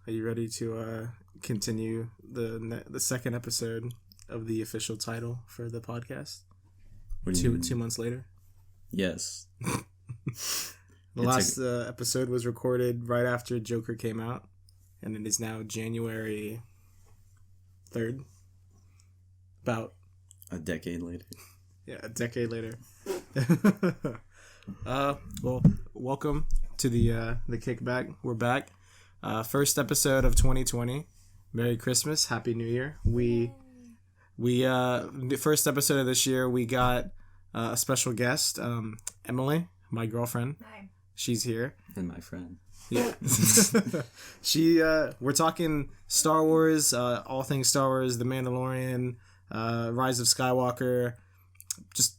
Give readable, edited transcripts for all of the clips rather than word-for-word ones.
Are you ready to continue the second episode of the official title for the podcast? Two months later? Yes. The last episode was recorded right after Joker came out, and it is now January 3rd. About a decade later. Yeah, a decade later. Well, welcome to the Kickback. We're back. First episode of 2020. Merry Christmas, Happy New Year. We the first episode of this year, we got a special guest, Emily, my girlfriend. Hi. She's here. And my friend. Yeah. We're talking Star Wars, all things Star Wars, The Mandalorian, Rise of Skywalker.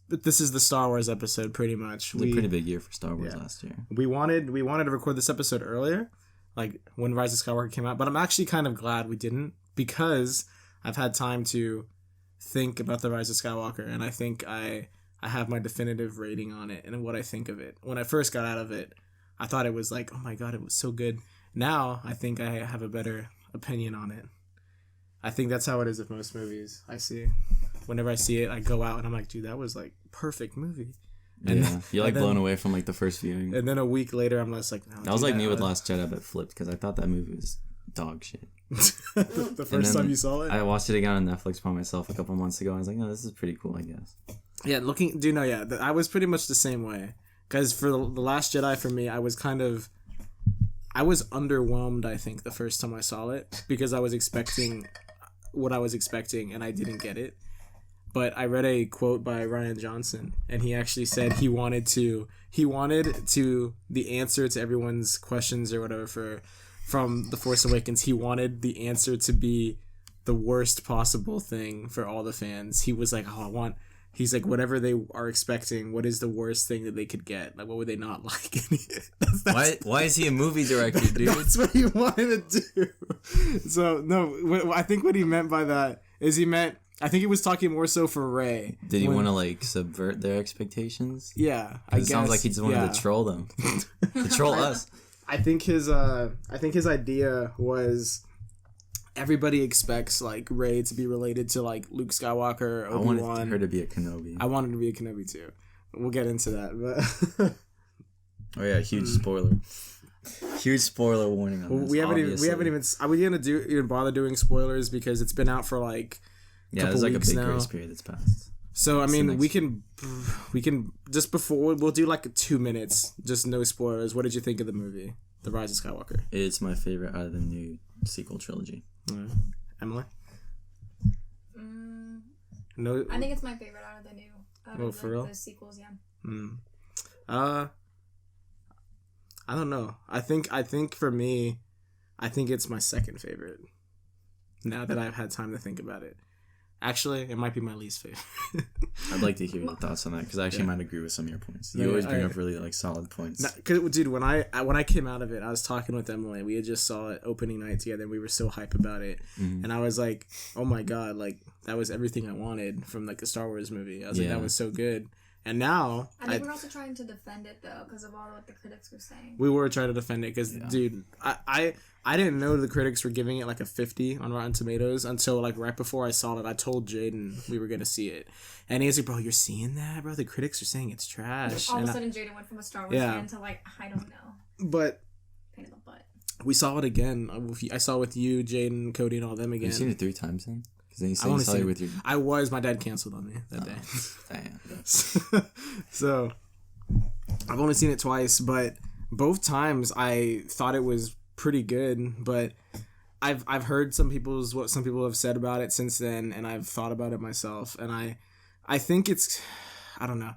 This is the Star Wars episode, pretty much. It was a pretty big year for Star Wars last year. We wanted to record this episode earlier, like when Rise of Skywalker came out, but I'm actually kind of glad we didn't, because I've had time to think about the Rise of Skywalker, and I think I have my definitive rating on it and what I think of it. When I first got out of it, I thought it was like, oh my god, it was so good. Now I think I have a better opinion on it. I think that's how it is with most movies I see. Whenever I see it, I go out and I'm like, dude, that was like perfect movie. And yeah, you're like blown away from like the first viewing. And then a week later, I'm just like, no, that was like me with Last Jedi, but flipped, because I thought that movie was dog shit. the first time you saw it? I watched it again on Netflix by myself a couple months ago. I was like, no, this is pretty cool, I guess. Yeah, I was pretty much the same way. Because for the Last Jedi, for me, I was underwhelmed, I think, the first time I saw it, because I was expecting what I was expecting, and I didn't get it. But I read a quote by Rian Johnson, and he actually said he wanted the answer to everyone's questions or whatever from The Force Awakens. He wanted the answer to be the worst possible thing for all the fans. He was like, he's like, whatever they are expecting, what is the worst thing that they could get? Like, what would they not like? Why is he a movie director, dude? That's what he wanted to do. So, no, I think what he meant by that is I think he was talking more so for Rey. Did he want to, like, subvert their expectations? Yeah, I guess. It sounds like he just wanted to troll them. To troll us. I think his idea was everybody expects, like, Rey to be related to, like, Luke Skywalker, Obi-Wan. I wanted her to be a Kenobi. I wanted to be a Kenobi, too. We'll get into that, but... Oh, yeah, huge spoiler. Huge spoiler warning on this, we haven't even... Are we going to even bother doing spoilers? Because it's been out for, like... Yeah, there's like a big grace period that's passed. So I mean, we can just before we'll do like 2 minutes, just no spoilers. What did you think of the movie, The Rise of Skywalker? It's my favorite out of the new sequel trilogy. Emily? No, I think it's my favorite out of the new. For real? The sequels, yeah. I don't know. I think for me, I think it's my second favorite. Now that I've had time to think about it. Actually, it might be my least favorite. I'd like to hear your thoughts on that, because I actually might agree with some of your points. You always bring up really like solid points. Dude, when I came out of it, I was talking with Emily. We had just saw it opening night together, and we were so hype about it. Mm-hmm. And I was like, "Oh my god! Like that was everything I wanted from like a Star Wars movie." I was like, "That was so good." And now I think we're also trying to defend it though, because of all what the critics were saying. We were trying to defend it because, dude, I didn't know the critics were giving it like a 50 on Rotten Tomatoes until like right before I saw it. I told Jaden we were gonna see it, and he's like, "Bro, you're seeing that, bro? The critics are saying it's trash." All of a sudden, Jaden went from a Star Wars fan to like, I don't know. But pain in the butt. We saw it again. I saw it with you, Jaden, Cody, and all them again. You've seen it 3 times then? Then you saw it with your... My dad canceled on me that day. Damn. So, I've only seen it twice, but both times I thought it was pretty good, but I've heard what some people have said about it since then, and I've thought about it myself, and I think it's... I don't know.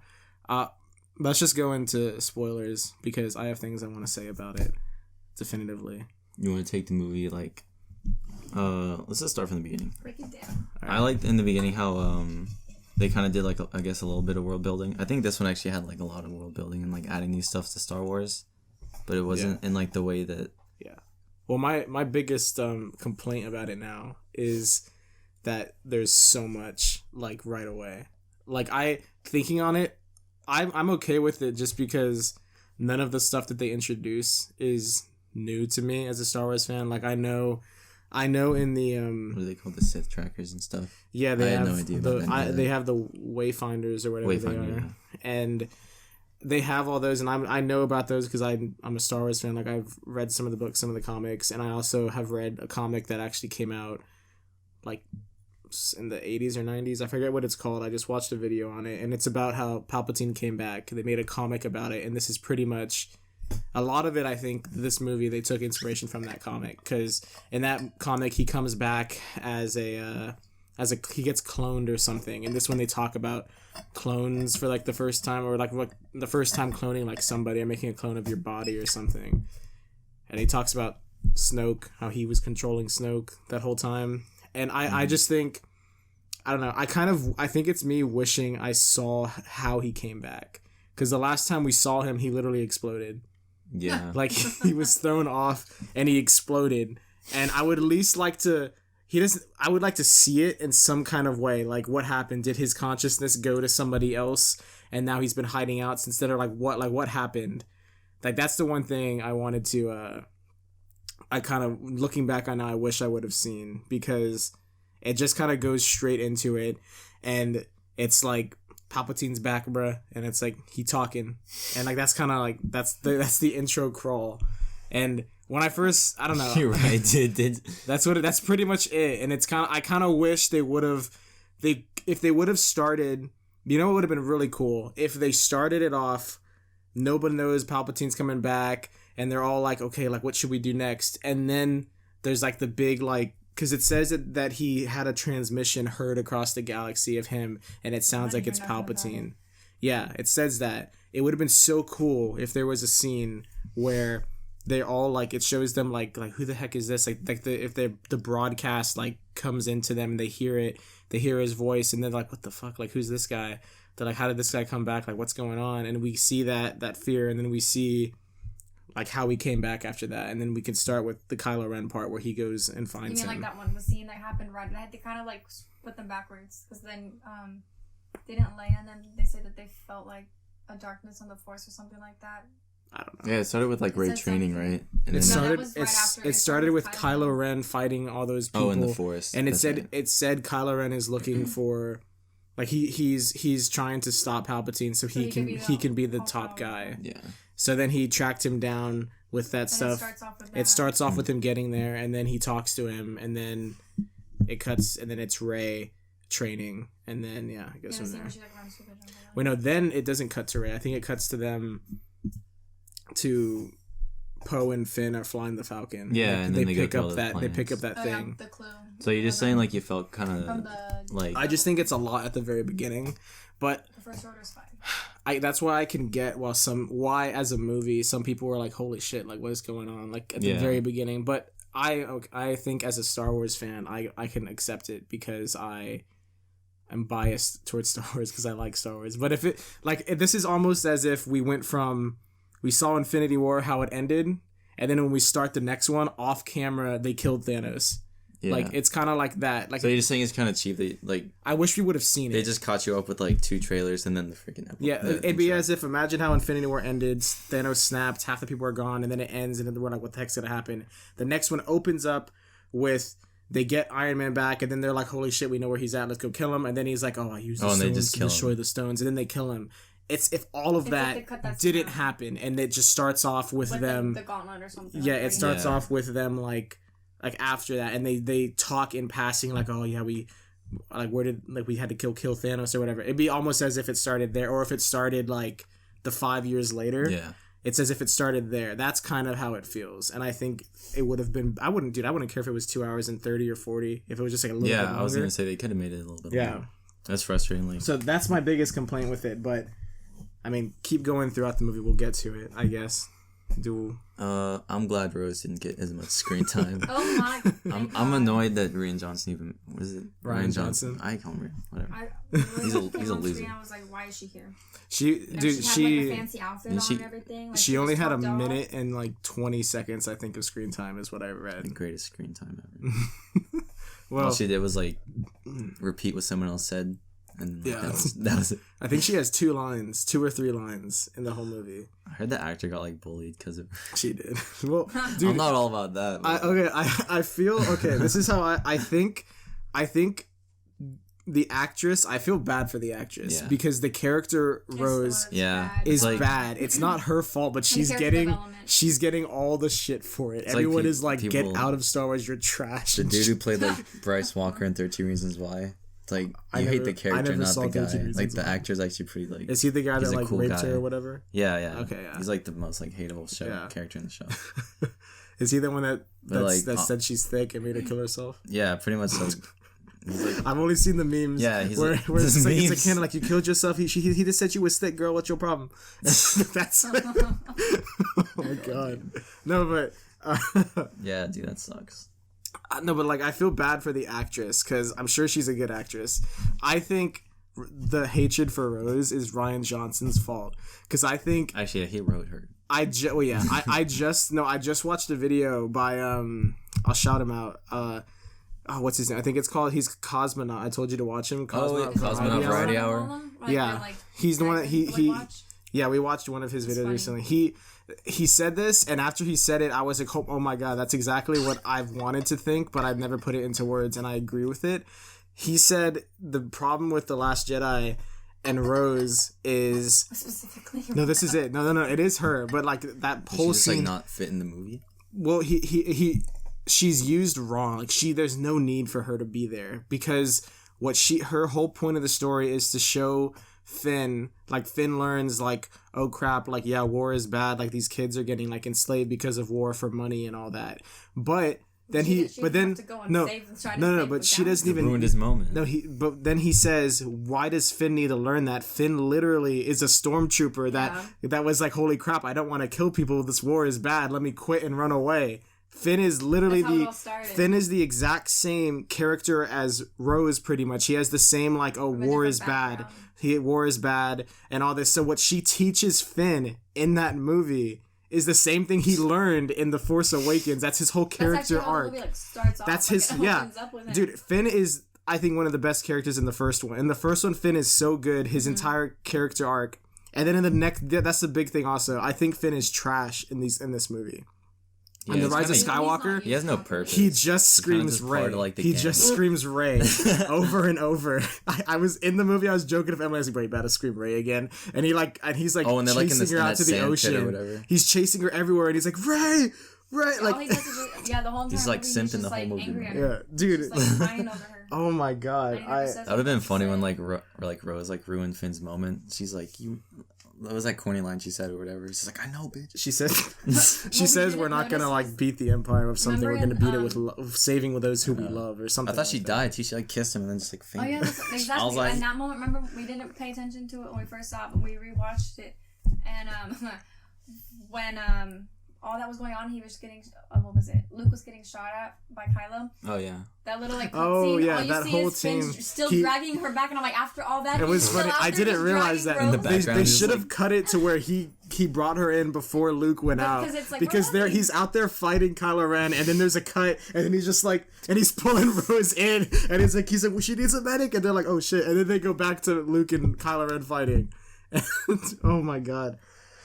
Let's just go into spoilers, because I have things I want to say about it definitively. You want to take the movie, like... let's just start from the beginning. Break it down. Right. I liked in the beginning how they kind of did like I guess a little bit of world building. I think this one actually had like a lot of world building and like adding new stuff to Star Wars, but it wasn't in like the way that. Yeah. Well, my biggest complaint about it now is that there's so much like right away. Like thinking on it, I'm okay with it just because none of the stuff that they introduce is new to me as a Star Wars fan. Like I know in the What do they call the Sith trackers and stuff? yeah, they I have had no idea about that. they have the Wayfinders or whatever they are, Yeah. and they have all those, and I know about those because I'm a Star Wars fan. Like I've read some of the books, some of the comics, and I also have read a comic that actually came out like in the 80s or 90s. I forget what it's called. I just watched a video on it, and it's about how Palpatine came back. They made a comic about it, and this is pretty much a lot of it. I think this movie, they took inspiration from that comic, because in that comic he comes back as a he gets cloned or something, and this one they talk about clones for like the first time, or like what the first time cloning like somebody or making a clone of your body or something, and he talks about Snoke, how he was controlling Snoke that whole time. And I just think, I don't know, I think it's me wishing I saw how he came back, because the last time we saw him he literally exploded. Yeah. Like he was thrown off and he exploded, and I would at least like to I would like to see it in some kind of way. Like what happened? Did his consciousness go to somebody else and now he's been hiding out since then, or like what happened? Like that's the one thing I wanted to I kind of, looking back on now, I wish I would have seen, because it just kind of goes straight into it, and it's like Palpatine's back, bruh, and it's like he talking, and like that's kind of like that's the intro crawl, and when I first, I don't know, You're right, did that's pretty much it, and it's I kind of wish if they would have started, you know, it would have been really cool if they started it off, nobody knows Palpatine's coming back, and they're all like, okay, like what should we do next? And then there's like the big, like, because it says that he had a transmission heard across the galaxy of him, and it sounds like it's Palpatine. Yeah, it says that. It would have been so cool if there was a scene where they all, like, it shows them like who the heck is this? Like if the broadcast like comes into them and they hear it, they hear his voice, and they're like, what the fuck? Like, who's this guy? They're like, how did this guy come back? Like, what's going on? And we see that fear, and then we see like how he came back after that, and then we can start with the Kylo Ren part where he goes and finds him. You mean like that one, the scene that happened right? I had to kind of like put them backwards, because then they didn't land, and they said that they felt like a darkness on the Force or something like that. I don't know. Yeah, it started with like Rey training, right? And It then started with Kylo Ren fighting all those people. Oh, in the forest. And it said Kylo Ren is looking for, like he's trying to stop Palpatine so he can be the top guy. Yeah. So then he tracked him down with that stuff. It starts off with him getting there, and then he talks to him, and then it cuts, and then it's Rey training, and then it goes from there. Wait, no, then it doesn't cut to Rey. I think it cuts to them, to Poe and Finn are flying the Falcon. Yeah, and then they pick go up that. They pick up that thing. Yeah, the clue. So you're just saying like you felt kind of like. I just think it's a lot at the very beginning, but the First Order's fine. That's why I can get why as a movie some people were like, holy shit, like what is going on, like at the very beginning. But I think as a Star Wars fan, I can accept it, because I am biased towards Star Wars because I like Star Wars. But if this is almost as if we saw Infinity War, how it ended, and then when we start the next one, off camera they killed Thanos. Yeah. Like it's kind of like that. Like, so you're just saying it's kind of cheap. I wish we would have seen it. They just caught you up with like 2 trailers and then the freaking episode. Yeah, it'd be as if, imagine how Infinity War ended. Thanos snapped, half the people are gone, and then it ends, and then we're like, what the heck's gonna happen? The next one opens up with they get Iron Man back, and then they're like, holy shit, we know where he's at. Let's go kill him. And then he's like, oh, I used the stones to destroy the stones, and then they kill him. It's if all of that didn't happen, and it just starts off with them. The gauntlet or something. Yeah, it starts off with them like after that, and they talk in passing like, oh yeah, we had to kill Thanos or whatever. It'd be almost as if it started there, or if it started like the 5 years later. Yeah, it's as if it started there. That's kind of how it feels, and I think it would have been. I wouldn't care if it was 2 hours and 30 or 40. If it was just like a little bit longer. I was gonna say they could have made it a little bit longer. That's frustrating. Like, so that's my biggest complaint with it, but I mean, keep going throughout the movie. We'll get to it, I guess. I'm glad Rose didn't get as much screen time. Oh my! I'm annoyed that Rian Johnson even Ryan Johnson. I can't remember. Whatever. He's a loser. I was like, why is she here? She had like a fancy outfit on and everything. Like, she only had a minute and like 20 seconds, I think, of screen time is what I read. The greatest screen time ever. Well, all she did was like repeat what someone else said And Yeah. that was it. I think she has 2 or 3 lines in the whole movie. I heard the actor got like bullied because of. She did. Well, dude, I'm not all about that. I feel okay. This is how I think the actress. I feel bad for the actress because the character Rose is like, bad. It's not her fault, but she's getting all the shit for it. Everyone is like, get out of Star Wars. You're trash. The dude who played like Bryce Walker in 13 Reasons Why. It's like you hate the character, not the guy. Like the actor's actually pretty like. Is he the guy that like cool raped guy. her or whatever? Yeah, yeah. Okay, yeah. He's like the most like hateable character in the show. Is he the one that said she's thick and made her kill herself? Yeah, pretty much. Like, I've only seen the memes. Yeah, where it's like kind of like you killed yourself. He just said you was thick, girl. What's your problem? That's. Oh my god. No, but. Yeah, dude, that sucks. No, but like I feel bad for the actress because I'm sure she's a good actress. I think the hatred for Rose is Rian Johnson's fault because I think actually he wrote her. I just watched a video by I'll shout him out. What's his name? I think it's called. He's Cosmonaut. I told you to watch him. Cosmonaut Variety Hour. Yeah, he's the one that he. Yeah, we watched one of his videos recently. He said this, and after he said it, I was like, oh my god, that's exactly what I've wanted to think, but I've never put it into words, and I agree with it. He said the problem with The Last Jedi and Rose is... Specifically. No, this is it. No, it is her, but like that whole just, scene... like not fit in the movie? Well, she's used wrong. Like there's no need for her to be there, because her whole point of the story is to show... Finn learns like, oh crap, like yeah, war is bad, like these kids are getting like enslaved because of war for money and all that. But then but she doesn't even ruined his moment. But then he says, why does Finn need to learn that? Finn literally is a stormtrooper that was like, holy crap, I don't want to kill people, this war is bad, let me quit and run away. Finn is literally Finn is the exact same character as Rose pretty much. He has the same like, oh, war is bad. War is bad and all this. So what she teaches Finn in that movie is the same thing he learned in The Force Awakens. That's his whole character arc. That's his dude. Finn is, I think, one of the best characters in the first one. In the first one, Finn is so good. His entire character arc, and then in the next, that's the big thing. Also, I think Finn is trash in this movie. Yeah, in The Rise of Skywalker, he has no purpose. He just screams Rey. Just screams Rey over and over. I was in the movie. I was joking with Emily. I was like, "Bro, you better scream Rey again." And he's like and they're chasing her out to the ocean. He's chasing her everywhere, and he's like, "Rey, Rey!" Like, the whole time. He's like simping the whole movie. Yeah, dude. Just, like, crying over her. Oh my god, that would have been funny when like Rose like ruined Finn's moment. She's like, What was that corny line she said or whatever? She's like, I know, bitch. She says we're not gonna like beat the Empire with something. We're gonna beat it with saving with those who we love or something. I thought she died. She like kissed him and then just like fainted. Oh yeah, exactly. I was like, in that moment, remember we didn't pay attention to it when we first saw it, but we rewatched it, and when all that was going on, he was getting what was it? Luke was getting shot at by Kylo. Oh yeah. That little like oh scene, yeah, all you that see whole is Finn team still dragging her back, and I'm like, after all that, it was funny. I didn't realize that in the background. They should have cut it to where he brought her in before Luke went out, because he's out there fighting Kylo Ren, and then there's a cut, and then he's just like, and he's pulling Rose in, and he's like, well, she needs a medic, and they're like, oh shit, and then they go back to Luke and Kylo Ren fighting. Oh my god.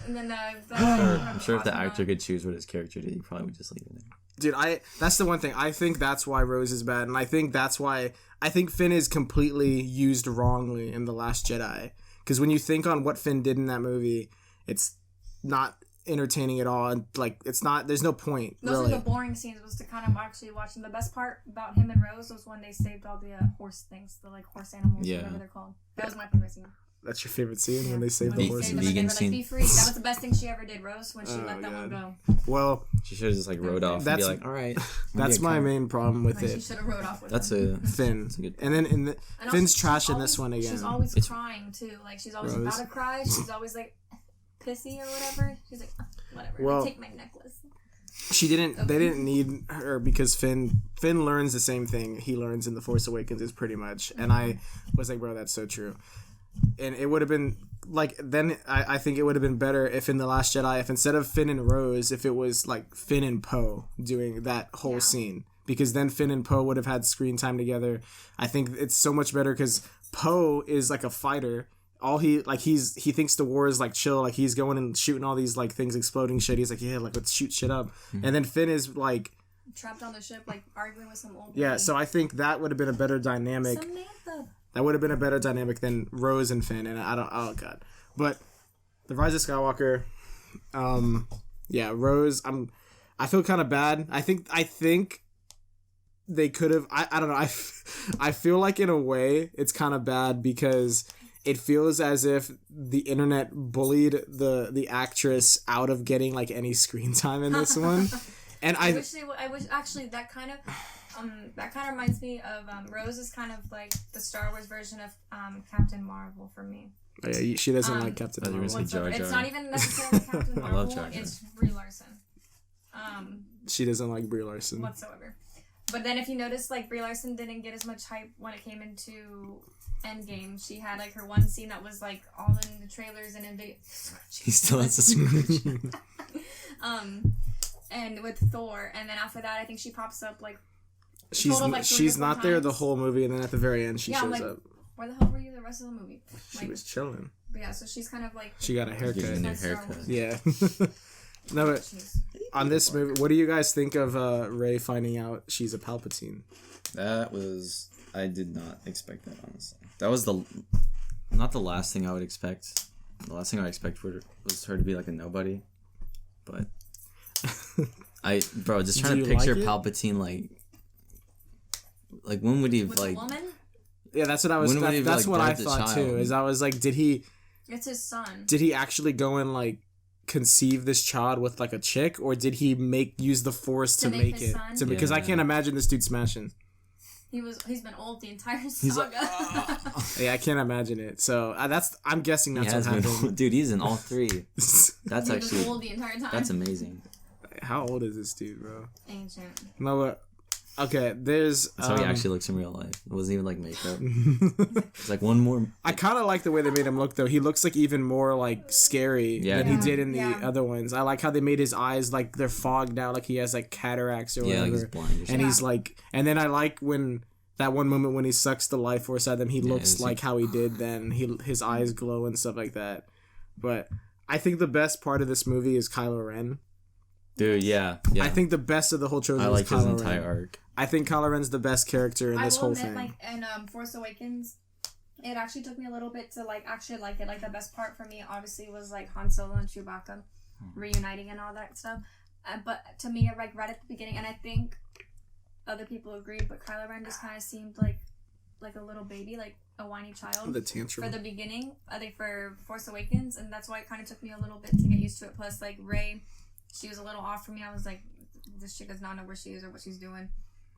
And then I'm sure if the actor could choose what his character did, he probably would just leave it in. Dude, that's the one thing. I think that's why Rose is bad, and I think that's why I think Finn is completely used wrongly in The Last Jedi. Because when you think on what Finn did in that movie, it's not entertaining at all, and like it's not. There's no point. Those really. are the boring scenes. Was to kind of actually watch them. The best part about him and Rose was when they saved all the horse things, the like horse animals, whatever they're called. That was my favorite scene. That's your favorite scene when they saved the horses. Vegan scene. Be free. That was the best thing she ever did, Rose, when she let that one go. Well, she should have just like rode off and be like, all right. That's my main problem with it. She should have rode off with Finn. That's a good point. And then Finn's trash in this one again. She's always crying too. Like she's always about to cry. She's always like pissy or whatever. She's like, whatever. Well, take my necklace. She didn't. They didn't need her because Finn learns the same thing he learns in The Force Awakens, is pretty much. And I was like, bro, that's so true. And it would have been like, then I think it would have been better if in The Last Jedi, if instead of Finn and Rose, if it was like Finn and Poe doing that whole scene, because then Finn and Poe would have had screen time together. I think it's so much better because Poe is like a fighter. All he thinks the war is like chill, like he's going and shooting all these like things exploding shit. He's like, yeah, like let's shoot shit up. And then Finn is like trapped on the ship, like arguing with some old yeah. lady. So I think that would have been a better dynamic. Samantha. That would have been a better dynamic than Rose and Finn. And I don't. Oh god. But the Rise of Skywalker. Yeah, Rose. I feel kind of bad. I think they could have. I don't know. I feel like in a way it's kind of bad because it feels as if the internet bullied the actress out of getting like any screen time in this one. And I wish actually that kind of reminds me of Rose is kind of like the Star Wars version of Captain Marvel for me. Oh, yeah, she doesn't like Captain Marvel. It's not even necessarily Captain Marvel. I love Jar Jar. It's Brie Larson. She doesn't like Brie Larson whatsoever. But then if you notice, like Brie Larson didn't get as much hype when it came into Endgame. She had like her one scene that was like all in the trailers and in the. He still has a scratch. And with Thor, and then after that, I think she pops up like. She's not there the whole movie, and then at the very end she shows up. Where the hell were you the rest of the movie? She was chilling. But yeah, so she's kind of like. She got a haircut. Yeah. No, but on this movie, what do you guys think of Rey finding out she's a Palpatine? I did not expect that, honestly. That was not the last thing I would expect. The last thing I would expect was her to be like a nobody. But just trying to picture Palpatine like when would he with like? A woman? Yeah, that's what I was. That's what I thought too. Is I was like, did he? It's his son. Did he actually go and like conceive this child with like a chick, or did he use the Force to make it? Because I can't imagine this dude smashing. He's been old the entire saga. He's like, yeah, I can't imagine it. So I'm guessing that's what happened. Dude, he's in all three. That's actually old the entire time. That's amazing. How old is this dude, bro? Ancient. No, but okay, there's. That's how he actually looks in real life. It wasn't even like makeup. It's like one more. I kind of like the way they made him look, though. He looks like even more like scary than he did in the other ones. I like how they made his eyes like they're fogged out, like he has like cataracts or whatever. Like he's blind. And he's like, and then I like when that one moment when he sucks the life force out of them, he looks like how he did then. His eyes glow and stuff like that. But I think the best part of this movie is Kylo Ren. Dude, yeah. I think the best of the whole trilogy is Kylo Ren. I like his entire arc. I think Kylo Ren's the best character in this whole thing. Like in Force Awakens, it actually took me a little bit to like actually like it. Like the best part for me, obviously, was like Han Solo and Chewbacca reuniting and all that stuff. But to me, like right at the beginning, and I think other people agreed, but Kylo Ren just kind of seemed like a little baby, like a whiny child. The tantrum for the beginning. I think for Force Awakens, and that's why it kind of took me a little bit to get used to it. Plus, like Rey, she was a little off for me. I was like, this chick does not know where she is or what she's doing.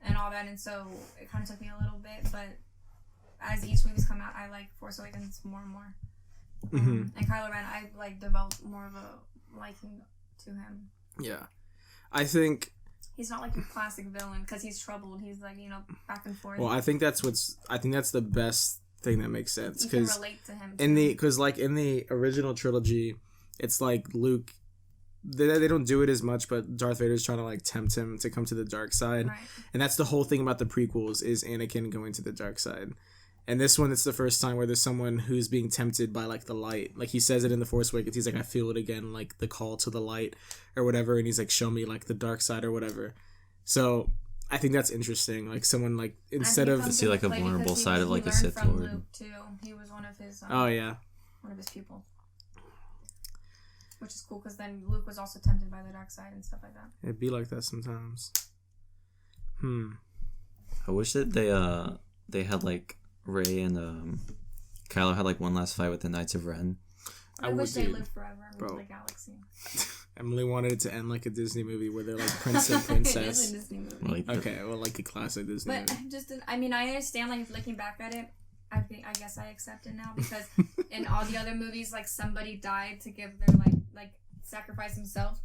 And all that, and so it kind of took me a little bit, but as each movie's come out, I like Force Awakens more and more. And Kylo Ren, I like developed more of a liking to him. Yeah, I think he's not like your classic villain because he's troubled. He's like back and forth. Well, I think that's the best thing that makes sense because you can relate to him. In the original trilogy, it's like Luke. They don't do it as much, but Darth Vader's trying to like tempt him to come to the dark side, right. And that's the whole thing about the prequels is Anakin going to the dark side. And this one, it's the first time where there's someone who's being tempted by like the light. Like he says it in the Force Awakens, he's like, I feel it again, like the call to the light or whatever, and he's like, show me like the dark side or whatever. So I think that's interesting. Like someone like instead of to see like a vulnerable side of like a Sith Lord. Luke too. He was one of his. One of his pupils. Which is cool because then Luke was also tempted by the dark side and stuff like that. It'd be like that sometimes. I wish that they had like Rey and Kylo had like one last fight with the Knights of Ren. I wish they lived forever in the galaxy. Emily wanted it to end like a Disney movie where they're like prince and princess. It is a Disney movie. Like a classic Disney movie. But I understand like looking back at it. I guess I accept it now because in all the other movies, like somebody died to give their like sacrifice himself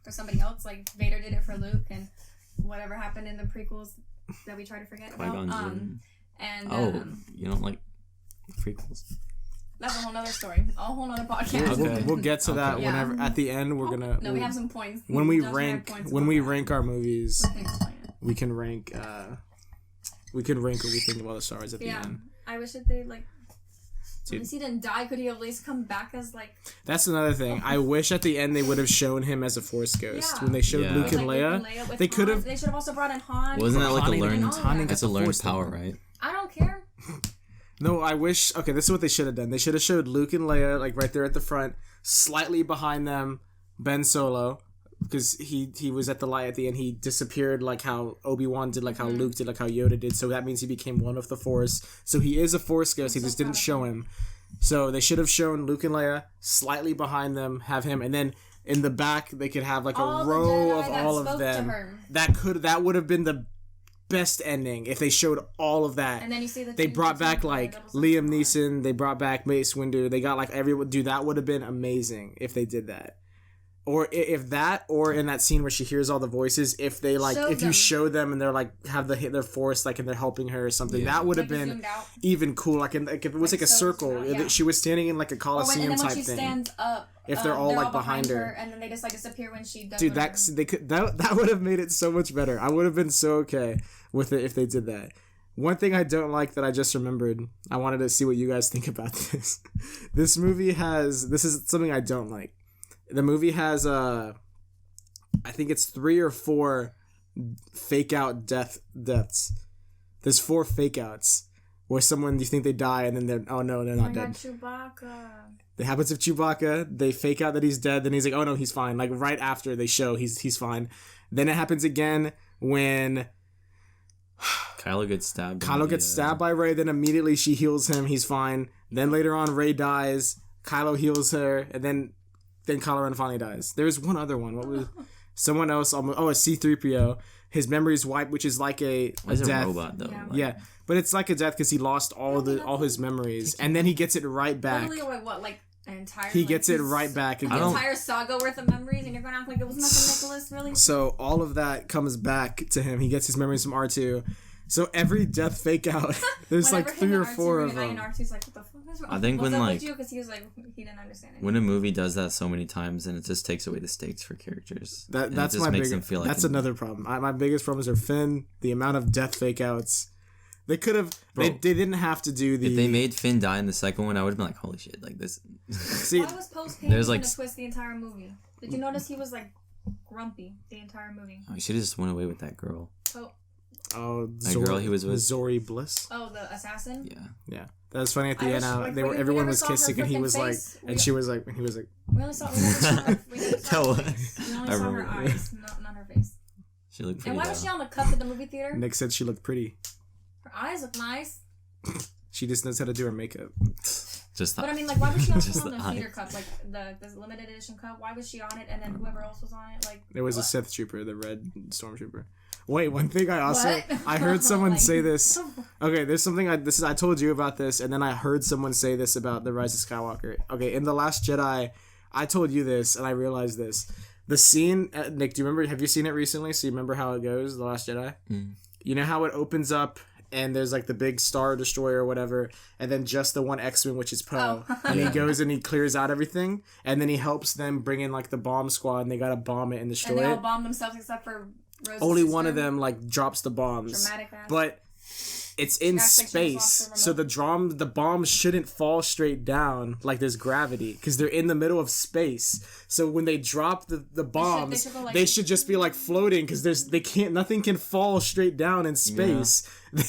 for somebody else. Like Vader did it for Luke, and whatever happened in the prequels that we try to forget about. You don't like prequels? That's a whole nother story, a whole nother podcast. Okay. We'll get to that whenever at the end. We're gonna. No, we have some points. When we rank our movies. We can explain it. we can rank what we think of all the stars at the end. I wish that they like. At least he didn't die. Could he at least come back as like? That's another thing. I wish at the end they would have shown him as a Force ghost when they showed Luke and Leia. They could have. They should have also brought in Han. Wasn't that like a learned? Han That's a learned power, right? I don't care. No, I wish. Okay, this is what they should have done. They should have showed Luke and Leia like right there at the front, slightly behind them, Ben Solo, because he was at the light at the end. He disappeared like how Obi-Wan did, like how Luke did, like how Yoda did. So that means he became one of the Force. So he is a Force ghost. He just didn't show him. So they should have shown Luke and Leia slightly behind them, have him, and then in the back they could have like a row of all of them. That would have been the best ending if they showed all of that. And then you see they brought back like Liam Neeson, they brought back Mace Windu, they got like everyone. Dude, that would have been amazing if they did that. Or if that, or in that scene where she hears all the voices, if they like, if you show them and they're like have their force like and they're helping her or something, that would have been even cool. Like if it was like a circle, she was standing in like a Coliseum type thing. Stands up, if they're all like behind her, and then they just like disappear when she does. Dude, that would have made it so much better. I would have been so okay with it if they did that. One thing I don't like that I just remembered, I wanted to see what you guys think about this. This is something I don't like. The movie has, I think it's 3 or 4 fake out deaths. There's 4 fake outs where you think they die and then they're not dead. Chewbacca. It happens with Chewbacca. They fake out that he's dead. Then he's like, oh no, he's fine. Like right after they show he's fine. Then it happens again when Kylo gets stabbed. Stabbed by Rey. Then immediately she heals him. He's fine. Then later on, Rey dies. Kylo heals her, and then Kylo Ren finally dies. There's one other one. What was someone else? A C-3PO. His memory's wiped, which is like a death. A robot though. Yeah, but it's like a death because he lost all his memories, and then he gets it right back. Literally, what like an entire? He gets it right back again. An entire saga worth of memories, and you're gonna act like it was nothing, Nicholas. Really? So all of that comes back to him. He gets his memories from R2. So every death fake out, there's like 3 or 4 of them. R2's like, what the fuck is wrong? I think when like because he was like he didn't understand it. When a movie does that so many times, then it just takes away the stakes for characters. That's my biggest. That's another problem. My biggest problems are Finn, the amount of death fake outs. They could have. They didn't have to do the. If they made Finn die in the second one, I would have been like, holy shit, like this. See, why was post-Pain going to twist the entire movie? Did you notice he was like grumpy the entire movie? Oh, he should have just went away with that girl. Oh, that girl he was with. Zori Bliss. Oh, the assassin. Yeah. That was funny at the end. Everyone was kissing, and he was like, and she was like, and he was like. We only saw her eyes, not her face. She looked pretty. And why was she on the cup at the movie theater? Nick said she looked pretty. Her eyes look nice. She just knows how to do her makeup. But I mean, like, why was she on the theater cup, like the limited edition cup? Why was she on it, and then whoever else was on it? Like, there was a Sith trooper, the red stormtrooper. Wait, one thing I heard someone say this. Okay, there's something I told you about this, and then I heard someone say this about the Rise of Skywalker. Okay, in The Last Jedi, I told you this, and I realized this. The scene, Nick, do you remember? Have you seen it recently? So you remember how it goes, The Last Jedi? Mm. You know how it opens up, and there's like the big Star Destroyer or whatever, and then just the one X-Wing, which is Poe. Oh. And he goes and he clears out everything, and then he helps them bring in like the bomb squad, and they gotta bomb it and destroy it. And they all bomb themselves except for Rose's only sister. One of them like drops the bombs. Dramatic ass. But it's in space, so the bombs shouldn't fall straight down like there's gravity because they're in the middle of space. So when they drop the bombs, they should just be like floating because nothing can fall straight down in space. Yeah.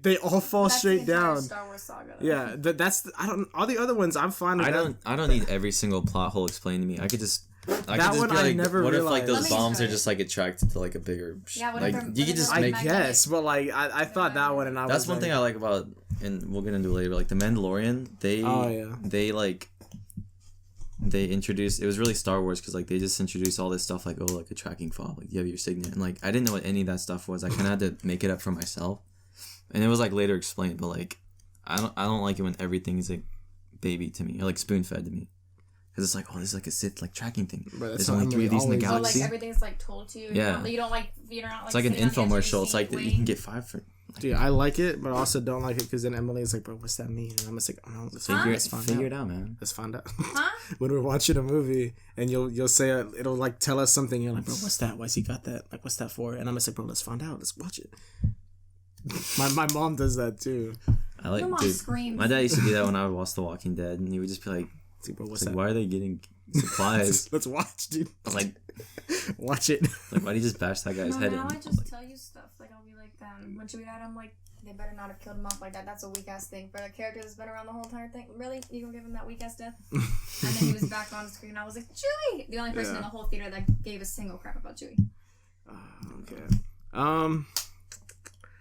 They all fall straight down. Star Wars saga. Yeah, all the other ones I'm fine with. I don't need every single plot hole explained to me. I could just. I never what realized. If like those bombs are just like attracted to like a bigger you could just make guess, but like I thought that one and I that's one thing I like about, and we'll get into it later, like the Mandalorian, they introduced, it was really Star Wars because like they just introduced all this stuff like, oh, like a tracking fob, like you have your signet, and like I didn't know what any of that stuff was. I kind of had to make it up for myself, and it was like later explained, but like I don't like it when everything is like baby to me or like spoon fed to me. Because it's like, oh, this is like a Sith like tracking thing. Bro, There's only 3 of these in the So, like, galaxy. everything's, like, told to you. Yeah. You don't, like, you're not, like, It's like an sitting on the edge of your infomercial. It's like seat you can get 5 for. Dude, I like it, but I also don't like it because then Emily's like, bro, what's that mean? And I'm just like, oh, let's Figure it out, man. Let's find out. Huh? When we're watching a movie and you'll say it'll like tell us something. You're like, bro, what's that? Why's he got that? Like, what's that for? And I'm just like, bro, let's find out. Let's watch it. my mom does that too. I like, Your mom dude. screams. My dad used to do that when I would watch The Walking Dead, and he would just be like, Like, bro, what's like, that? why are they getting supplies? Let's watch, dude. I was like, Watch it. like, why did you just bash that guy's head in? Now I I was just like, tell you stuff. Like, I'll be like, when Chewie died, I'm like, they better not have killed him off like that. That's a weak ass thing. For a character that's been around the whole entire thing, really? You gonna give him that weak ass death? And then he was back on screen. I was like, Chewie! The only person in the whole theater that gave a single crap about Chewie. Okay.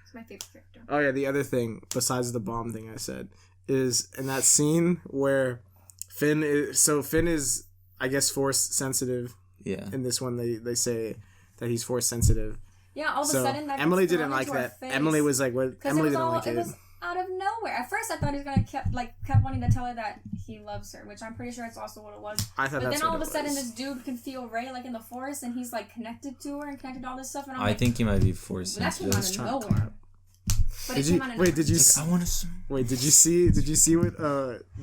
It's my favorite character. Oh yeah, the other thing besides the bomb thing I said is in that scene where Finn is I guess force sensitive. yeah. In this one, they say that he's force sensitive. Yeah, all of a So sudden that Emily gets didn't thrown like into her that. face. Emily was like, "What?" Because Emily it was didn't all like it it. was out of nowhere. At first, I thought he was gonna kept wanting to tell her that he loves her, which I'm pretty sure it's also what it was. I thought But that's then all what of a it sudden, was. this dude can feel Rey like in the forest, and he's like connected to her and connected to all this stuff. And I'm I like, think he might be force that came sensitive. out of nowhere. But it came out of nowhere. Did you He's like, I want to. wait? Did you see what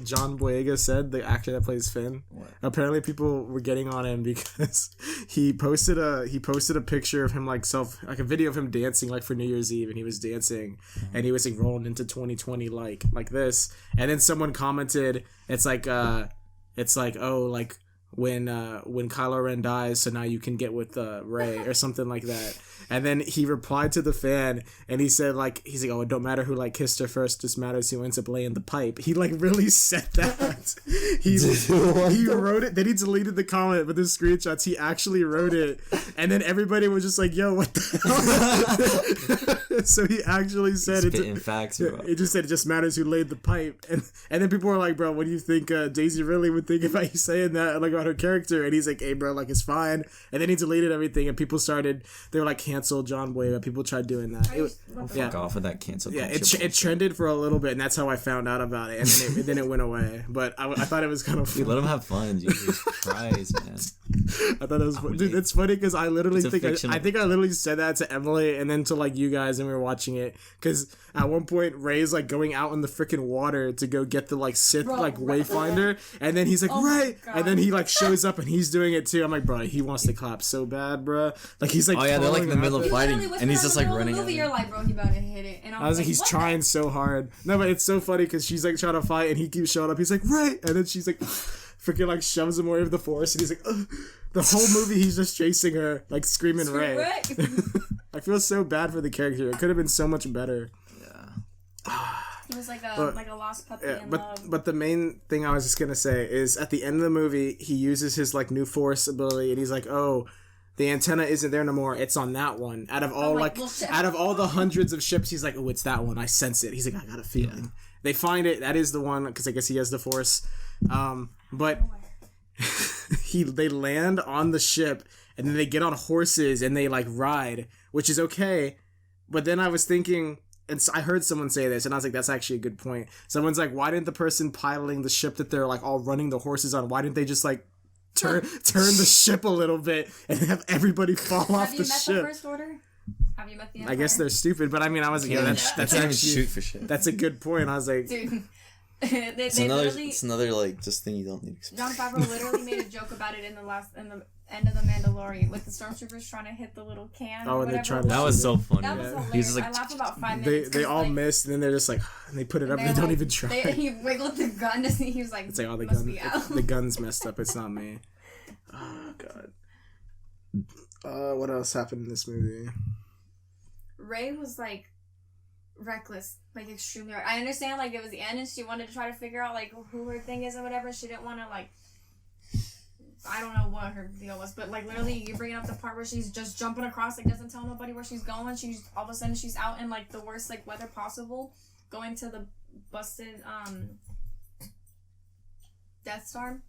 John Boyega said? The actor that plays Finn. What? Apparently, people were getting on him because he posted a picture of him like a video of him dancing like for New Year's Eve, and he was dancing, and he was like rolling into 2020 like this, and then someone commented, it's like oh like when Kylo Ren dies, so now you can get with Rey or something like that. And then he replied to the fan, and he said he's like, oh, it don't matter who like kissed her first, just matters who ends up laying the pipe. He like really said that. he wrote it. Then he deleted the comment, but the screenshots he actually wrote it, and then everybody was just like, yo, what the hell? So he actually said it. Spitting facts, bro. It just said it just matters who laid the pipe, and then people were like, bro, what do you think Daisy really would think about you saying that like about her character? And he's like, hey, bro, like it's fine. And then he deleted everything, and people they were like, cancel John Boyega. People tried doing that. Fuck off with that cancel culture. Yeah, it trended for a little bit, and that's how I found out about it, and then it went away. But I thought it was kind of fun. Dude, let him have fun. Jesus Christ, man. I thought it was fun. Dude, it's funny because I literally think fiction. I think I literally said that to Emily and then to like you guys, and we were watching it because at one point Ray's like going out in the freaking water to go get the like Sith Wayfinder, and then he's like Ray, and then he like shows up and he's doing it too. I'm like, bro, he wants to clap so bad, bro. Like he's like, oh yeah, they're like in the middle of fighting, and he's just like running. Movie, you're like, bro, he about to hit it, and I was like, he's trying so hard. No, but it's so funny because she's like trying to fight, and he keeps showing up. He's like, Ray, and then she's like, freaking like shoves him away with the force, and he's like, ugh. The whole movie he's just chasing her, like screaming Ray. I feel so bad for the character. It could have been so much better. Yeah. He was like a lost puppy in love. But the main thing I was just gonna say is at the end of the movie, he uses his like new force ability, and he's like, oh, the antenna isn't there no more. It's on that one. Out of all out of all the hundreds of ships, he's like, oh, it's that one. I sense it. He's like, I got a feeling. Yeah. They find it. That is the one because I guess he has the force. But they land on the ship, and then they get on horses and they like ride, which is okay. But then I was thinking, and I heard someone say this, and I was like, that's actually a good point. Someone's like, why didn't the person piloting the ship that they're like all running the horses on, why didn't they just like turn the ship a little bit and have everybody fall off the ship? Have you met the First Order? Have you met the Empire? I guess they're stupid, but I mean, I was like, yeah, that's actually shoot for shit. That's a good point. I was like, dude. It's another like just thing you don't need to explain. Jon Favreau literally made a joke about it in the end of the Mandalorian with the stormtroopers trying to hit the little can. Oh, or and they're whatever. trying to. That was so funny. That was Yeah. hilarious. He's just like, I laughed about 5 minutes. They all missed, and then they're just like, and they put it up, and they don't even try. He wiggled the gun, and he was like, it's like, oh, the gun's messed up. It's not me. Oh god. What else happened in this movie? Rey was like reckless, like extremely. I understand, like it was the end, and she wanted to try to figure out like who her thing is or whatever. She didn't want to like. I don't know what her deal was, but like literally, you're bringing up the part where she's just jumping across, like doesn't tell nobody where she's going. She's all of a sudden she's out in like the worst like weather possible, going to the busted Death Star.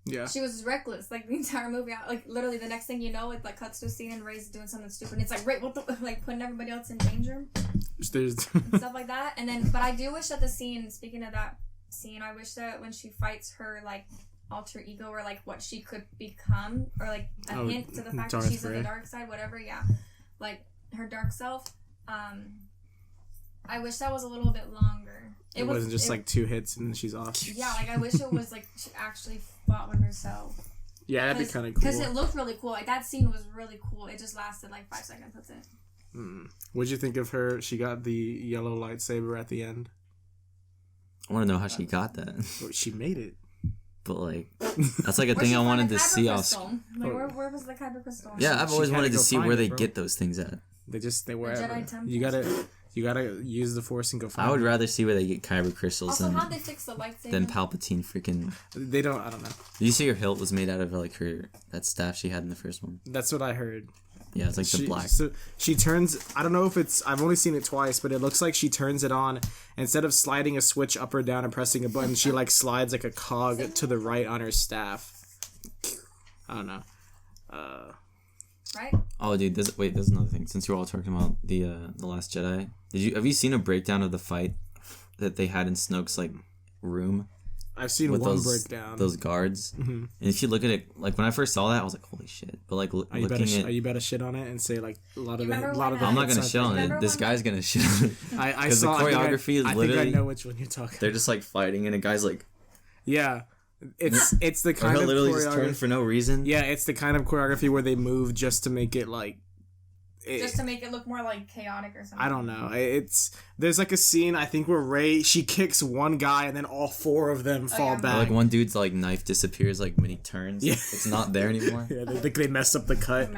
Yeah. She was reckless, like the entire movie. Like literally, the next thing you know, it like cuts to a scene and Rey's doing something stupid. And it's like, Rey, what the like putting everybody else in danger, and stuff like that. And then, but I do wish that the scene. Speaking of that scene, I wish that when she fights her like alter ego or like what she could become, or like a hint to the fact that she's on the dark side, whatever. Yeah, like her dark self. I wish that was a little bit longer. It wasn't just like 2 hits and then she's off. Yeah, like I wish it was like she actually fought with herself. Yeah, that'd be kind of cool. Because it looked really cool. Like that scene was really cool. It just lasted like 5 seconds. That's it. What'd you think of her? She got the yellow lightsaber at the end. I want to know how she got that. She made it. But like, that's like a thing I wanted to see off. Like where was the kyber crystal? Yeah, I've always wanted to see where they get those things at. They wherever. You gotta use the Force and go find. I would rather see where they get kyber crystals also, how'd they fix the lightsaber? Than Palpatine freaking. They don't. I don't know. Did you see her hilt was made out of like that staff she had in the first one? That's what I heard. Yeah, it's like the black. So she turns. I don't know if it's. I've only seen it twice, but it looks like she turns it on. Instead of sliding a switch up or down and pressing a button, she like slides like a cog to the right on her staff. I don't know. Right? Oh, dude. There's another thing. Since you're all talking about the Last Jedi, have you seen a breakdown of the fight that they had in Snoke's like room? I've seen with one breakdown. Those guards. Mm-hmm. And if you look at it, like when I first saw that, I was like, "Holy shit!" But like are you better shit on it and say like a lot of the I'm not gonna shit on it. This guy's gonna shit on it. I saw the choreography is literally. I think I know which one you're talking. They're just like fighting, and a guy's like. Yeah. It's the kind of literally choreography. Just turn for no reason. Yeah, it's the kind of choreography where they move just to make it like. Just to make it look more like chaotic or something. I don't know. There's like a scene I think where Rey she kicks one guy and then all 4 of them fall back. Or like one dude's like knife disappears like when he turns. Yeah, it's not there anymore. Yeah, they mess up the cut.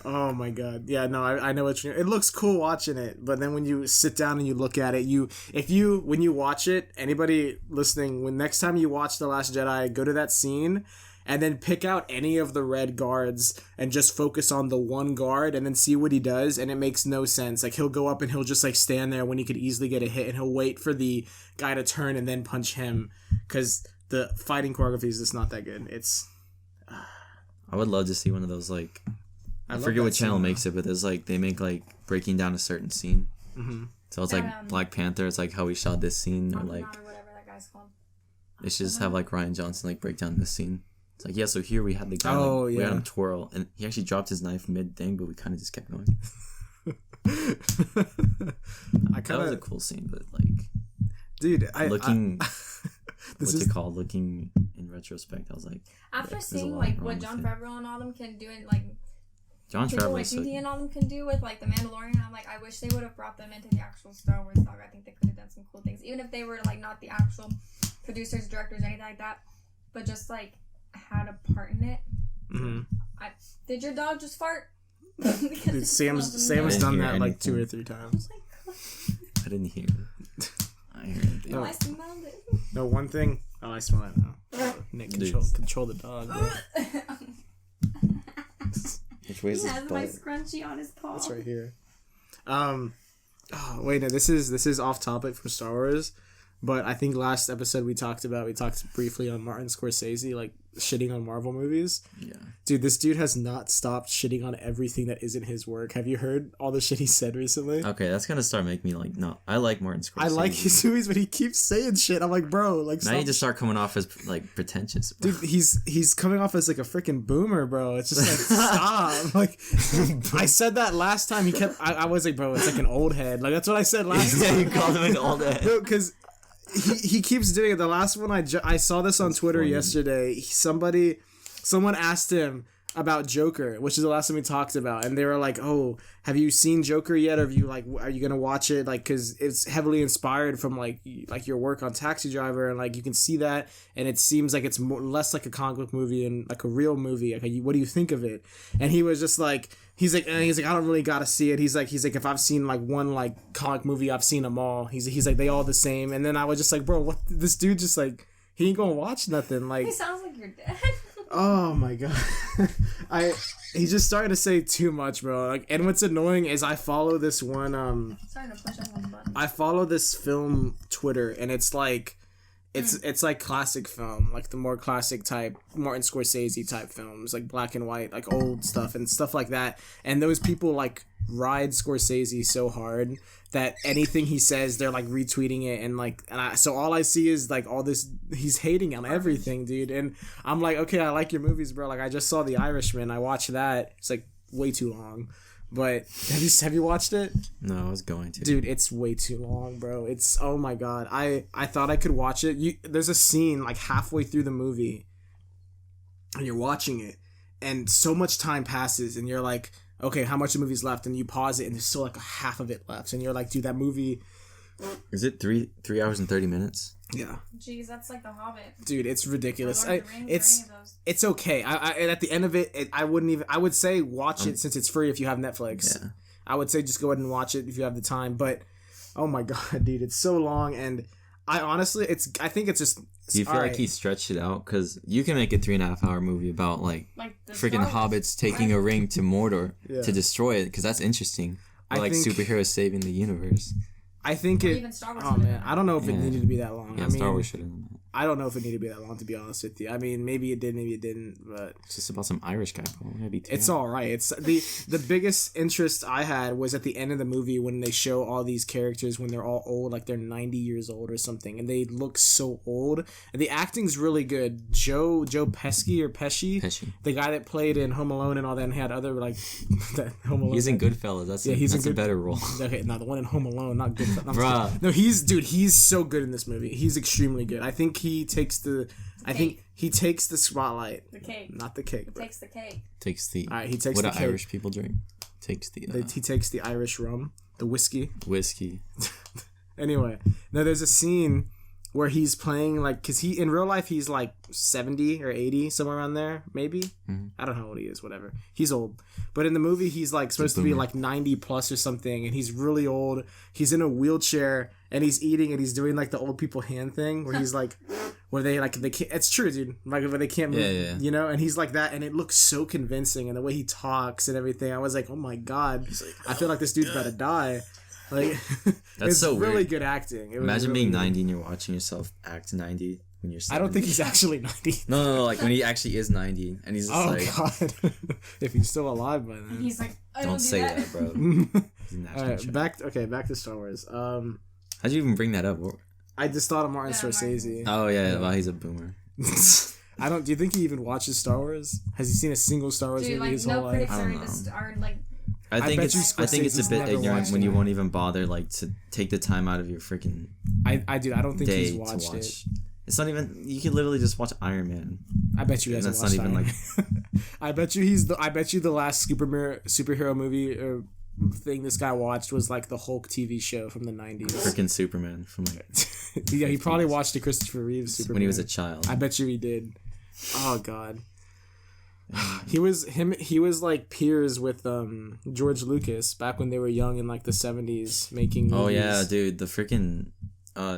Oh my god. Yeah, no, I know what you. It looks cool watching it, but then when you sit down and you look at it, when you watch it, anybody listening, when next time you watch The Last Jedi, go to that scene. And then pick out any of the red guards and just focus on the one guard and then see what he does. And it makes no sense. Like, he'll go up and he'll just, like, stand there when he could easily get a hit. And he'll wait for the guy to turn and then punch him. Because the fighting choreography is just not that good. It's... I would love to see one of those, like... I forget what channel makes it, but there's, like... They make, like, breaking down a certain scene. Mm-hmm. So it's, like, Black Panther. It's, like, how we shot this scene. Or, like... Or whatever that guy's called. They should just have, like, Rian Johnson, like, break down this scene. It's like, yeah, so here we had the guy, we had him twirl, and he actually dropped his knife mid-thing, but we kind of just kept going. That was a cool scene, but, like... Dude, Looking in retrospect, I was like... After seeing, like, what Jon Favreau and all them can do, and, like... Jon Favreau and all them can do with, like, The Mandalorian, I'm like, I wish they would have brought them into the actual Star Wars saga. I think they could have done some cool things. Even if they were, like, not the actual producers, directors, anything like that, but just, like... had a part in it. Mm-hmm. Did your dog just fart? Dude, Sam has done that like 2 or 3 times. I didn't hear it. I heard it. No, I smelled it. No, one thing. Oh, I smell it now. Nick, control the dog, bro. Which way is this? He has my scrunchie on his paw. It's right here. Oh, wait, no, this is off topic from Star Wars. But I think last episode we talked briefly on Martin Scorsese, like, shitting on Marvel movies. Yeah. Dude, this dude has not stopped shitting on everything that isn't his work. Have you heard all the shit he said recently? Okay, that's gonna start making me like, no, I like Martin Scorsese. I like his movies, but he keeps saying shit. I'm like, bro, like, now you just start coming off as, like, pretentious. Bro. Dude, he's coming off as, like, a freaking boomer, bro. It's just like, stop. Like, I said that last time. I was like, bro, it's like an old head. Like, that's what I said last time. Yeah, you called him an old head. No, because... He keeps doing it. The last one I saw this on Twitter yesterday. Someone asked him about Joker, which is the last time we talked about, and they were like, "Oh, have you seen Joker yet? Or are you gonna watch it? Like, because it's heavily inspired from like your work on Taxi Driver, and like you can see that, and it seems like it's less like a comic book movie and like a real movie. Like, what do you think of it?" And he was just like. He's like, I don't really gotta see it. He's like, if I've seen like one like comic movie, I've seen them all. He's like, they all the same. And then I was just like, bro, what? This dude just like, he ain't gonna watch nothing. Like, he sounds like your dad. Oh my god, he just started to say too much, bro. Like, and what's annoying is I follow this one. Starting to push up on the button. I follow this film Twitter, and it's like. It's like classic film, like the more classic type Martin Scorsese type films, like black and white, like old stuff and stuff like that. And those people like ride Scorsese so hard that anything he says, they're like retweeting it so all I see is like all this. He's hating on everything, dude. And I'm like, okay, I like your movies, bro. Like I just saw The Irishman. I watched that. It's like way too long. But have you watched it? No, I was going to. Dude, it's way too long, bro. It's, oh my god. I thought I could watch it. There's a scene like halfway through the movie and you're watching it and so much time passes and you're like, okay, how much of the movie's left? And you pause it and there's still like a half of it left. And you're like, dude, that movie... Is it 3 hours and 30 minutes? Yeah. Jeez, that's like The Hobbit. Dude, it's ridiculous. Lord of the Rings, It's okay. And at the end of it, I would say watch it since it's free if you have Netflix. Yeah. I would say just go ahead and watch it if you have the time. But oh my god, dude, it's so long, and I honestly, I think it's just. Do you feel like he stretched it out? Because you can make a 3.5 hour movie about like freaking hobbits taking a ring to Mordor to destroy it, because that's interesting. Or like superheroes saving the universe. I think even Star Wars. Oh man, I don't know if it needed to be that long. Yeah, I mean, Star Wars should have. I don't know if it needed to be that long, to be honest with you. I mean, maybe it did, maybe it didn't, but it's just about some Irish guy. It's all right. It's the biggest interest I had was at the end of the movie when they show all these characters when they're all old, like they're 90 years old or something, and they look so old. And the acting's really good. Joe Pesci, the guy that played in Home Alone and all that, and had other like that Home Alone. He's in Goodfellas. That's a better role. Okay, no, the one in Home Alone, not Goodfellas. Bruh. No, he's so good in this movie. He's extremely good. I think he takes the spotlight. The cake. Not the cake. Takes the cake. Takes the. All right, he takes what the do cake. Irish people drink? Takes the. He takes the Irish rum, the whiskey. Anyway, now there's a scene where he's playing like, cause in real life he's like 70 or 80, somewhere around there, maybe. Mm-hmm. I don't know how old he is, whatever. He's old, but in the movie he's like supposed to be like 90 plus or something, and he's really old. He's in a wheelchair and he's eating and he's doing like the old people hand thing where he's like, where they can't. It's true, dude. Like where they can't move, you know. And he's like that, and it looks so convincing, and the way he talks and everything. I was like, oh my god, like, I feel like this dude's about to die. Like, that's so really weird. Good acting. Imagine really being 90 and you're watching yourself act 90 when you're 70. I don't think he's actually 90. No, like when he actually is 90 and he's just god. If he's still alive by then. He's like, don't say that, bro. Alright, back to Star Wars. How'd you even bring that up? I just thought of Martin Scorsese. Oh yeah, well, he's a boomer. Do you think he even watches Star Wars? Has he seen a single Star Wars movie his whole life? I don't know. I think it's a bit ignorant when you won't even bother like to take the time out of your freaking. I don't think he's watched it. It's not even. You can literally just watch Iron Man. I bet you he hasn't watched Iron Man. I bet you the last superhero movie or thing this guy watched was like the Hulk TV show from the 90s. Freaking Superman from like. Yeah, he probably watched the Christopher Reeves Superman when he was a child. I bet you he did. Oh god. He was like peers with George Lucas back when they were young in like the 70s making movies. Oh yeah, dude, the freaking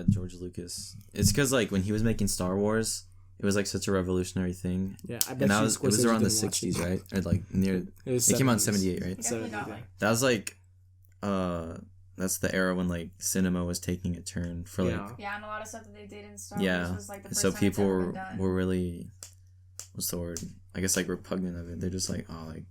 George Lucas. It's because like when he was making Star Wars, it was like such a revolutionary thing. Yeah, I bet it was around the 60s, right? Or like near. It came out in 78, right? 70, that was like that's the era when like cinema was taking a turn for like and a lot of stuff that they did in Star Wars was like the first so time people it's ever been done. were really, what's the word? I guess like repugnant of it. They're just like, oh, like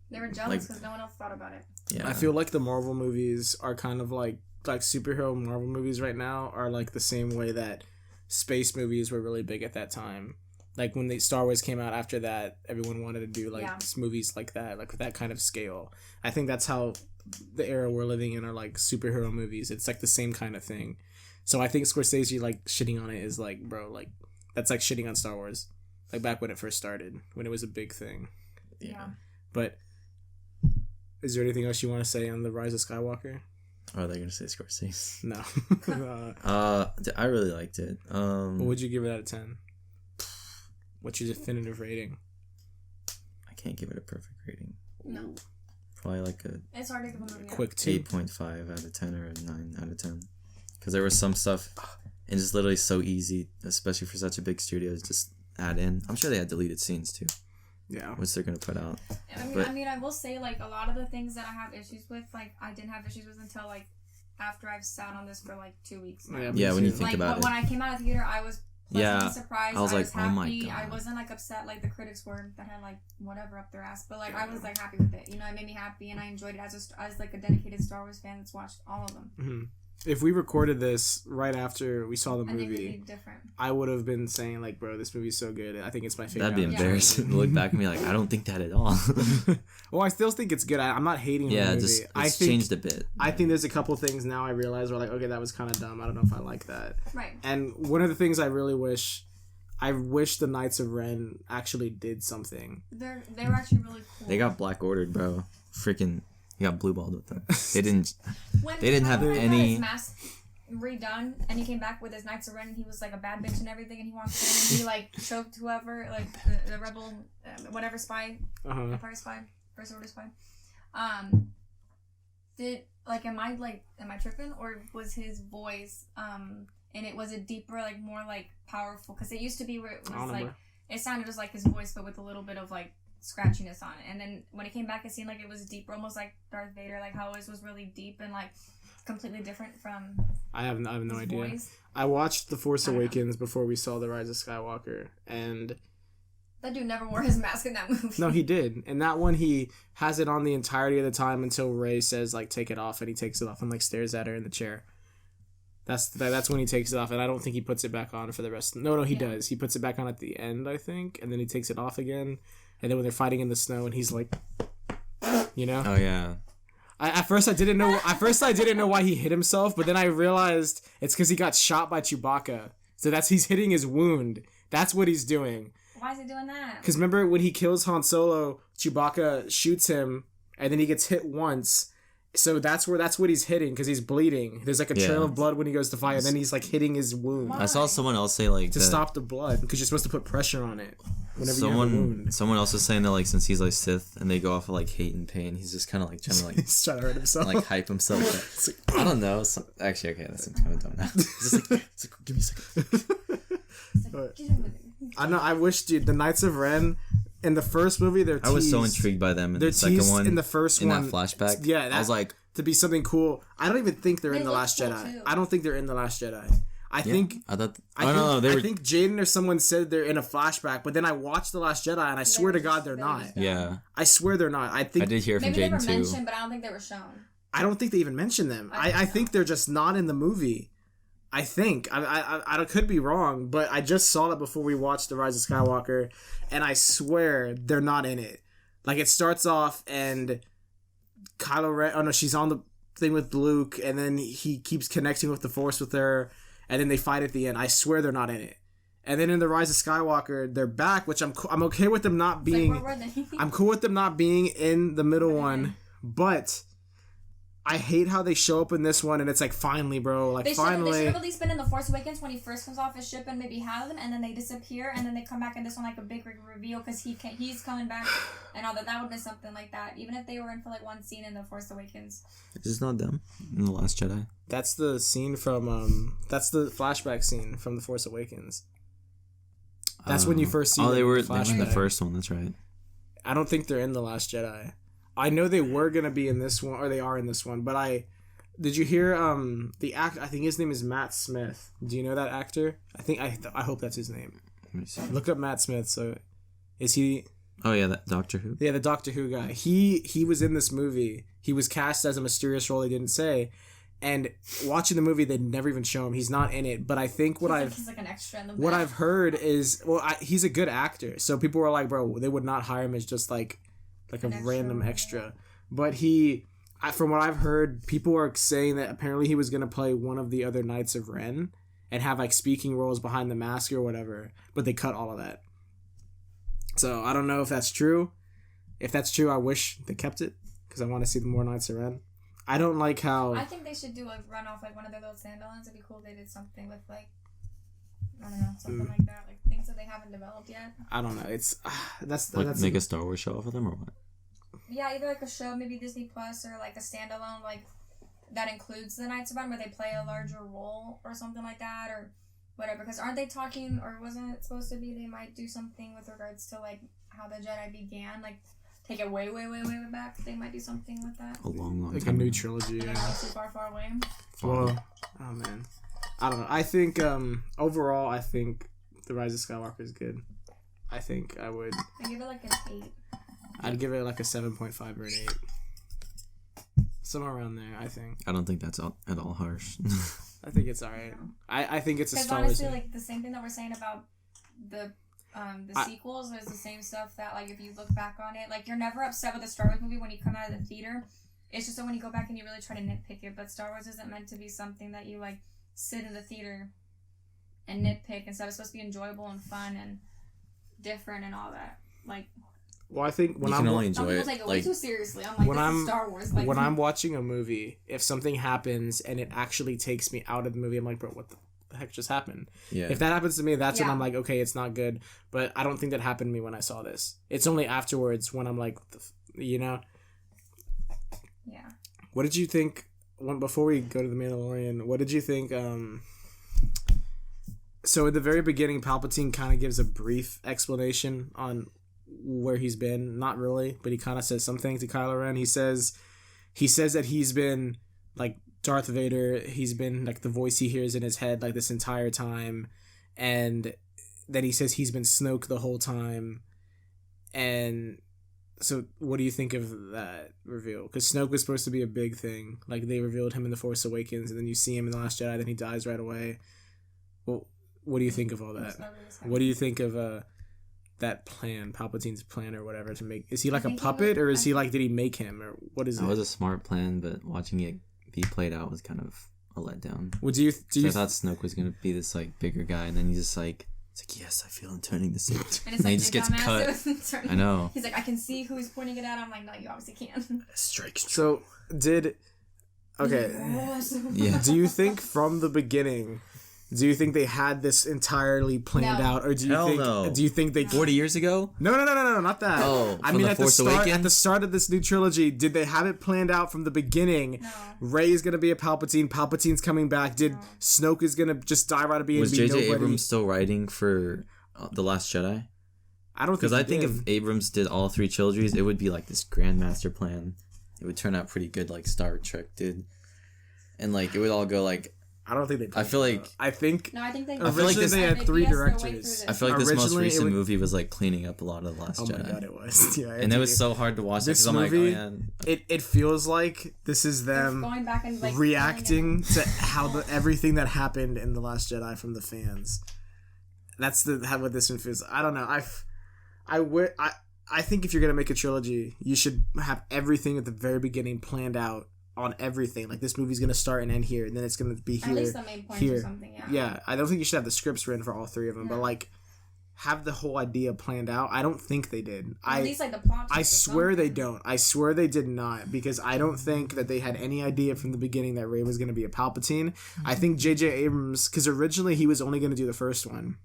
they were jealous because no one else thought about it. Yeah, I feel like the Marvel movies are kind of like superhero Marvel movies right now are like the same way that space movies were really big at that time. Like when Star Wars came out after that, everyone wanted to do like movies like that, like with that kind of scale. I think that's how the era we're living in are like superhero movies. It's like the same kind of thing. So I think Scorsese like shitting on it is like, bro, like that's like shitting on Star Wars. Like back when it first started, when it was a big thing. Yeah. But is there anything else you want to say on the Rise of Skywalker? Oh, they're gonna say Scorsese. No. I really liked it. What would you give it out of 10? What's your definitive rating? I can't give it a perfect rating. No. Probably like it's hard to give a movie quick 2. 8.5 out of 10 or a 9 out of 10. Because there was some stuff, and it's literally so easy, especially for such a big studio, to just add in. I'm sure they had deleted scenes too. Yeah. Which they're gonna put out. I mean, I will say like a lot of the things that I have issues with, like I didn't have issues with until like after I've sat on this for like 2 weeks now. Yeah, when you think about it. When I came out of the theater, I was pleasantly surprised. I was like, happy. oh my God. I wasn't like upset like the critics were that had like whatever up their ass, but like I was like happy with it. You know, it made me happy and I enjoyed it as like a dedicated Star Wars fan that's watched all of them. Mm-hmm. If we recorded this right after we saw the I think it'd movie, be different. I would have been saying like, bro, this movie's so good. I think it's my favorite. That'd be embarrassing to look back and be like, I don't think that at all. Well, I still think it's good. I'm not hating the movie. Just it's changed a bit. I think there's a couple things now I realize were like, okay, that was kind of dumb. I don't know if I like that. Right. And one of the things I really wish the Knights of Ren actually did something. They were actually really cool. They got Black Ordered, bro. Freaking, he got blue balled with them. They didn't. When they didn't have any. His mask redone, and he came back with his Knights of Ren, and he was like a bad bitch and everything, and he walked in and he like choked whoever, like the rebel, whatever spy, Empire spy, First Order spy. Am I tripping, or was his voice and it was a deeper, like more like powerful? Because it used to be where it was like it sounded just like his voice, but with a little bit of like scratchiness on it. And then when it came back, it seemed like it was deeper, almost like Darth Vader, like how his was really deep and like completely different from. I have no idea. Voice. I watched The Force Awakens before we saw The Rise of Skywalker, and that dude never wore his mask in that movie. No, he did. In that one, he has it on the entirety of the time until Rey says like take it off, and he takes it off and like stares at her in the chair. That's when he takes it off, and I don't think he puts it back on for the rest. No, he does. He puts it back on at the end, I think, and then he takes it off again, and then when they're fighting in the snow, and he's like, you know. Oh yeah. At first I didn't know why he hit himself, but then I realized it's because he got shot by Chewbacca. So he's hitting his wound. That's what he's doing. Why is he doing that? Because remember when he kills Han Solo, Chewbacca shoots him, and then he gets hit once. So that's what he's hitting, because he's bleeding. There's like a trail of blood when he goes to fire, and then he's like hitting his wound. Why? I saw someone else say like to stop the blood, because you're supposed to put pressure on it whenever you have a wound. Someone else was saying that like since he's like Sith and they go off of like hate and pain, he's just kind of like trying to like he's trying to hurt himself, like hype himself. Like, I don't know. Actually, okay, that seems kind of dumb now. It's just like give me a second. I know. I wish, dude, the Knights of Ren. In the first movie, they're teased. I was so intrigued by them in the second one. In the first one. In that flashback. Yeah. I was like... To be something cool. I don't even think they're in The Last Jedi. Too. I don't think they're in The Last Jedi. I think Jaden or someone said they're in a flashback, but then I watched The Last Jedi, and I swear to God they're not. Yeah. I swear they're not. I did hear from Jaden too. Maybe they were mentioned, but I don't think they were shown. I don't think they even mentioned them. I think they're just not in the movie. I think. I could be wrong, but I just saw it before we watched The Rise of Skywalker, and I swear they're not in it. Like, it starts off, and Kylo Ren... Oh, no, she's on the thing with Luke, and then he keeps connecting with the Force with her, and then they fight at the end. I swear they're not in it. And then in The Rise of Skywalker, they're back, which I'm okay with them not being... Like, where were they? I'm cool with them not being in the middle one, but... I hate how they show up in this one, and it's like, finally, bro, like, finally. They should have at least been in The Force Awakens when he first comes off his ship and maybe have them, and then they disappear, and then they come back in this one like a big reveal because he's coming back and all that. That would have been something like that, even if they were in for like one scene in The Force Awakens. Is this not them in The Last Jedi? That's the scene from, that's the flashback scene from The Force Awakens. That's when you first see they were in the first one, that's right. I don't think they're in The Last Jedi. I know they were gonna be in this one, or they are in this one. But did you hear the act? I think his name is Matt Smith. Do you know that actor? I hope that's his name. Let me see. Look up Matt Smith. So, is he? Oh yeah, that Doctor Who. Yeah, the Doctor Who guy. He was in this movie. He was cast as a mysterious role he didn't say. And watching the movie, they'd never even show him. He's not in it. But I think he's like an extra in the back. What I've heard is he's a good actor. So people were like, bro, they would not hire him as just like a random extra. But from what I've heard, people are saying that apparently he was going to play one of the other Knights of Ren and have like speaking roles behind the mask or whatever, but they cut all of that. So I don't know if that's true. If that's true, I wish they kept it, because I want to see the more Knights of Ren. I don't like how... I think they should do a run off like one of their little standalones. It'd be cool if they did something with like, I don't know, something like that, like things that they haven't developed yet. I don't know. It's that's make a Star Wars show off of them or what? Yeah, either like a show, maybe Disney Plus, or like a standalone, like that includes the Knights of Ren, where they play a larger role or something like that, or whatever. Because aren't they talking, or wasn't it supposed to be they might do something with regards to like how the Jedi began? Like take it way, way, way, way back, they might do something with that. A long like time. a new trilogy. And Yeah. not too far away. Well, oh man, I don't know. I think overall, I think The Rise of Skywalker is good. I think I would. I give it like an 8. I'd give it like a 7.5 or an 8. Somewhere around there, I think. I don't think that's at all harsh. I think it's alright. I think it's a Because Star Wars. honestly, like the same thing that we're saying about the sequels is the same stuff that, like, if you look back on it, like, you're never upset with a Star Wars movie when you come out of the theater. It's just that when you go back and you really try to nitpick it. But Star Wars isn't meant to be something that you, like, sit in the theater and nitpick. Instead, it's supposed to be enjoyable and fun and different and all that. Like, Well, I think when you I'm can only some enjoy people it take it way like too seriously. I'm like, when this I'm- is Star Wars. Like, when I'm watching a movie, if something happens and it actually takes me out of the movie, I'm like, bro, what the heck just happened? yeah. If that happens to me, that's when Yeah. I'm like, okay, it's not good. But I don't think that happened to me when I saw this. It's only afterwards when I'm like, you know. yeah. What did you think? Before we go to the Mandalorian, what did you think? So at the very beginning, Palpatine kind of gives a brief explanation on where he's been. Not really, but he kind of says something to Kylo Ren. He says that he's been like Darth Vader. He's been like the voice he hears in his head like this entire time, and then he says he's been Snoke the whole time. And so, what do you think of that reveal? Because Snoke was supposed to be a big thing. Like, they revealed him in The Force Awakens, and then you see him in The Last Jedi, then he dies right away. Well, what do you think of all that? What do you think of that plan, Palpatine's plan or whatever to make... Is he like a puppet, or is he like... Did he make him, or what is it? That was a smart plan, but watching it be played out was kind of a letdown. Well, do you I thought Snoke was gonna be this like bigger guy, and then he's just like, it's like, yes, I feel him turning the Sith. And it's And he like, just "You gets dumbass, cut. it was I know. He's like, I can see who he's pointing it at. I'm like, no, you obviously can't. Strike. So, did... Okay. Yes. Yeah. Do you think from the beginning... Do you think they had this entirely planned No. out, or do you Hell think no. do you think they 40 years ago? No, not that. Oh, I from mean The at the Force start Awakens? at the start of this new trilogy, did they have it planned out from the beginning? No. Rey is gonna be a Palpatine. Palpatine's coming back. Did Snoke is gonna just die right away and Was be J.J. nobody? Abrams still writing for The Last Jedi? I don't think Because I think did. if Abrams did all 3 trilogies, it would be like this grandmaster plan. It would turn out pretty good, like Star Trek did, and like it would all go like. I don't think they. I feel like I think No, I think they. I feel like this- they had They 3 BS their way directors. through this. I feel like this most Originally, it recent would- movie was like cleaning up a lot of The Last Oh Jedi. my god, it was. Yeah, And it was so hard to watch This because I'm like, oh movie- yeah. It feels like this is them going back and like reacting to how everything that happened in The Last Jedi from the fans. That's what this one feels. I don't know. I think if you're gonna make a trilogy, you should have everything at the very beginning planned out on everything. Like, this movie's gonna start and end here, and then it's gonna be here. At least the main points here. or something. Yeah. Yeah, I don't think you should have the scripts written for all 3 of them, but No. like have the whole idea planned out. I don't think they did. Or at least like the plot. I twist or swear they something. don't. I swear they did not, because I don't think that they had any idea from the beginning that Rey was going to be a Palpatine. I think J.J. Abrams, because originally he was only going to do the first one.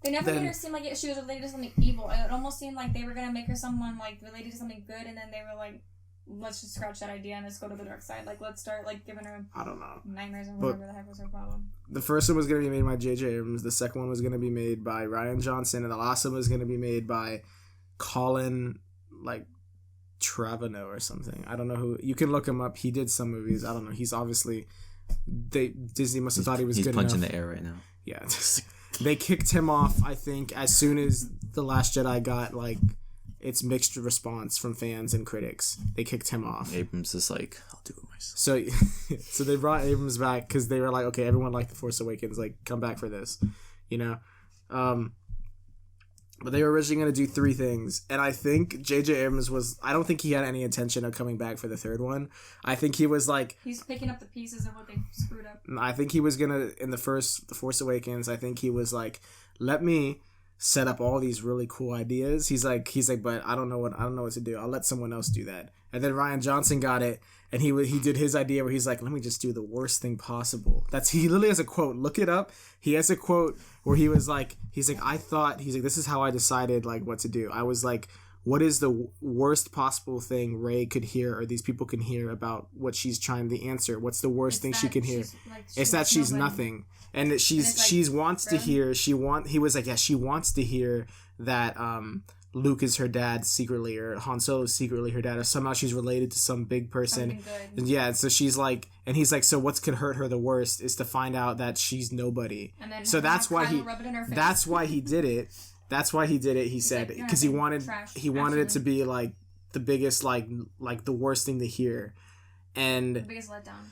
They never Then- made her seem like she was related to something evil. It almost seemed like they were gonna make her someone like related to something good, and then they were like, let's just scratch that idea and let's go to the dark side. Like, let's start like giving her I don't know. nightmares or But- whatever the heck was her problem. The first one was going to be made by J.J. Abrams. The second one was going to be made by Ryan Johnson, and the last one was going to be made by Colin, like, Trevorrow or something. I don't know who. You can look him up. He did some movies. I don't know. He's obviously... Disney must have thought he was He's good punching enough. the air right now. Yeah. They kicked him off, I think, as soon as The Last Jedi got, like, its mixed response from fans and critics. They kicked him off. Abrams is like, I'll do it myself. So they brought Abrams back because they were like, okay, everyone liked The Force Awakens, like, come back for this, you know? But they were originally going to do 3 things, and I think J.J. Abrams I don't think he had any intention of coming back for the third one. I think he was like, He's picking up the pieces of what they screwed up. I think he was going to, in The Force Awakens, I think he was like, let me set up all these really cool ideas. He's like, but I don't know what to do. I'll let someone else do that. And then Ryan Johnson got it, and he did his idea where he's like, let me just do the worst thing possible. He literally has a quote. Look it up. He has a quote where he's like, this is how I decided like what to do. I was like, what is the worst possible thing Rey could hear or these people can hear about what she's trying to answer? What's the worst thing she can hear? It's that she's nothing. And that she wants to hear, he was like, yeah, she wants to hear that, Luke is her dad secretly, or Han Solo is secretly her dad, or somehow she's related to some big person. Something good. And yeah, so she's like, and he's like, so what can hurt her the worst is to find out that she's nobody. And then So that's why Kylo rub it in her face. that's why he did it. That's why he did it. He said like, "You're because he nothing. wanted Trash, he wanted it to actually." be like the biggest like the worst thing to hear, The and biggest letdown.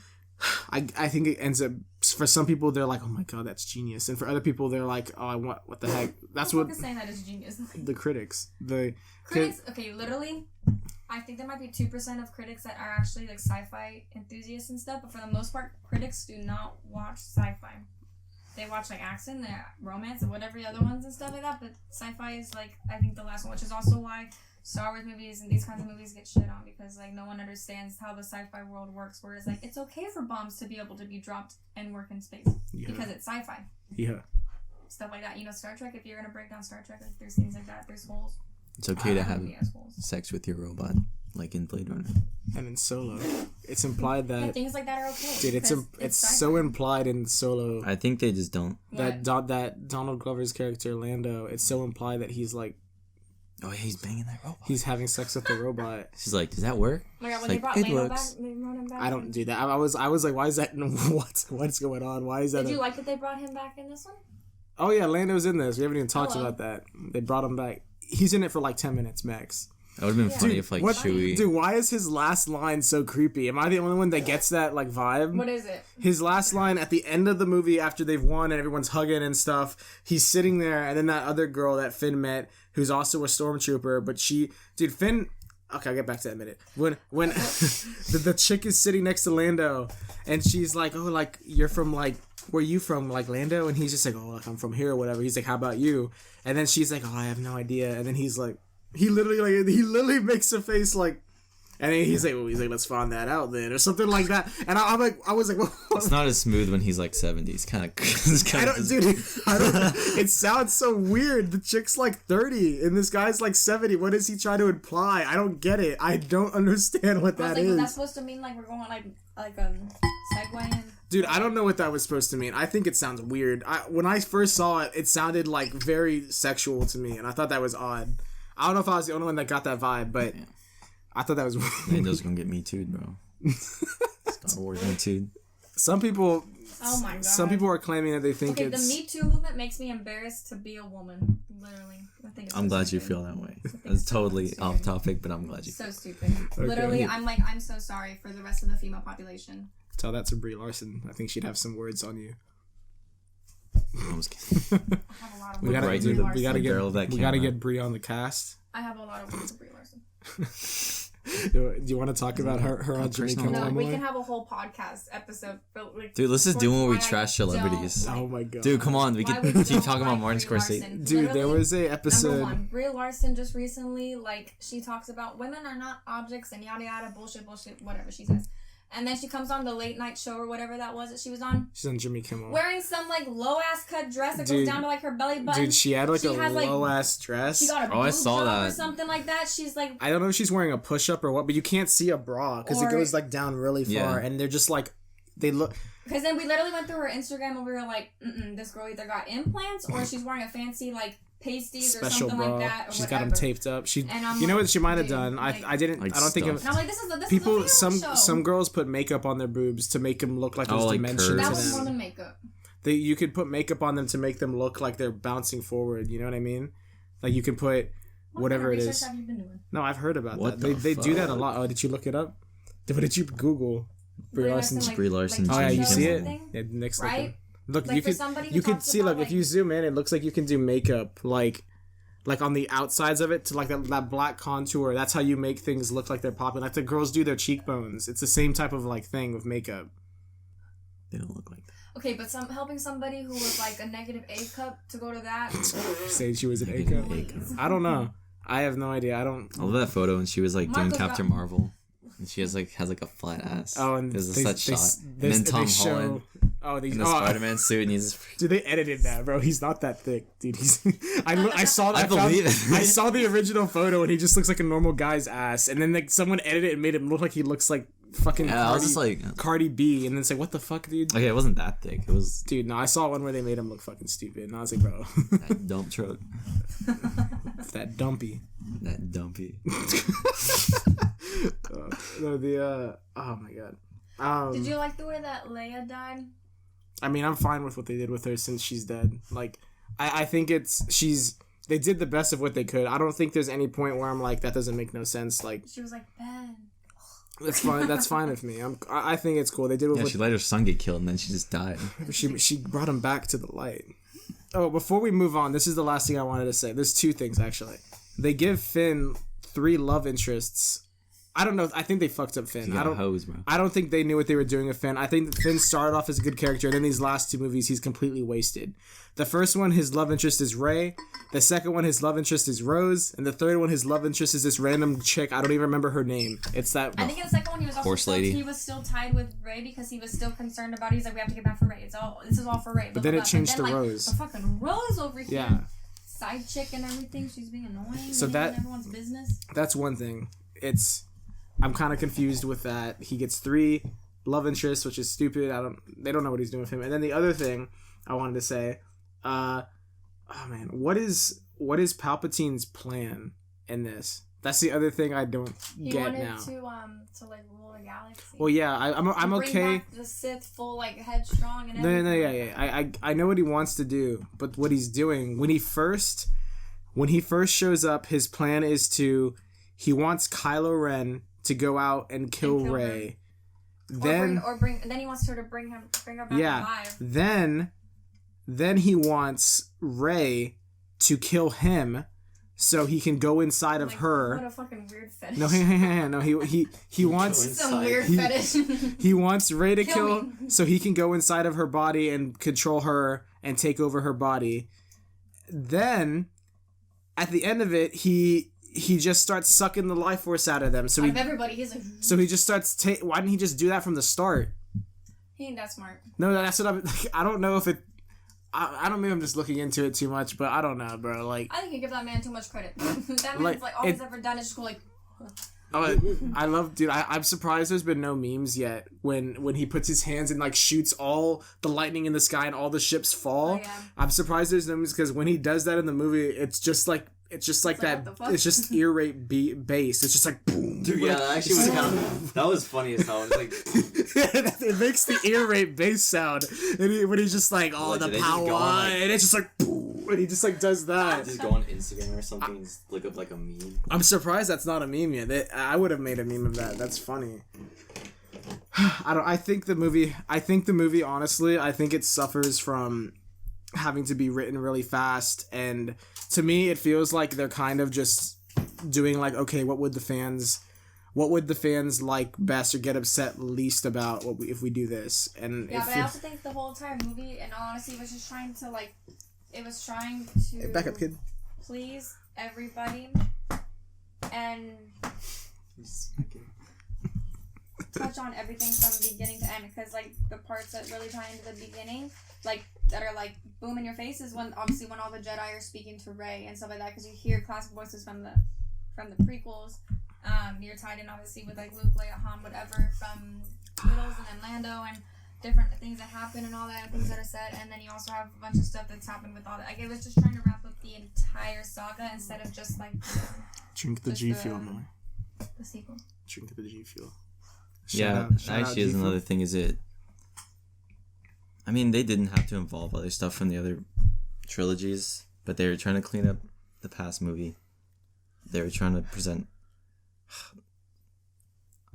I think it ends up for some people they're like, oh my god, that's genius, and for other people they're like, oh, I want what the heck. That's Who the what fuck is saying that is genius. the Critics, okay, literally, I think there might be 2% of critics that are actually like sci-fi enthusiasts and stuff, but for the most part, critics do not watch sci-fi. They watch like action, romance, and whatever the other ones and stuff like that, but sci-fi is like, I think the last one, which is also why Star Wars movies and these kinds of movies get shit on, because like no one understands how the sci-fi world works, where it's like, it's okay for bombs to be able to be dropped and work in space, because it's sci-fi. Yeah. Stuff like that. You know, Star Trek, if you're gonna break down Star Trek, like, there's things like that, there's holes. It's okay to have Yes, holes. sex with your robot, like in Blade Runner. And in Solo, it's implied Yeah, that things like that are okay. dude, it's because it's sci-fi. so implied in Solo I think they just don't. What? that Donald Glover's character Lando, it's so implied that he's like Oh, yeah, he's banging that robot. he's having sex with the robot. She's like, does that work? Oh my god, when It's they like, brought it Lando works. back, they brought him back. I don't do that. I was like, why is that? What's going on? Why is that? Did you like that they brought him back in this one? Oh yeah, Lando's in this. We haven't even talked Hello. about that. They brought him back. He's in it for like 10 minutes max. That would have been Yeah. funny Dude, if like What, Chewie. dude? Why is his last line so creepy? Am I the only one that gets that like vibe? What is it? His last line at the end of the movie after they've won and everyone's hugging and stuff, he's sitting there, and then that other girl that Finn met, who's also a stormtrooper, but Finn. Okay, I'll get back to that in a minute. When the chick is sitting next to Lando, and she's like, "Oh, like you're from like where you from, like Lando?" And he's just like, "Oh, like I'm from here or whatever." He's like, "How about you?" And then she's like, "Oh, I have no idea." And then he's like, he literally makes a face like. And then he's like, let's find that out then, or something like that. And I was like, what? It's not as smooth when he's like 70. It's kind of. I don't. It sounds so weird. The chick's like 30, and this guy's like 70. What does he try to imply? I don't get it. I don't understand what I was that like, is. was that supposed to mean like we're going like segueing? Dude, I don't know what that was supposed to mean. I think it sounds weird. When I first saw it, it sounded like very sexual to me, and I thought that was odd. I don't know if I was the only one that got that vibe, but. Yeah. I thought that was Lando's gonna get Me Too'd, bro. Star Wars Me Too'd. Some people. Oh my god. Some people are claiming that they think okay, it's. the Me Too movement makes me embarrassed to be a woman. Literally, I think it's I'm so glad you stupid. feel that way. It's totally off topic, but I'm glad you. So stupid. Literally, I'm so sorry for the rest of the female population. Tell that to Brie Larson. I think she'd have some words on you. I was kidding. I have a lot of We words gotta, Right, for Brie dude, Larson. we gotta get Brie on the cast. I have a lot of words for Brie Larson. Do you want to talk about her on Jimmy personal. Kimmel? No, we more? can have a whole podcast episode. Like, Dude, let's just do one where we why I trash celebrities. don't Oh my god. Dude, come on. We Why could we keep don't talking about like Martin Brie Scorsese. Larson. Dude, there Literally, was a Number episode. one, Brie Larson just recently, like, she talks about women are not objects and yada yada, bullshit, whatever she says. And then she comes on the late night show or whatever that was that she was on, She's on Jimmy Kimmel. wearing some, like, low-ass cut dress that Dude. goes down to, like, her belly button. Dude, she had like She a has, like, low ass dress. She got a Oh, I boob saw job or that. something like that. She's, like, I don't know if she's wearing a push up or what, but you can't see a bra because it Or- goes like down really far, Yeah. and they're just like they look. because then we literally went through her Instagram and we were like, this girl either got implants or she's wearing a fancy, like, pasties or Special something bra. like that. Or She's whatever. got them taped up. She, And I'm you know like, what she might have dude, done? like- I didn't. Like I don't think stuff. And I'm like, this is a people. family show. Some girls put makeup on their boobs to make them look like there's like dimension curves. to That was them. more than makeup. You could put makeup on them to make them look like they're bouncing forward. You know what I mean? Like you can put whatever kind it of is. research have you been doing? No, I've heard about What that. They the do that a fuck? lot. Oh, did you look it up? What did you Google? Brie Larson. Brie Larson, Oh yeah, you Jimmy see it? Kimmel. Yeah, next Right? Look, Like you for could somebody who you could talks see. about, Look, if you zoom in, it looks like you can do makeup like on the outsides of it to like that black contour. That's how you make things look like they're popping. Like the girls do their cheekbones. It's the same type of like thing with makeup. They don't look like that. Okay, but helping somebody who was like a negative A cup to go to that. Saying she was an A Negative cup. A cup. I don't know. I have no idea. I don't. I love that photo when she was like doing Marco's Captain got- Marvel. And she has like a flat ass. Oh, and it was they, a set shot. And then Tom Holland Oh, in the Spider-Man suit, and he's just Dude, they edited that, bro. He's not that thick, dude. I saw that. I believe it. I saw the original photo, and he just looks like a normal guy's ass. And then like someone edited it and made him look like he looks like fucking Yeah, I was just like, Cardi B, and then say, what the fuck, dude? okay, it wasn't that thick. It was Dude, no, I saw one where they made him look fucking stupid, and I was like, bro. that dump truck. That dumpy. That dumpy. Oh my god. Did you like the way that Leia died? I mean, I'm fine with what they did with her since she's dead. Like, I think they did the best of what they could. I don't think there's any point where I'm like, that doesn't make no sense. Like, she was like, Ben. That's fine. That's fine with me. I think it's cool. They did. Yeah, she let her son get killed and then she just died. She brought him back to the light. Oh, before we move on, this is the last thing I wanted to say. There's two things actually. They give Finn 3 love interests. I don't know. I think they fucked up Finn. I don't think they knew what they were doing with Finn. I think Finn started off as a good character, and then these last 2 movies, he's completely wasted. The first one, his love interest is Rey. The second one, his love interest is Rose. And the third one, his love interest is this random chick. I don't even remember her name. It's that... I think in the second one, he was also horse lady. He was still tied with Rey because he was still concerned about it. He's like, we have to get back for Rey. This is all for Rey. But then it changed to Rose. The fucking Rose over here. Yeah. Side chick and everything. She's being annoying. So that... everyone's business. That's one thing. I'm kind of confused with that. He gets 3 love interests, which is stupid. They don't know what he's doing with him. And then the other thing I wanted to say, oh man, what is Palpatine's plan in this? That's the other thing I don't get now. He wanted to like rule the galaxy. Well, yeah, I'm okay. Bring back the Sith full like headstrong and everything. No, yeah. I know what he wants to do, but what he's doing when he first shows up, his plan is he wants Kylo Ren to go out and kill Rey. Then he wants her to bring her back alive. Then he wants Rey to kill him so he can go inside of her. What a fucking weird fetish. No, no, he wants some weird fetish. He wants Rey to kill so he can go inside of her body and control her and take over her body. Then at the end of it, he just starts sucking the life force out of them. So everybody, so he just starts. Why didn't he just do that from the start? He ain't that smart. No, that's what I'm. Like, I don't know if it. I don't. Maybe I'm just looking into it too much, but I don't know, bro. Like, I think you give that man too much credit. That man's like all he's ever done is just go like. Oh, I love, dude. I'm surprised there's been no memes yet when he puts his hands and like shoots all the lightning in the sky and all the ships fall. Oh, yeah. I'm surprised there's no memes because when he does that in the movie, it's just like that. It's just ear rape bass. It's just like boom. Dude, yeah, that actually was that was funny as hell. It's like it makes the ear rape bass sound, and when he's just like, the power, and it's just like boom, and he just like does that. Just go on Instagram or something and just look up like a meme. I'm surprised that's not a meme yet. I would have made a meme of that. That's funny. I think the movie. Honestly, I think it suffers from having to be written really fast, and to me it feels like they're kind of just doing like, okay, what would the fans like best or get upset least about if we do this? And yeah, but I also think the whole entire movie, in all honesty, was just trying to back up, kid, please everybody and touch on everything from beginning to end, because like the parts that really tie into the beginning, like that are like boom in your face, is when all the Jedi are speaking to Rey and stuff like that, because you hear classic voices from the prequels. You're tied in obviously with like Luke, Leia, Han, whatever from Riddles, and then Lando and different things that happen and all that, things that are said, and then you also have a bunch of stuff that's happened with all that. Like it was just trying to wrap up the entire saga instead of just like drink the G Fuel, Miller. The sequel. Drink the G Fuel. Shout out is another thing. Is it? I mean, they didn't have to involve other stuff from the other trilogies, but they were trying to clean up the past movie. They were trying to present.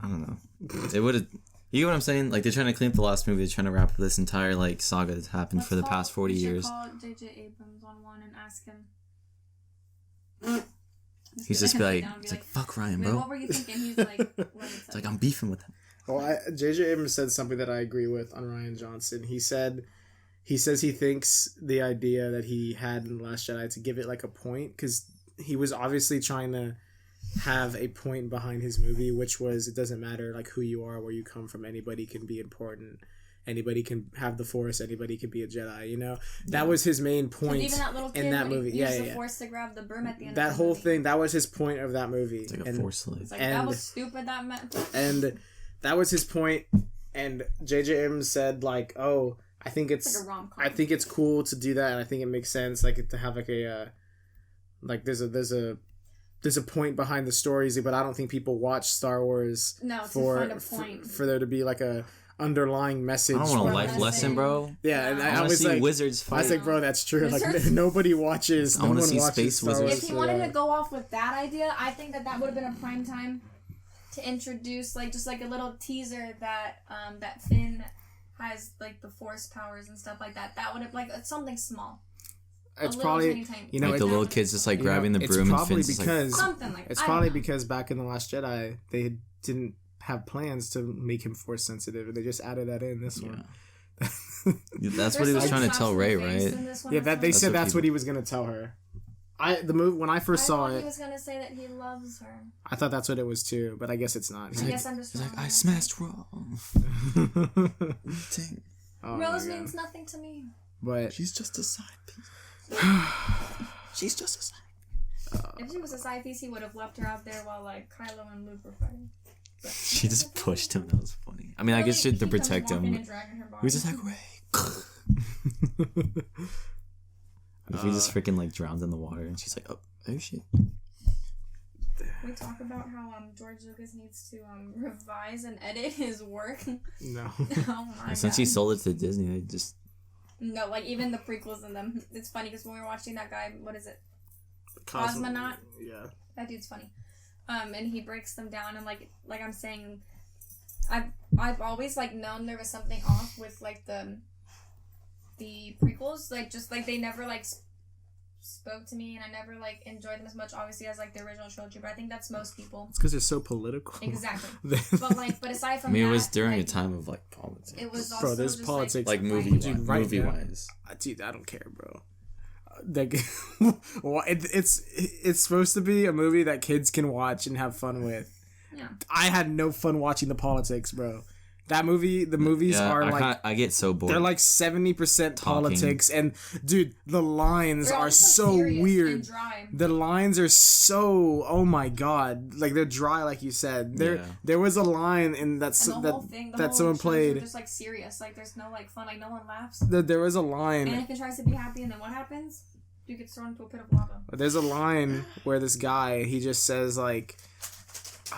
I don't know. They would have. You know what I'm saying? Like they're trying to clean up the last movie. They're trying to wrap up this entire like saga that's happened for the past 40 years. Call J.J. Abrams on one and ask him. He's just like, it's like, fuck Ryan, bro. What were you thinking? He's like, it's like, I'm beefing with him. Well, J.J. Abrams said something that I agree with on Rian Johnson. He says he thinks the idea that he had in The Last Jedi to give it like a point, because he was obviously trying to have a point behind his movie, which was, it doesn't matter like who you are, where you come from, anybody can be important. Anybody can have the Force. Anybody can be a Jedi. You know, that was his main point even that little kid in that movie. Used the Force to grab the broom at the end. That of the whole movie. thing. That was his point of that movie. It's like a Force slave. It's like, that was stupid. That meant. And that was his point, and J.J. Abrams said like, oh, I think it's like a rom-com. I think it's cool to do that, and I think it makes sense like to have like a like there's a point behind the stories, but I don't think people watch Star Wars for find a point for there to be like a underlying message. I don't want a life lesson, bro. Yeah, and I was see like, wizards fight. I was like, bro, that's true. Like nobody watches. I want to see watches space wizards. If he wanted to go off with that idea, I think that would have been a prime time to introduce like just like a little teaser that that Finn has like the Force powers and stuff like that. That would have like something small. It's probably you know like the little kids just like grabbing the broom and Finn's just like something like. It's probably because back in The Last Jedi they didn't have plans to make him Force sensitive, and they just added that in this one. That's what he was trying to tell Rey, right? Yeah, that they said that's what he was gonna tell her. The movie when I first saw it, he was gonna say that he loves her. I thought that's what it was too, but I guess it's not. I guess I'm just wrong. I smashed wrong. Rose means nothing to me. But she's just a side piece. She's just a side. If she was a side piece, he would have left her out there while like Kylo and Luke were fighting. But she just pushed him. That was funny. I mean, I guess she had to protect him. He was just like Rey. If he just freaking like drowned in the water, and she's like, oh shit. We talk about how George Lucas needs to revise and edit his work. No. Oh my Since God. he sold it to Disney, they just. No, like even the prequels in them. It's funny because when we were watching that guy, what is it? Cosmonaut. Yeah. That dude's funny. And he breaks them down and like I'm saying, I've always like known there was something off with like the prequels, like just like they never like spoke to me, and I never like enjoyed them as much obviously as like the original trilogy, but I think that's most people. It's because they're so political. Exactly. but aside from I mean, that, it was during like, a time of like politics. It was also bro, there's just, politics like movie wise. Dude, I don't care, bro. Like, well, it's supposed to be a movie that kids can watch and have fun with. Yeah. I had no fun watching the politics, bro. That movie, the movies are like... I get so bored. They're like 70% politics, and dude, the lines are so weird. And dry. The lines are so... Oh my god. Like, they're dry, like you said. There was a line in that someone played... just like serious. Like, there's no like fun. Like, no one laughs. There was a line... Anakin tries to be happy, and then what happens? Dude gets thrown into a pit of lava. There's a line where this guy, he just says like...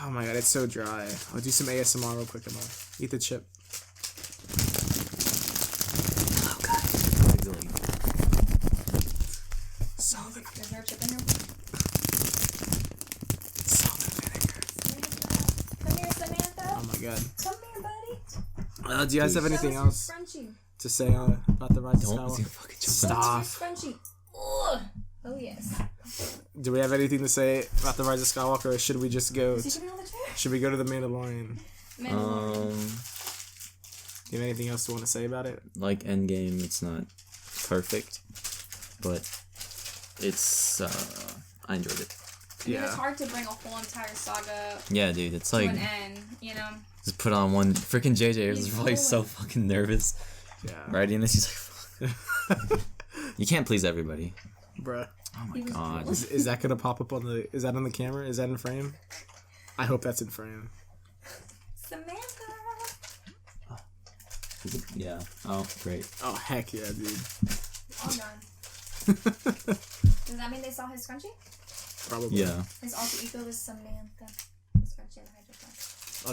Oh my god, it's so dry. I'll do some ASMR real quick. I'm gonna eat the chip. Oh god. Is there a chip in here? Salmon vinegar. Come here, Samantha. Oh my god. Come here, buddy. Do you guys have anything else to say about the Rise of Skywalker? Stop. Oh yes. Do we have anything to say about the Rise of Skywalker, or should we just go? Should we go to the Mandalorian? Do you have anything else you want to say about it? Like Endgame, it's not perfect, but it's I enjoyed it. Yeah. It's hard to bring a whole entire saga. Yeah, dude, it's like to an end, you know. Just put on one. Freaking JJ was probably so fucking nervous. Yeah. Writing this, he's like, you can't please everybody. Bruh. Oh my god. Is that gonna pop up on the? Is that on the camera? Is that in frame? I hope that's in frame. Samantha. Yeah. Oh, great. Oh heck yeah, dude. Oh god. Does that mean they saw his scrunchie? Probably. Yeah. His alter ego is Samantha. The scrunchie and the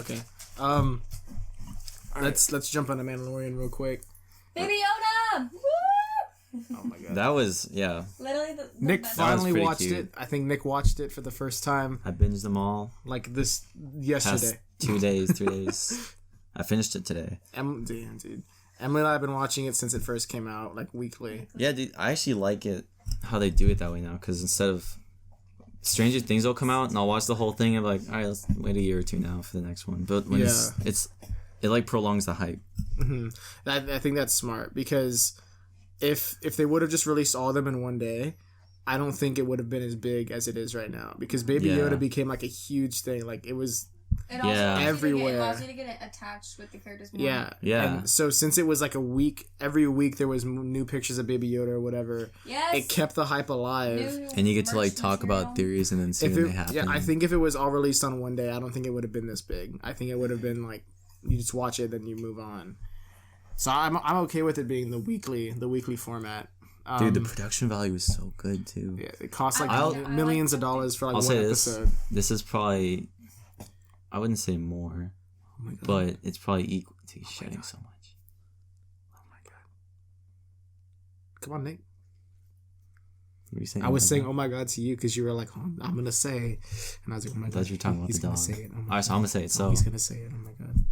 hydroplan. Okay. Let's jump on the Mandalorian real quick. Baby Yoda! Woo! Oh my god. That was, yeah. Literally the Nick best. finally watched cute. it. I think Nick watched it for the first time. I binged them all. Like this yesterday. Past 2 days, 3 days. I finished it today. Damn, dude. Emily and I have been watching it since it first came out, like weekly. Yeah, dude. I actually like it how they do it that way now, because instead of Stranger Things will come out and I'll watch the whole thing and be like, all right, let's wait a year or two now for the next one. But when it like prolongs the hype. Mm-hmm. I think that's smart, because if they would have just released all of them in one day, I don't think it would have been as big as it is right now, because Baby Yoda became like a huge thing. Like it was everywhere. It allows you to get attached with the characters more. Yeah. And so since it was like a week, every week there was new pictures of Baby Yoda or whatever. Yes. It kept the hype alive. And you get to like talk about theories and then see when they happen. Yeah, I think if it was all released on one day, I don't think it would have been this big. I think it would have been like you just watch it, then you move on. So I'm okay with it being the weekly format. Dude, the production value is so good too. Yeah, it costs like millions of dollars for like one episode. This is probably, I wouldn't say more, but it's probably equal to shedding so much. Oh my god! Come on, Nick. What are you saying? I was saying, "Oh my god" to you because you were like, oh, "I'm gonna say," and I was like, "Oh my god!" I thought you were talking about the dog. Say it. Oh Alright, so I'm gonna say it. So he's gonna say it. Oh my god!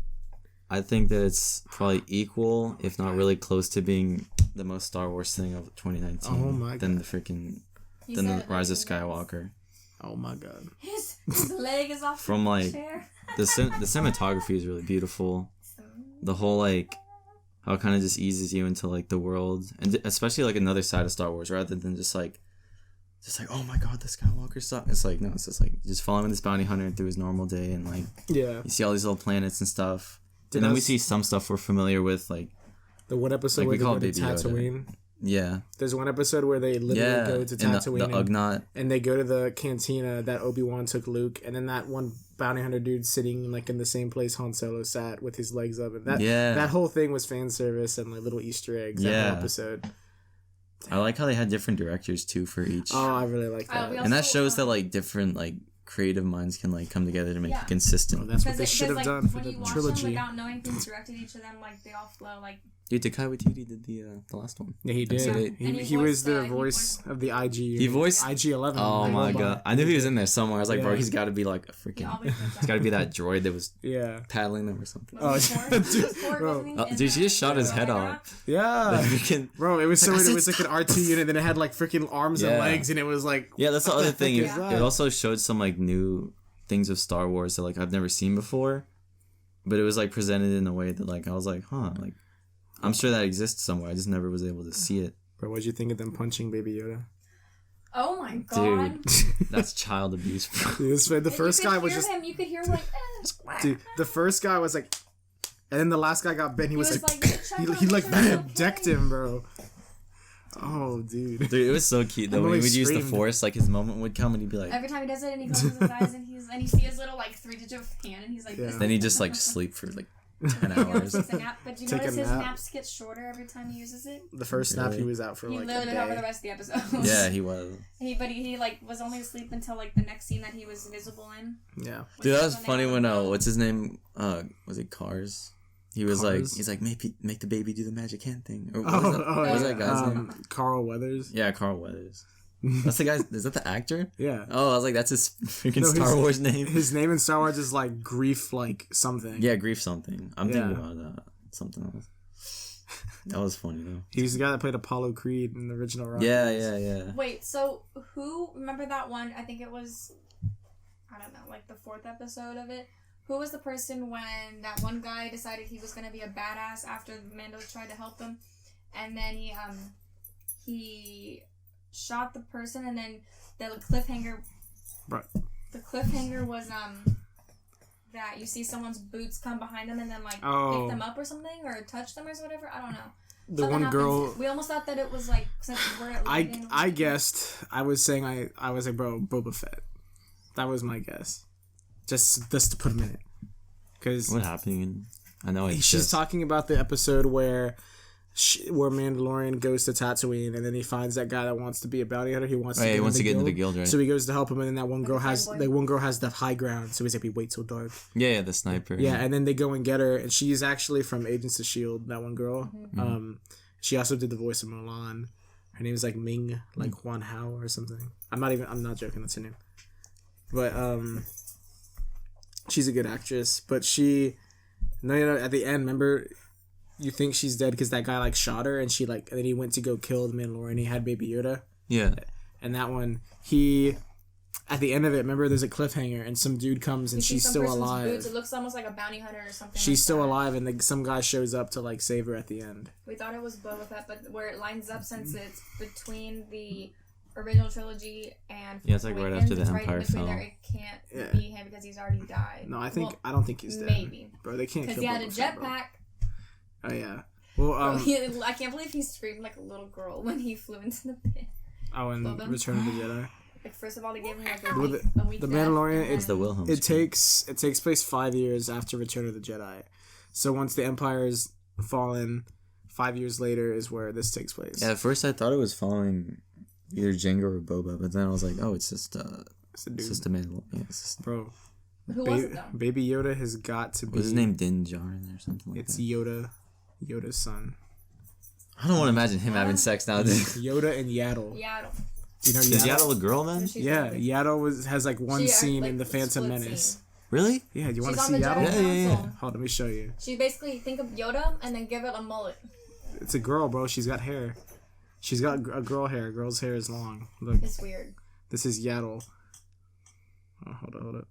I think that it's probably equal, if not really close to being the most Star Wars thing of 2019. Oh my god! Than the Rise of Skywalker. Oh my god! His leg is off from like chair. the cinematography is really beautiful. The whole like how it kind of just eases you into like the world, and especially like another side of Star Wars rather than just like oh my god, the Skywalker stuff. It's like no, it's just like just following this bounty hunter through his normal day, and like you see all these little planets and stuff. And then we see some stuff we're familiar with, like the one episode like where they go to Tatooine. Yeah. There's one episode where they literally go to Tatooine. The Ugnaught. And they go to the cantina that Obi-Wan took Luke, and then that one bounty hunter dude sitting like in the same place Han Solo sat with his legs up. And that whole thing was fan service and like little Easter eggs. That whole episode. I like how they had different directors too for each. Oh, I really like that. And that shows that like different like creative minds can like come together to make it consistent. Oh, that's what they should have done for the trilogy. Them without knowing who's directed each of them, like they all flow like. Dude, Taika Waititi did the last one. Yeah, he did. He was the voice of the IG. He voiced IG-11. Oh my god! I knew he was in there somewhere. I was like, bro, he's got to be like a freaking. He's got to be that droid that was paddling them or something. Oh, dude, she just shot his head off. Yeah, bro, it was so weird. It was like an R2 unit, then it had like freaking arms and legs, and it was like. Yeah, that's the other thing. It also showed some like new things of Star Wars that like I've never seen before, but it was like presented in a way that like I was like, huh, like. I'm sure that exists somewhere. I just never was able to see it. Bro, what'd you think of them punching Baby Yoda? Oh my god. Dude, that's child abuse, bro. Dude, the first guy was just... You could hear like... Dude, the first guy was like... And then the last guy got bent. He was like he like decked him, bro. Oh, dude. Dude, it was so cute though. When he would use the Force, like his moment would come and he'd be like... Every time he does it and he closes his eyes and you see his little like 3-digit hand and he's like... Yeah. Then he just like sleep for like... 10 hours. But you notice his naps get shorter every time he uses it? The first snap he was out for like a day. He literally out for the rest of the episode. Yeah, he was. He like was only asleep until like the next scene that he was visible in. Yeah. Dude, that was funny when what's his name? Was it Cars? He was he's like make the baby do the magic hand thing. Or what was that guy's name? Carl Weathers. Yeah, Carl Weathers. That's the guy. Is that the actor? Yeah. Oh, I was like, that's his freaking Star Wars name. His name in Star Wars is like Grief, like something. Yeah, Grief something. I'm thinking about something else. That was funny though. He was the guy that played Apollo Creed in the original Rock. Yeah. Wait, so who remember that one? I think it was, I don't know, like the 4th episode of it. Who was the person when that one guy decided he was gonna be a badass after Mando tried to help him, and then he shot the person, and then the cliffhanger. Right. The cliffhanger was that you see someone's boots come behind them and then like pick them up or something or touch them or whatever. I don't know. The something one happens. Girl. We almost thought that it was like since we're at I guessed. I was saying I was like, bro, Boba Fett. That was my guess. Just to put him in it. Because what happened? I know she's talking about the episode where Mandalorian goes to Tatooine, and then he finds that guy that wants to be a bounty hunter. He wants to get into the guild, right? So he goes to help him, and then that one girl has the high ground. So he's like, "We wait till dark." Yeah, the sniper. Yeah, and then they go and get her, and she's actually from Agents of S.H.I.E.L.D. That one girl. Mm-hmm. She also did the voice of Mulan. Her name is like Ming, like Huan Hao or something. I'm not joking. That's her name. But she's a good actress. But at the end, remember. You think she's dead because that guy like shot her, and and then he went to go kill the Mandalorian. He had Baby Yoda. Yeah. And that one, at the end of it, remember there's a cliffhanger, and some dude comes and she's still alive. Boots. It looks almost like a bounty hunter or something. She's still alive, and some guy shows up to like save her at the end. We thought it was Boba Fett, but where it lines up since it's between the original trilogy and it's like right after the Empire fell. It can't be him because he's already died. No, I don't think he's dead. Maybe, bro, they can't because he had a jetpack. Oh yeah. Well, I can't believe he screamed like a little girl when he flew into the pit. Oh, and Return of the Jedi. Like first of all, they gave him like a week. The Mandalorian. It's the Wilhelm. It takes place 5 years after Return of the Jedi. So once the Empire is fallen, 5 years later is where this takes place. Yeah, at first I thought it was following either Jango or Boba, but then I was like, oh, it's just a Mandalorian. Yeah, bro. Who was it though? Baby Yoda has got to be. Was his name Din Djarin or something like it's that? It's Yoda's son. I don't want to imagine him having sex nowadays. Yoda and Yaddle. Yaddle. You know Is Yaddle a girl then? Yeah, Yaddle has like one scene in the Phantom Menace. Scene. Really? Yeah, you want to She's see on the Yaddle? Jedi Yeah. Council. Hold on, let me show you. She basically think of Yoda and then give it a mullet. It's a girl, bro. She's got hair. She's got a girl hair. Girl's hair is long. Look. It's weird. This is Yaddle. Oh, hold up.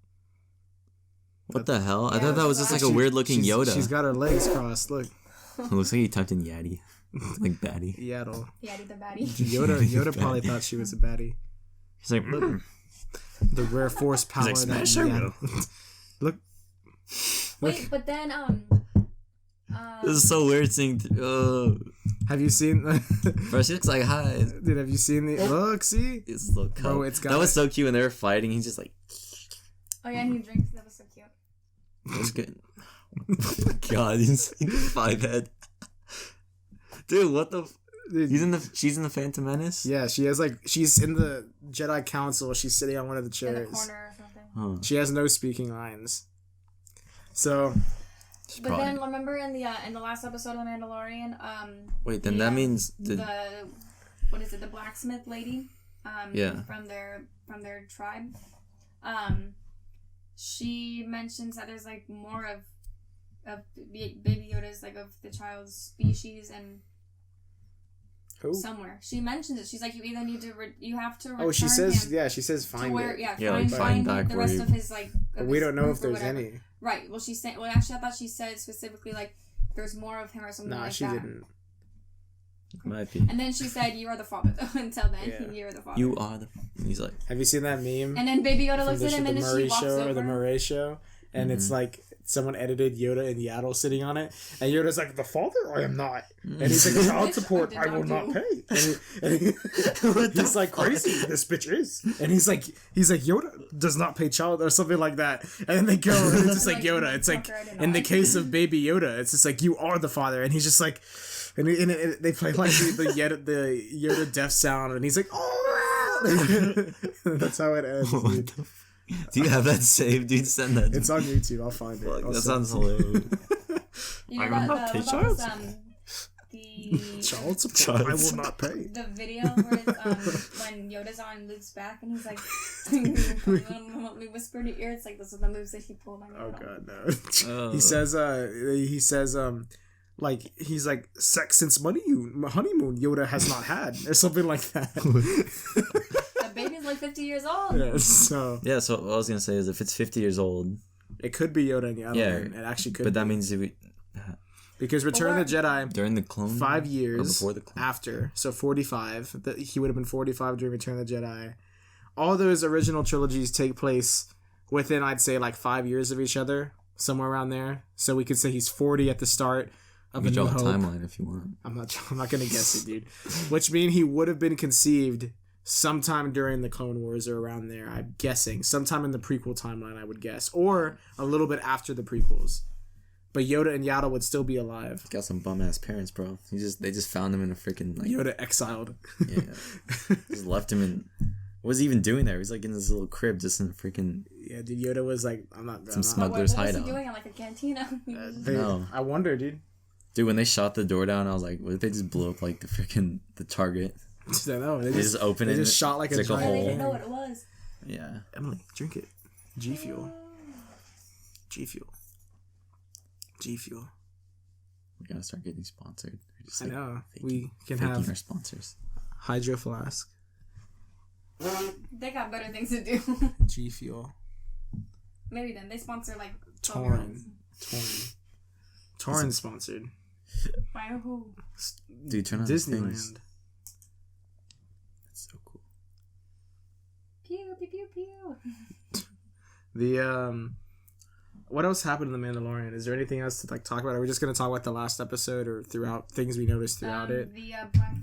What the hell? I Yeah, thought that was just like a weird looking Yoda. She's got her legs crossed. Look. It looks like he typed in Yaddy. Like baddie. Yaddle. Yaddy the baddie. Yoda probably thought she was a baddie. He's like, The rare force power like, that "Smash her, Yaddle. Look. Wait, but then this is so weird seeing. Have you seen? Bro, she looks like hi. Dude, have you seen the? Look, see. It's so cute. Bro, it's got that was so cute when they were fighting. He's just like, oh yeah, and he drinks. That was so cute. it was good. God, he's 5 head. Dude, what the? Dude, She's in the Phantom Menace. yeah, she's in the Jedi Council. She's sitting on one of the In the chairs. corner or something. Huh. She has no speaking lines. So But then remember in the last episode of The Mandalorian, wait, then that means the what is it, the blacksmith lady, yeah, from their tribe, she mentions that there's like more of Baby Yoda's, like of the child's species and who? somewhere she mentions it. She's like, you either need to you have to return Oh, she says him yeah. She says to find where it. find back the where rest you- of his like. But we don't know if there's whatever. any. Right. Well, she's saying. Well, actually, I thought she said specifically like there's more of him or something Nah, like she that. didn't. might be. And then she said, "You are the father." Though. Until then, Yeah. you are the father. You are the. He's like, Have you seen that meme? And then Baby Yoda From looks at him, and then Murray she walks show over. or the Murray show, and it's like someone edited Yoda and Yaddle sitting on it, and Yoda's like, "The father, I am not," and he's like, "Child support, I will not pay." And he's like, "Crazy, this bitch is," and he's like, "Yoda does not pay child or something like that," and then they go, and it's just like Yoda. It's like in the case of Baby Yoda, it's just like you are the father, and he's just like, and they play like the Yoda death sound, and he's like, "Oh," that's how it ends. Dude. do you have that saved, dude? Send that. It's on YouTube. I'll find it. Fuck, I'll that send sounds it to you. hilarious. You know I will not pay child the Child support. I will not pay. the video where it's, when Yoda's on Luke's back and he's like, we whisper in your ear. It's like those are the moves that he pulled on. Oh Yoda. god, no. He says like he's like sex since honeymoon Yoda has not had or something like that. The baby's like 50 years old. Yeah, so Yeah, so what I was gonna say is if it's 50 years old, it could be Yoda and Yaddle. Yeah, It actually could. but that be. means if we, Because Return of the Jedi during the clone 5 or years before the clone. after, so 45. He would have been 45 during Return of the Jedi. All those original trilogies take place within, I'd say, like 5 years of each other, somewhere around there. So we could say he's 40 at the start of You A can New draw a Hope. timeline if you want. I'm not gonna guess it, dude. Which means he would have been conceived sometime during the Clone Wars or around there. I'm guessing sometime in the prequel timeline, I would guess, or a little bit after the prequels. But Yoda and Yaddle would still be alive. Got some bum ass parents, bro. They just found him in a freaking like Yoda exiled. yeah, just left him in. What was he even doing there? He's like in this little crib, just in freaking. Yeah, dude. Yoda was like, I'm not. Some I'm smug- not Smuggler's What was hideout. he doing in like a cantina? No. I wonder, dude. Dude, when they shot the door down, I was like, what if they just blew up like the target? I don't know. They just open They it. just shot like a it's like a giant I hole. didn't know what it was. Yeah. Emily, drink it. G Fuel. G Fuel. G Fuel. We're gonna start getting sponsored. We're just, I know. faking- We can faking have our sponsors. Hydro Flask. They got better things to do. G Fuel. Maybe then they sponsor like Torn. Torn sponsored. By who? Dude, turn on these things. Disneyland. That's so cool. Pew pew pew pew. The what else happened in The Mandalorian? Is there anything else to like talk about? Are we just gonna talk about the last episode or throughout things we noticed throughout it? The black.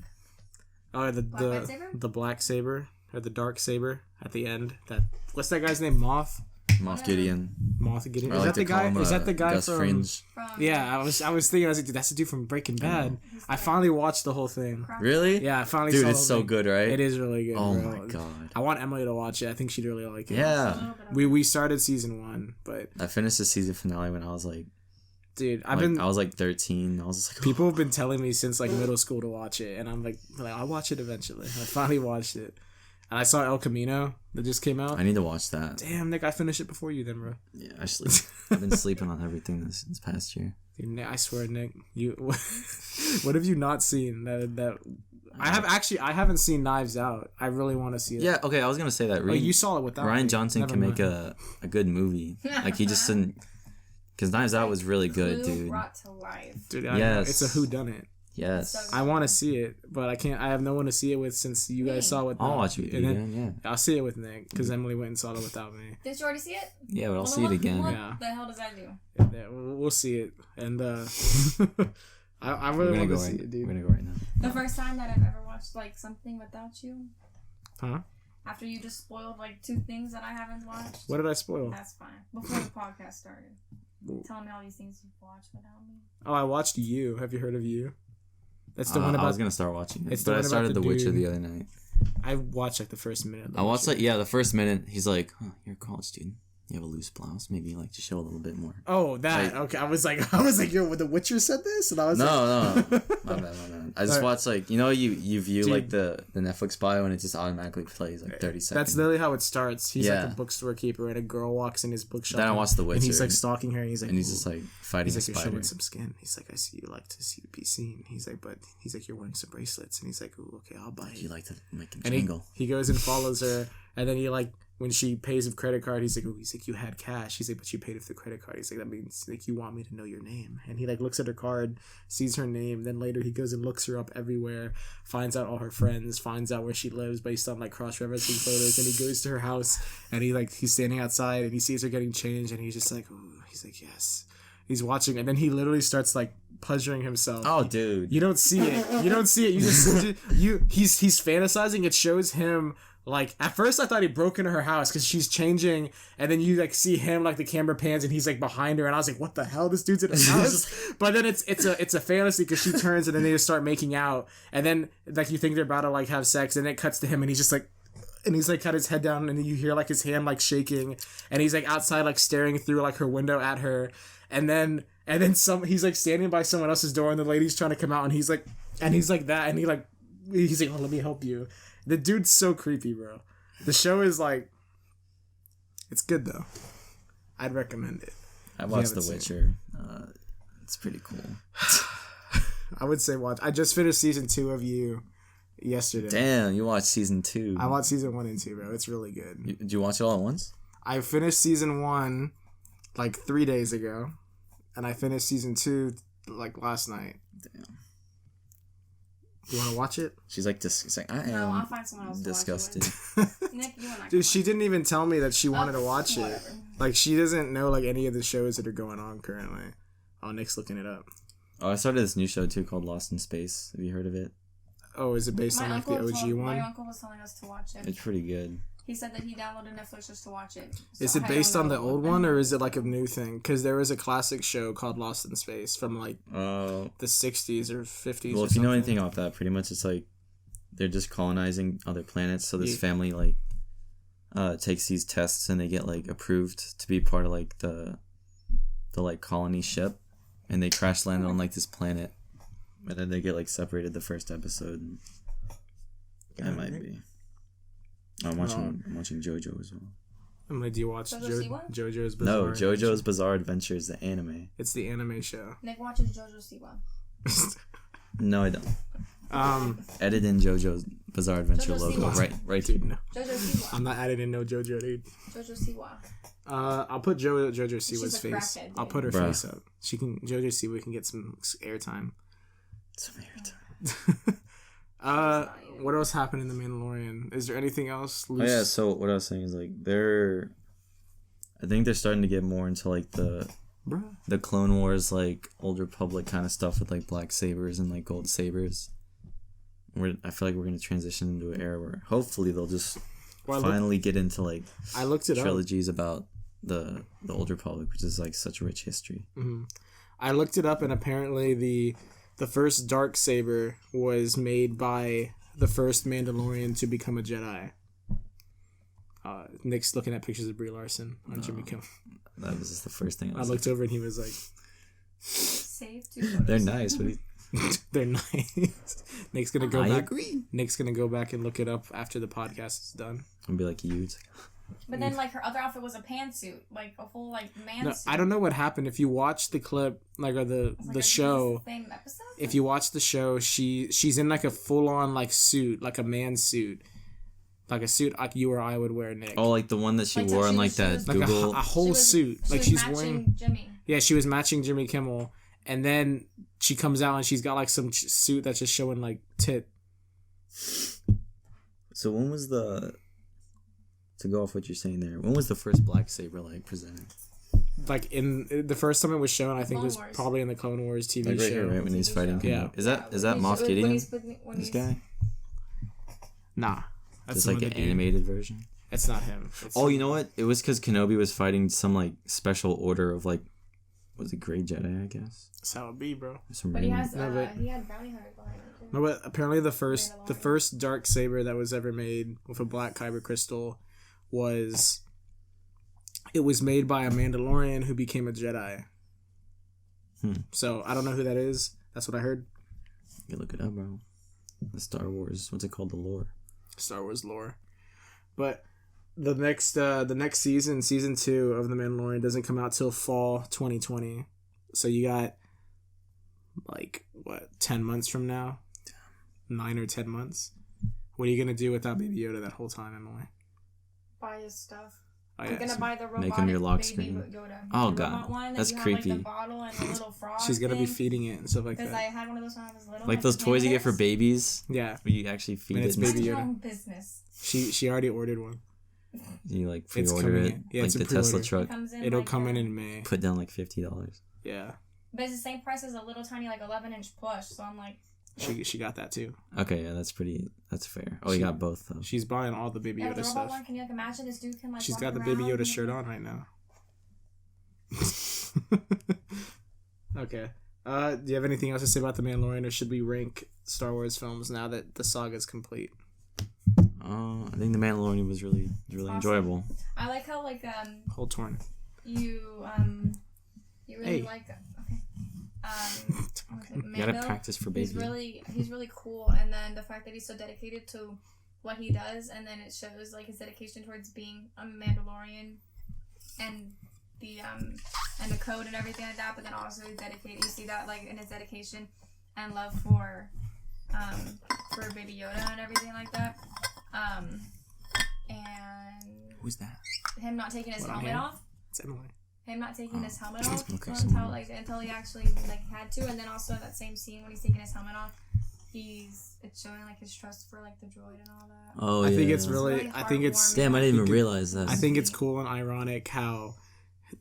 Oh, the lightsaber? the black saber or the dark saber at the end. What's that guy's name? Moth. Moff Gideon. Moff Gideon. I Is like that the to call guy? him, Is that the guy Gus from? Fringe. Yeah, I was thinking. I was like, dude, that's the dude from Breaking Bad. I finally watched the whole thing. Really? Yeah, I finally. Dude, saw it's the so thing. good, right? It is really good. Oh bro. my god. I want Emily to watch it. I think she'd really like it. Yeah. We started season 1, but I finished the season finale when I was like, dude, I was like 13. I was just like, people have been telling me since like middle school to watch it, and I'm like I'll watch it eventually. I finally watched it, and I saw El Camino that just came out. I need to watch that. Damn, Nick, I finished it before you, then, bro. Yeah, I've been sleeping on everything this past year. Dude, Nick, I swear, Nick, you. What have you not seen that? I haven't seen Knives Out. I really want to see it. Yeah, okay, I was gonna say that. You saw it without Ryan me. Johnson Never can mind. make a good movie. Like he just didn't. Because Knives Out was really good, dude. Brought to life. Dude, Yes. it's a whodunit. Yes. I want to see it, but I can't. I have no one to see it with since you guys saw it. I'll watch it with you again, yeah. I'll see it with Nick because Emily went and saw it without me. Did you already see it? Yeah, but I'll see it again. What Yeah. the hell does that do? Yeah, we'll see it, and I really want to see it, dude. We're gonna go right now. The first time that I've ever watched like something without you. Huh? After you just spoiled like 2 things that I haven't watched. What did I spoil? That's fine. Before the podcast started. Telling me all these things you've watched without me. Oh, I watched You. Have you heard of You? That's the one about. I was gonna start watching it, It's the but I one about started the The Witcher dude. the other night. I watched like the first minute. Of I watched the first minute. He's like, "Oh, you're a college student. You have a loose blouse. Maybe you like to show a little bit more." Oh, that. Okay, I was like, yo, The Witcher said this, and I was No. like, My bad. I just watched like you view Dude. like the Netflix bio and it just automatically plays like 30 seconds. That's literally how it starts. He's Yeah. like a bookstore keeper, and a girl walks in his bookshop. Then I watched The and Witcher. he's like stalking her, and he's like, just like fighting he's a like, you're spider. showing some skin. He's like, I see you like to see be seen. He's like, but he's like, you're wearing some bracelets, and he's like, ooh, okay, I'll buy it. You like to make him And jingle. he goes and follows her, and then he like when she pays with credit card, he's like, you had cash. He's like, but you paid with the credit card. He's like, that means like you want me to know your name. And he like looks at her card, sees her name. Then later he goes and looks her up everywhere, finds out all her friends, finds out where she lives based on like cross-referencing photos. And he goes to her house, and he's standing outside, and he sees her getting changed, and he's just like, ooh, he's like, yes. He's watching, and then he literally starts like pleasuring himself. Oh, dude. You don't see it. You don't see it. You just he's fantasizing. It shows him like at first I thought he broke into her house because she's changing, and then you like see him like the camera pans and he's like behind her, and I was like, what the hell? This dude's in his house. But then it's a fantasy because she turns and then they just start making out, and then like you think they're about to like have sex, and it cuts to him and he's just like. And he's like got his head down, and then you hear like his hand like shaking, and he's like outside like staring through like her window at her, and then he's like standing by someone else's door, and the lady's trying to come out, and he's like that, and he's like, oh, let me help you. The dude's so creepy, bro. The show is like, it's good though. I'd recommend it. I watched The Witcher. It's pretty cool. I would say watch. I just finished season 2 of You yesterday. Damn, you watched season 2. I watched season 1 and 2, bro. It's really good. Did you watch it all at once? I finished season 1 like 3 days ago, and I finished season 2 like last night. Damn. You want to watch it? She's like, I No, I'll am find someone else disgusted. to watch it with. Nick, you and I Dude, she didn't even tell me that she wanted to watch it. whatever. Like, she doesn't know like any of the shows that are going on currently. Oh, Nick's looking it up. Oh, I started this new show too called Lost in Space. Have you heard of it? Oh, is it based on like the OG one? My uncle was telling us to watch it. It's pretty good. He said that he downloaded Netflix just to watch it. Is it based on the old one, or is it like a new thing? Because there was a classic show called Lost in Space from like the 60s or 50s. Well, or if you know something. anything about that, pretty much it's like they're just colonizing other planets. So this family like takes these tests and they get like approved to be part of like the like colony ship, and they crash land on like this planet, and then they get like separated the first episode. That might be. I'm watching JoJo as well. I'm like, do you watch JoJo's Bizarre No, JoJo's Adventure? Bizarre Adventures, the anime. It's the anime show. Nick watches JoJo Siwa. No, I don't. Edit in JoJo's Bizarre Adventure JoJo logo Siwa. right Dude, here. no. JoJo Siwa. I'm not editing no JoJo, dude. JoJo Siwa. I'll put JoJo Siwa's She's a face. crackhead, I'll put her Bruh. face up. She can. JoJo Siwa can get some airtime. Some airtime. What else happened in the Mandalorian? Is there anything else? Oh yeah, so what I was saying is like I think they're starting to get more into like the Clone Wars, like Old Republic kind of stuff with like black sabers and like gold sabers. I feel like we're gonna transition into an era where hopefully they'll just finally get into like I looked it trilogies about the Old Republic, which is like such rich history. Mm-hmm. I looked it up, and apparently the first Darksaber was made by the first Mandalorian to become a Jedi. Nick's looking at pictures of Brie Larson on Jimmy Kimmel. That was just the first thing I looked over, and he was like, Save 2 "They're nice." They're nice. Nick's gonna go back. Agree. Nick's gonna go back and look it up after the podcast is done. I'll be like you. But then, like, her other outfit was a pantsuit, like a full, like, man No, suit. I don't know what happened. If you watch the clip, like, or the show, same episode? if you watch the show, she's in like a full on like suit, like a man suit, like a suit like you or I would wear, Nick. Oh, like the one that she wore in like that like Google. a whole suit, like she's wearing. Jimmy. Yeah, she was matching Jimmy Kimmel, and then she comes out and she's got like some suit that's just showing like tit. So when was to go off what you're saying there, when was the first black saber like presented? Like in the first time it was shown, I think Clone it was Wars. probably in the Clone Wars TV Like right show. here, right when he's fighting. Yeah. Is that Moff Gideon? This guy? Nah, that's It's like some an other dude. animated version. It's not him. It's Oh, you know what? It was because Kenobi was fighting some like special order of like, was it Grey Jedi? I guess. That's how it be, bro. Some But he random- has, No, but- he had brownie hair behind him, too. No, but apparently the first Mandalorian. dark saber that was ever made with a black kyber crystal was made by a Mandalorian who became a Jedi. So I don't know who that is. That's what I heard. You look it up, bro. The Star Wars. What's it called? The lore. Star Wars lore. But the next season 2 of The Mandalorian doesn't come out till fall 2020. So you got like what, 10 months from now? 9 or 10 months. What are you gonna do without Baby Yoda that whole time, Emily? Buy his stuff. Oh, I'm yeah, gonna so buy the robotic Make him your lock baby screen. Yoda. Oh, The God. robot one that That's you have, creepy. Like, the bottle and the little frog she's gonna be thing. feeding it and stuff like Because that. I had one of those when I was little. Like and those it's toys you get for Candace. babies. Yeah, Where you actually feed And it. it's And Baby Mind your Yoda. own business. she already ordered one. you like It's pre-order coming it. in. Yeah, like it's a the Tesla pre-order. truck. It comes in It'll like come a- in May. Put down like $50. Yeah, But it's the same price as a little tiny like 11-inch plush. So I'm like, she got that too. Okay, yeah, that's fair. Oh, you got both though. She's buying all the Baby yeah, Yoda the robot stuff. one. Can you like imagine this dude can like? She's walk got the Baby around Yoda and- shirt on right now. Okay. Do you have anything else to say about The Mandalorian, or should we rank Star Wars films now that the saga's complete? I think The Mandalorian was really Awesome. enjoyable. I like how like Whole torn. you really Hey. like Okay. You gotta Mando, practice for he's baby. really cool, and then the fact that he's so dedicated to what he does, and then it shows like his dedication towards being a Mandalorian and the code and everything like that, but then also he's dedicated. You see that like in his dedication and love for Baby Yoda and everything like that. And Who's that? him not taking his What, I'm helmet here? off. It's Emily. Him not taking his helmet off Okay, until he actually like had to, and then also that same scene when he's taking his helmet off, it's showing like his trust for like the droid and all that. Oh, I yeah. think it's really really. I think it's. heartwarming. Damn, I didn't even You could- realize that. I think it's cool and ironic how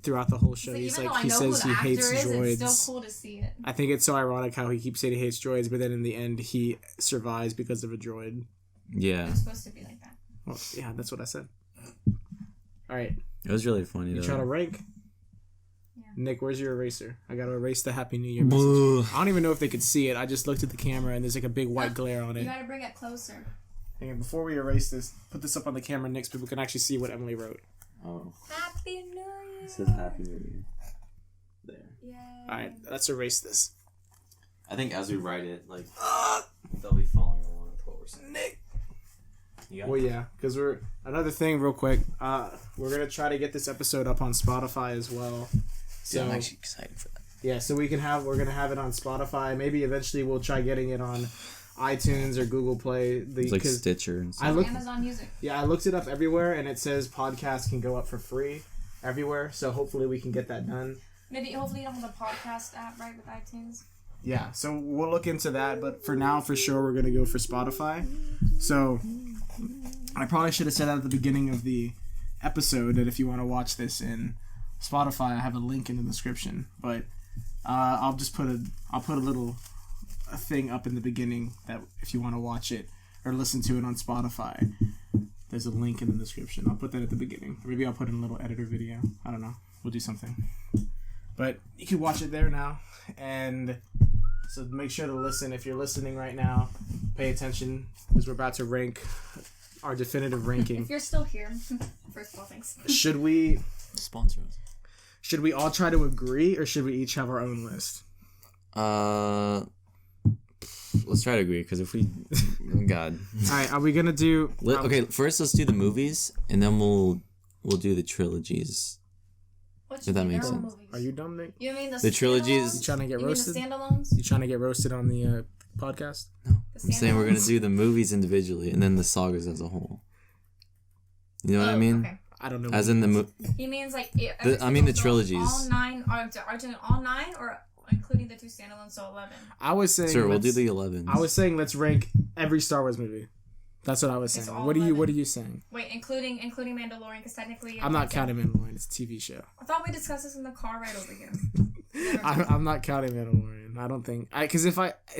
throughout the whole show So he's even like though I he know says who he the actor hates is, droids. it's still cool to see it. I think it's so ironic how he keeps saying he hates droids, but then in the end he survives because of a droid. Yeah, It's supposed to be like that. Well, yeah, that's what I said. All right, it was really funny. you though. trying to rank? Yeah. Nick, where's your eraser? I gotta erase the Happy New Year message. I don't even know if they could see it. I just looked at the camera and there's like a big white glare on You it. gotta bring it closer. And before we erase this, put this up on the camera, Nick, so people can actually see what Emily wrote. Oh, Happy New Year. it says Happy New Year. There. Yay. All right, let's erase this. I think as we write it, like they'll be following along with what we're saying. Nick. You got Well, yeah, because we're another thing, real quick. We're gonna try to get this episode up on Spotify as well. So I'm actually excited for that. yeah, so we're gonna have it on Spotify. Maybe eventually we'll try getting it on iTunes or Google Play. It's like Stitcher and stuff. I looked, Amazon Music. I looked it up everywhere, and it says podcasts can go up for free everywhere. So hopefully we can get that done. Maybe hopefully you don't have the podcast app right with iTunes. Yeah, so we'll look into that, but for now, for sure, we're gonna go for Spotify. So I probably should have said that at the beginning of the episode that if you want to watch this in Spotify, I have a link in the description. But I'll put a little thing up in the beginning that if you want to watch it or listen to it on Spotify. There's a link in the description. I'll put that at the beginning. Maybe I'll put in a little editor video. I don't know. We'll do something. But you can watch it there now. And so make sure to listen. If you're listening right now, pay attention because we're about to rank our definitive ranking. If you're still here, first of all, thanks. Should we sponsor us? Should we all try to agree or should we each have our own list? Let's try to agree because if we, God. All right, are we gonna do? Okay, first let's do the movies and then we'll do the trilogies. If that makes sense. Movies? Are you dumb, Nick? You mean the trilogies? You trying to get roasted? Mean the standalones? You trying to get roasted on the podcast? No, I'm saying we're gonna do the movies individually and then the sagas as a whole. You know what I mean? Okay. I don't know. As in the He means like. the trilogies. All 9, all 9, or including the 2 standalones, so 11. I was saying. Sure, we'll do the 11. I was saying let's rank every Star Wars movie. That's what I was saying. What are you saying? Wait, including Mandalorian, because technically I'm not counting Mandalorian. It's a TV show. I thought we discussed this in the car right over here. I'm not counting Mandalorian. I don't think because it's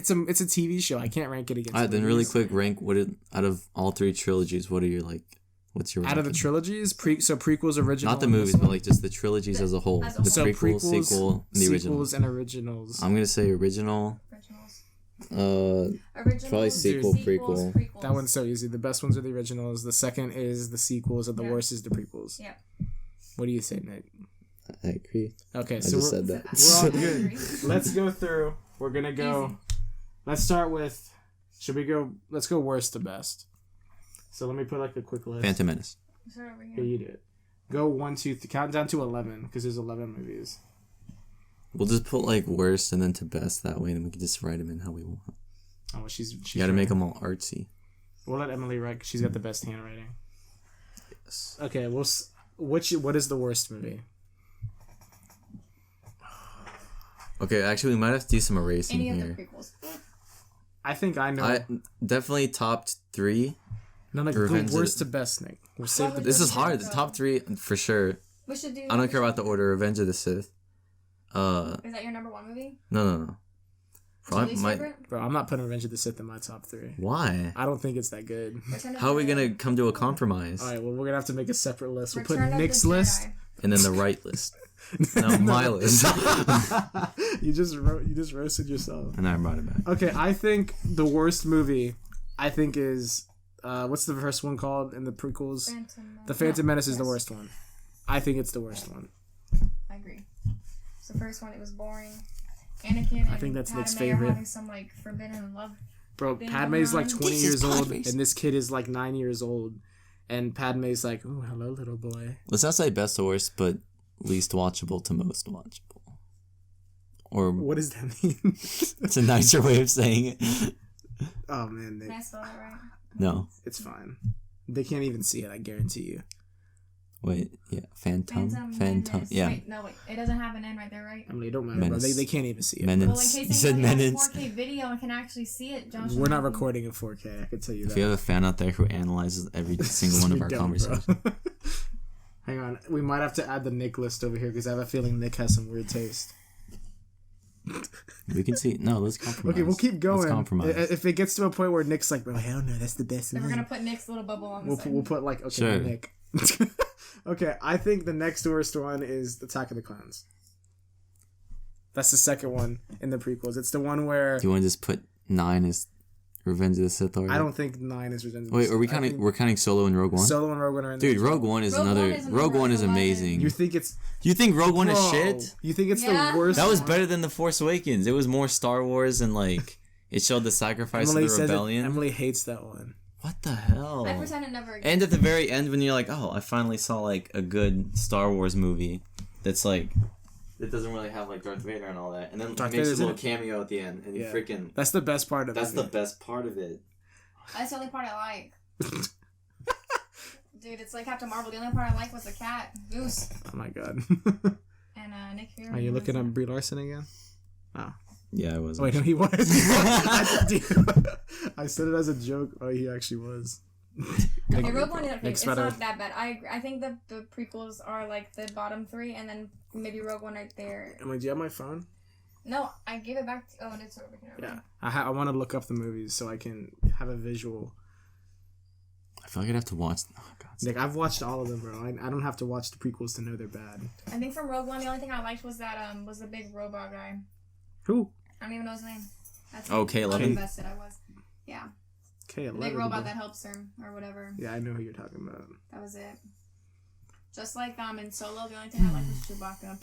a TV show. I can't rank it against. All right, then really quick rank out of all 3 trilogies. What are your What's your out of the trilogies? Prequels, original. Not the movies, but like just the trilogies as a whole. The prequel, sequel, and the original. Sequels and originals. I'm gonna say original. Probably sequel, prequel. That one's so easy. The best ones are the originals. The second is the sequels, and the worst is the prequels. Yeah. What do you say, Nick? I agree. Okay, so I just said that. We're all good. Let's go through. We're gonna go. Easy. Let's start with. Should we go? Let's go worst to best. So let me put like a quick list. Phantom Menace. Yeah, you do it. Go 1, 2, 3, count down to 11 because there's 11 movies. We'll just put like worst and then to best that way, and then we can just write them in how we want. Oh, well, she's you gotta make them all artsy. We'll let Emily write because she's got the best handwriting. Yes. Okay, what is the worst movie? Okay, actually, we might have to do some erasing here. Any of the prequels. I think I know. Definitely top 3. No, like the worst to best, Nick. We'll save the This is hard. The top 3 for sure. We should do. I don't care about the order. Revenge of the Sith. Is that your number 1 movie? No. Bro, I'm not putting Revenge of the Sith in my top 3. Why? I don't think it's that good. How are we gonna come to a compromise? All right, well, we're gonna have to make a separate list. We'll put Nick's list and then the right list. No, my list. You just roasted yourself. And I brought it back. Okay, I think the worst movie, is what's the first one called in the prequels? The Phantom Menace is the worst one. I think it's the worst one. I agree. The first one, it was boring. Anakin I think that's Padme Nick's favorite. Are having some like forbidden love. Bro, Padme's like 20 years old, and this kid is like 9 years old, and Padme's like, "Oh, hello, little boy." Let's not say best to worst, but least watchable to most watchable. Or what does that mean? It's a nicer way of saying it. Oh man, Nick. Can I spell that right? No, it's fine. They can't even see it. I guarantee you. Wait, yeah, Phantom, yeah. Wait, it doesn't have an N right there, right? I mean, it don't matter, bro. They can't even see it. Well, in case anybody has 4K video and can actually see it, Josh. We're not recording in 4K. I can tell you that. If you have a fan out there who analyzes every single one of our conversations. Hang on, we might have to add the Nick list over here because I have a feeling Nick has some weird taste. We can see. No, let's compromise. Okay, we'll keep going. Let's compromise. If it gets to a point where Nick's like, bro, hell no, that's the best. Then we're gonna put Nick's little bubble on. We'll put like sure. Nick. Okay, I think the next worst one is Attack of the Clones. That's the second one in the prequels. It's the one where. Do you want to just put 9 as Revenge of the Sith? Or I don't think 9 is Revenge of the Sith. Sith. Wait, are we counting? We're counting Solo and Rogue One. Solo and Rogue One are in. Dude, Rogue One is another. Rogue One is amazing. You think it's? You think Rogue One is shit? You think it's the worst? That was better than The Force Awakens. It was more Star Wars and like it showed the sacrifice of the rebellion. Emily hates that one. What the hell? I pretend it never existed. And at the very end, when you're like, oh, I finally saw like a good Star Wars movie that's like, it doesn't really have like Darth Vader and all that, and then Darth makes a little cameo at the end, and you freaking. That's the best part of it. That's the best part of it. That's the only part I like. Dude, it's like Captain Marvel. The only part I like was the cat, Goose. Oh my god. And Nick Fury. Are you looking at Brie Larson again? Oh. Yeah, I was. Wait, no, he was. I said it as a joke. Oh, he actually was. Okay, Rogue One, it's not that bad. I think the prequels are like the bottom 3, and then maybe Rogue One right there. Emily, do you have my phone? No, I gave it back. Oh, it's over here. Yeah, I want to look up the movies so I can have a visual. I feel like I'd have to watch. Oh God. Nick, I've watched all of them, bro. I don't have to watch the prequels to know they're bad. I think from Rogue One, the only thing I liked was that was the big robot guy. Who? I don't even know his name. That's K-11. how invested I was. Yeah. K-11. The big robot that helps her or whatever. Yeah, I know who you're talking about. That was it. Just like in Solo, the only thing I liked was Chewbacca.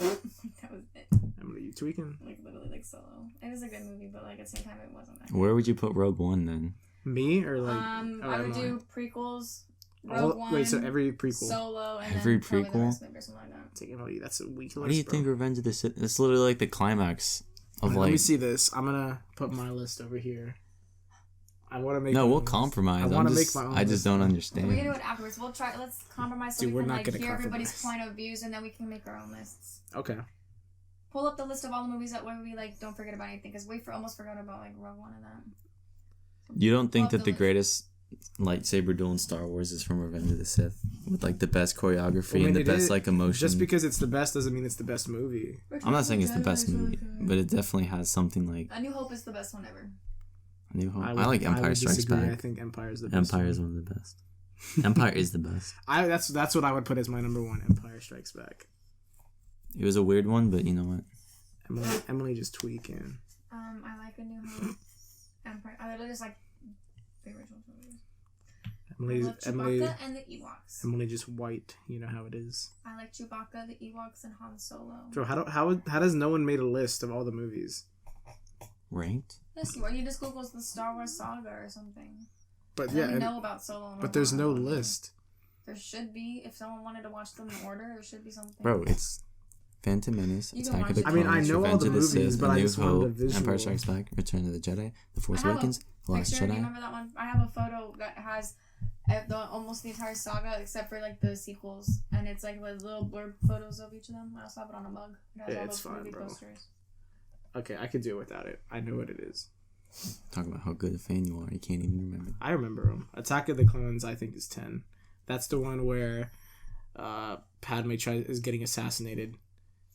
That was it. Emily, you tweaking? Like literally like Solo. It was a good movie, but like at the same time it wasn't that. Where would you put Rogue One then? Me or like? I would do prequels. Rogue One. Wait, so every prequel. Solo and every then probably the prequel. rest of it or something like that. Take Emily, that's a weak list. What do you think Revenge of the Sith? It's literally like the climax of Let me see this. I'm gonna put my list over here. I want to make. No, we'll compromise. I want to make my own. I just don't understand. We can do it afterwards. We'll try. Let's compromise so Dude, we we're can not gonna hear everybody's compromise. point of views, and then we can make our own lists. Okay. Pull up the list of all the movies that way we like. Don't forget about anything, because we almost forgot about like Rogue One and that. You don't think Pull that up the list. greatest lightsaber duel in Star Wars is from Revenge of the Sith with like the best choreography and the best like emotion? Just because it's the best doesn't mean it's the best movie. I'm not saying it's the best movie, but it definitely has something like A New Hope is the best one ever. A New Hope. I like Empire Strikes disagree. Back. I think Empire is the best. Empire is one of the best. Empire is the best. That's what I would put as my number one. Empire Strikes Back. It was a weird one, but you know what? Emily just tweaking. I like A New Hope. Empire. I literally just like the original movies. Emily and the Ewoks. Emily just white. You know how it is. I like Chewbacca, the Ewoks, and Han Solo. Bro, how does no one made a list of all the movies? Ranked? Let's see. Or you just Google the Star Wars saga or something. But We know about Solo. And but there's no Rogue One. list. There should be. If someone wanted to watch them in order, there should be something. Bro, it's Phantom Menace, You can Attack of watch the it. I mean, I Clones, know all Revenge the of the movies, Sith, but A I New just wanted Hope, a visual. Empire Strikes Back, Return of the Jedi, The Force I have a Awakens, The Last Picture, do you Jedi. remember that one? I have a photo that has almost the entire saga except for like the sequels, and it's like with little blurb photos of each of them. I also have it on a mug. It has Yeah, all it's those fine, movie bro. posters. Okay, I could do it without it. I know what it is. Talk about how good a fan you are. You can't even remember. I remember them. Attack of the Clones, I think, is 10. That's the one where Padme is getting assassinated,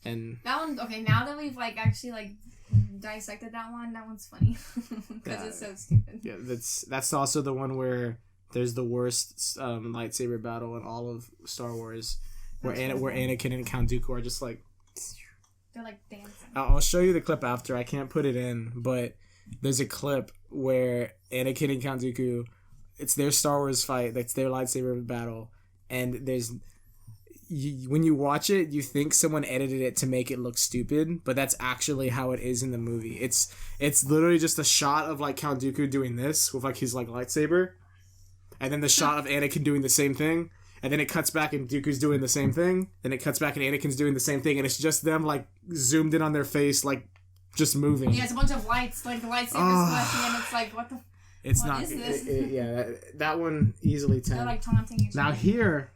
and That one, okay. Now that we've like actually like dissected that one's funny because it's so stupid. yeah, that's also the one where there's the worst lightsaber battle in all of Star Wars, where Anakin and Count Dooku are just like. They're like dancing. I'll show you the clip after. I can't put it in, but there's a clip where Anakin and Count Dooku, it's their Star Wars fight. That's their lightsaber battle, and when you watch it, you think someone edited it to make it look stupid, but that's actually how it is in the movie. It's literally just a shot of like Count Dooku doing this with like his like lightsaber, and then the shot of Anakin doing the same thing, and then it cuts back and Dooku's doing the same thing, then it cuts back and Anakin's doing the same thing, and it's just them like zoomed in on their face, like just moving. Yeah, it's a bunch of lights, like the lightsabers flashing, and it's like, what the? It's what not. is this? Yeah, that one easily 10. They're like taunting each Now other. here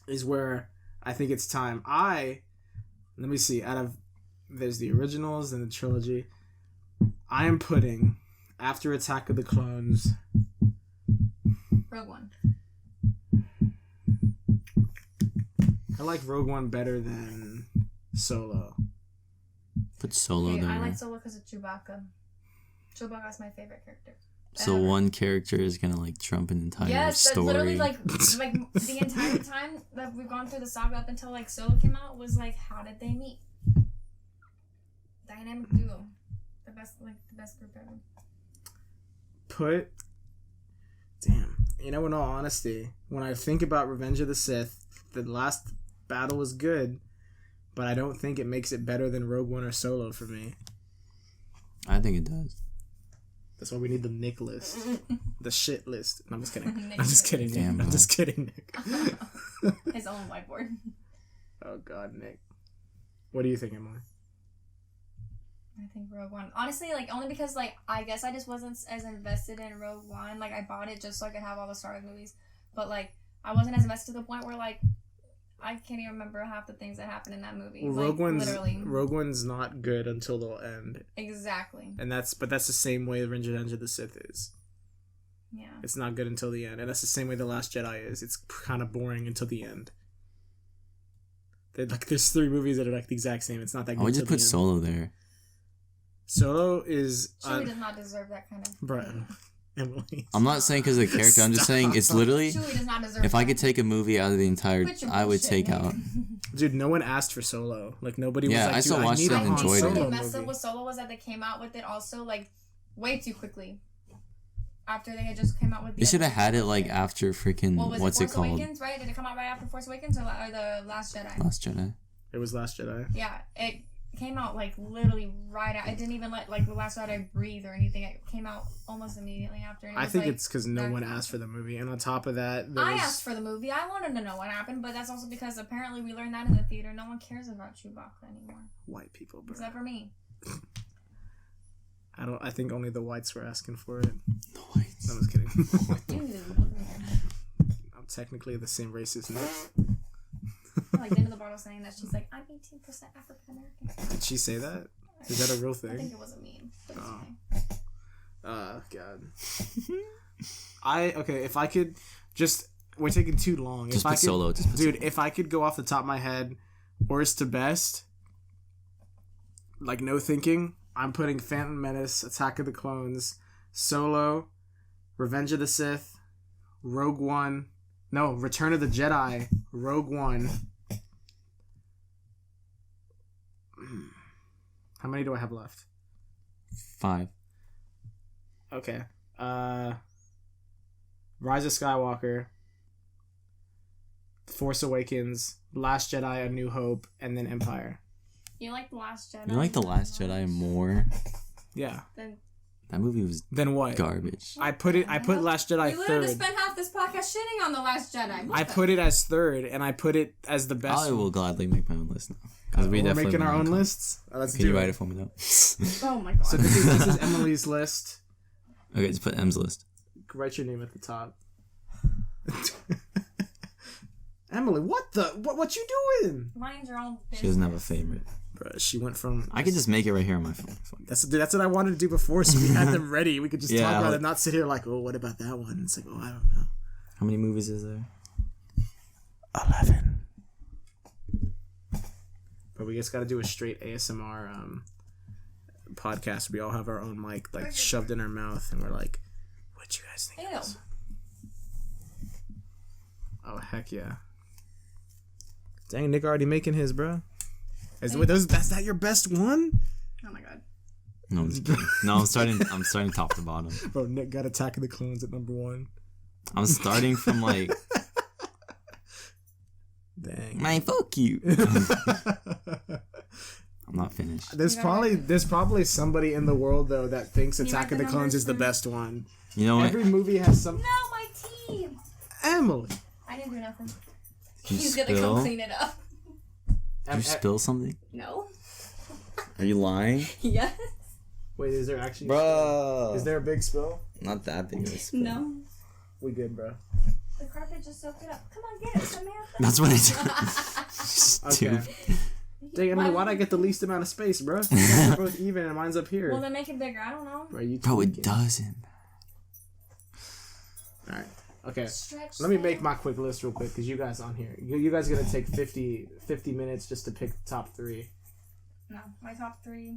is where I think it's time. Let me see. There's the originals and the trilogy. I am putting after Attack of the Clones. Rogue One. I like Rogue One better than Solo. Put Solo Okay, there. I like Solo because of Chewbacca. Chewbacca's my favorite character. So ever. one character is gonna like trump an entire Yes, that's story. literally like the entire time that we've gone through the saga up until like Solo came out was like, how did they meet? Dynamic duo, the best group ever. In all honesty, when I think about Revenge of the Sith, the last battle was good, but I don't think it makes it better than Rogue One or Solo for me. I think it does. That's why we need the Nick list. The shit list. No, I'm just kidding. Nick I'm just list. kidding, Nick. Damn, I'm bro. just kidding, Nick. His own whiteboard. Oh, God, Nick. What do you think, Emily? I think Rogue One. Honestly, like, only because, like, I guess I just wasn't as invested in Rogue One. Like, I bought it just so I could have all the Star Wars movies. But, like, I wasn't as invested to the point where, like, I can't even remember half the things that happened in that movie. Well, like, Rogue One's not good until the end. Exactly. And that's the same way Revenge of the Sith is. Yeah. It's not good until the end. And that's the same way The Last Jedi is. It's kind of boring until the end. There's 3 movies that are like the exact same. It's not that good. I would just until put the end. Solo there. Solo is... Chewie does not deserve that kind of... Bro. Emily. I'm not saying because of the character. I'm just saying it's literally. Chewie does not deserve If I that. could take a movie out of the entire, Quit your I would bullshit, take man. out. Dude, no one asked for Solo. Like nobody Yeah, was like, I still dude, watched need it a and Han enjoyed Solo it. What messed movie. up with Solo was that they came out with it also like way too quickly. After they had just came out with They should have had it like after freaking What was what's it Force called? Awakens, right? Did it come out right after Force Awakens or the Last Jedi? Last Jedi. It was Last Jedi. Yeah, it came out like literally right out. It didn't even let like the Last Jedi breathe or anything. It came out almost immediately after. And it I was, think like, it's because no one asked for the movie, and on top of that, I asked for the movie. I wanted to know what happened, but that's also because apparently we learned that in the theater. No one cares about Chewbacca anymore, white people, bro. except for me. I think only the whites were asking for it. The whites. I'm just kidding. Ew. I'm technically the same race as Nick. Like the end of the bottle saying that she's like, I'm 18% African American. Did she say that? Is that a real I think thing? it was a meme. But it's Oh. okay. God. Okay, if I could just, we're taking too long. Just if I put could, Solo. Just put dude, Solo. if I could go off the top of my head, worst to best, like no thinking, I'm putting Phantom Menace, Attack of the Clones, Solo, Revenge of the Sith, Rogue One, no, Return of the Jedi, Rogue One. How many do I have left? 5. Okay. Rise of Skywalker, Force Awakens, Last Jedi, A New Hope, and then Empire. You like The Last Jedi? You like The Last Jedi more? Yeah. Then That movie was Then what? garbage. I put Last Jedi we literally third. spent half this podcast shitting on The Last Jedi. What I the- put it as third, and I put it as the best. I will gladly make my own list now. Because We're definitely making our will own come. lists. Let's Can do you it. write it for me now? Oh my god. So this is Emily's list. Okay, just put M's list. Write your name at the top. Emily, what you doing? Mind your own business. She doesn't have a favorite. Bruh, she went from. I could just make it right here on my phone. That's what I wanted to do before, so we had them ready. We could just Yeah, talk about I'll- it, not sit here like, oh, what about that one? It's like, oh, I don't know. How many movies is there? 11. But we just got to do a straight ASMR podcast. We all have our own mic like shoved in our mouth, and we're like, "What you guys think?" Ew. of this?" Oh heck yeah! Dang, Nick already making his, bro. That's not your best one, Oh my god. No, I'm just kidding. No, I'm starting top to bottom. bro. Nick got Attack of the Clones at number 1. I'm starting from like, Dang. man, fuck you. I'm not finished. There's probably somebody in the world though that thinks Can you Attack write of the the Clones numbers is the for me? best one. You know what? Every movie has some. No, my team. Emily. I didn't do nothing. Did you He's gonna come spill? clean it up. Did you spill something? No. Are you lying? Yes. Wait, is there actually? Bro. Is there a big spill? Not that big of a spill. No. We good, bro. The carpet just soaked it up. Come on, get it, Samantha. That's what I do. Okay. Stupid. Dang, Emily, why'd I get the least amount of space, bro? You guys are both even, and mine's up here. Well, then make it bigger. I don't know. Bro, you Bro, it tweaking. doesn't. All right. Okay. Stretch. Let me them. make my quick list real quick because you guys on here. You guys are gonna take 50 minutes just to pick the top 3. No, my top 3.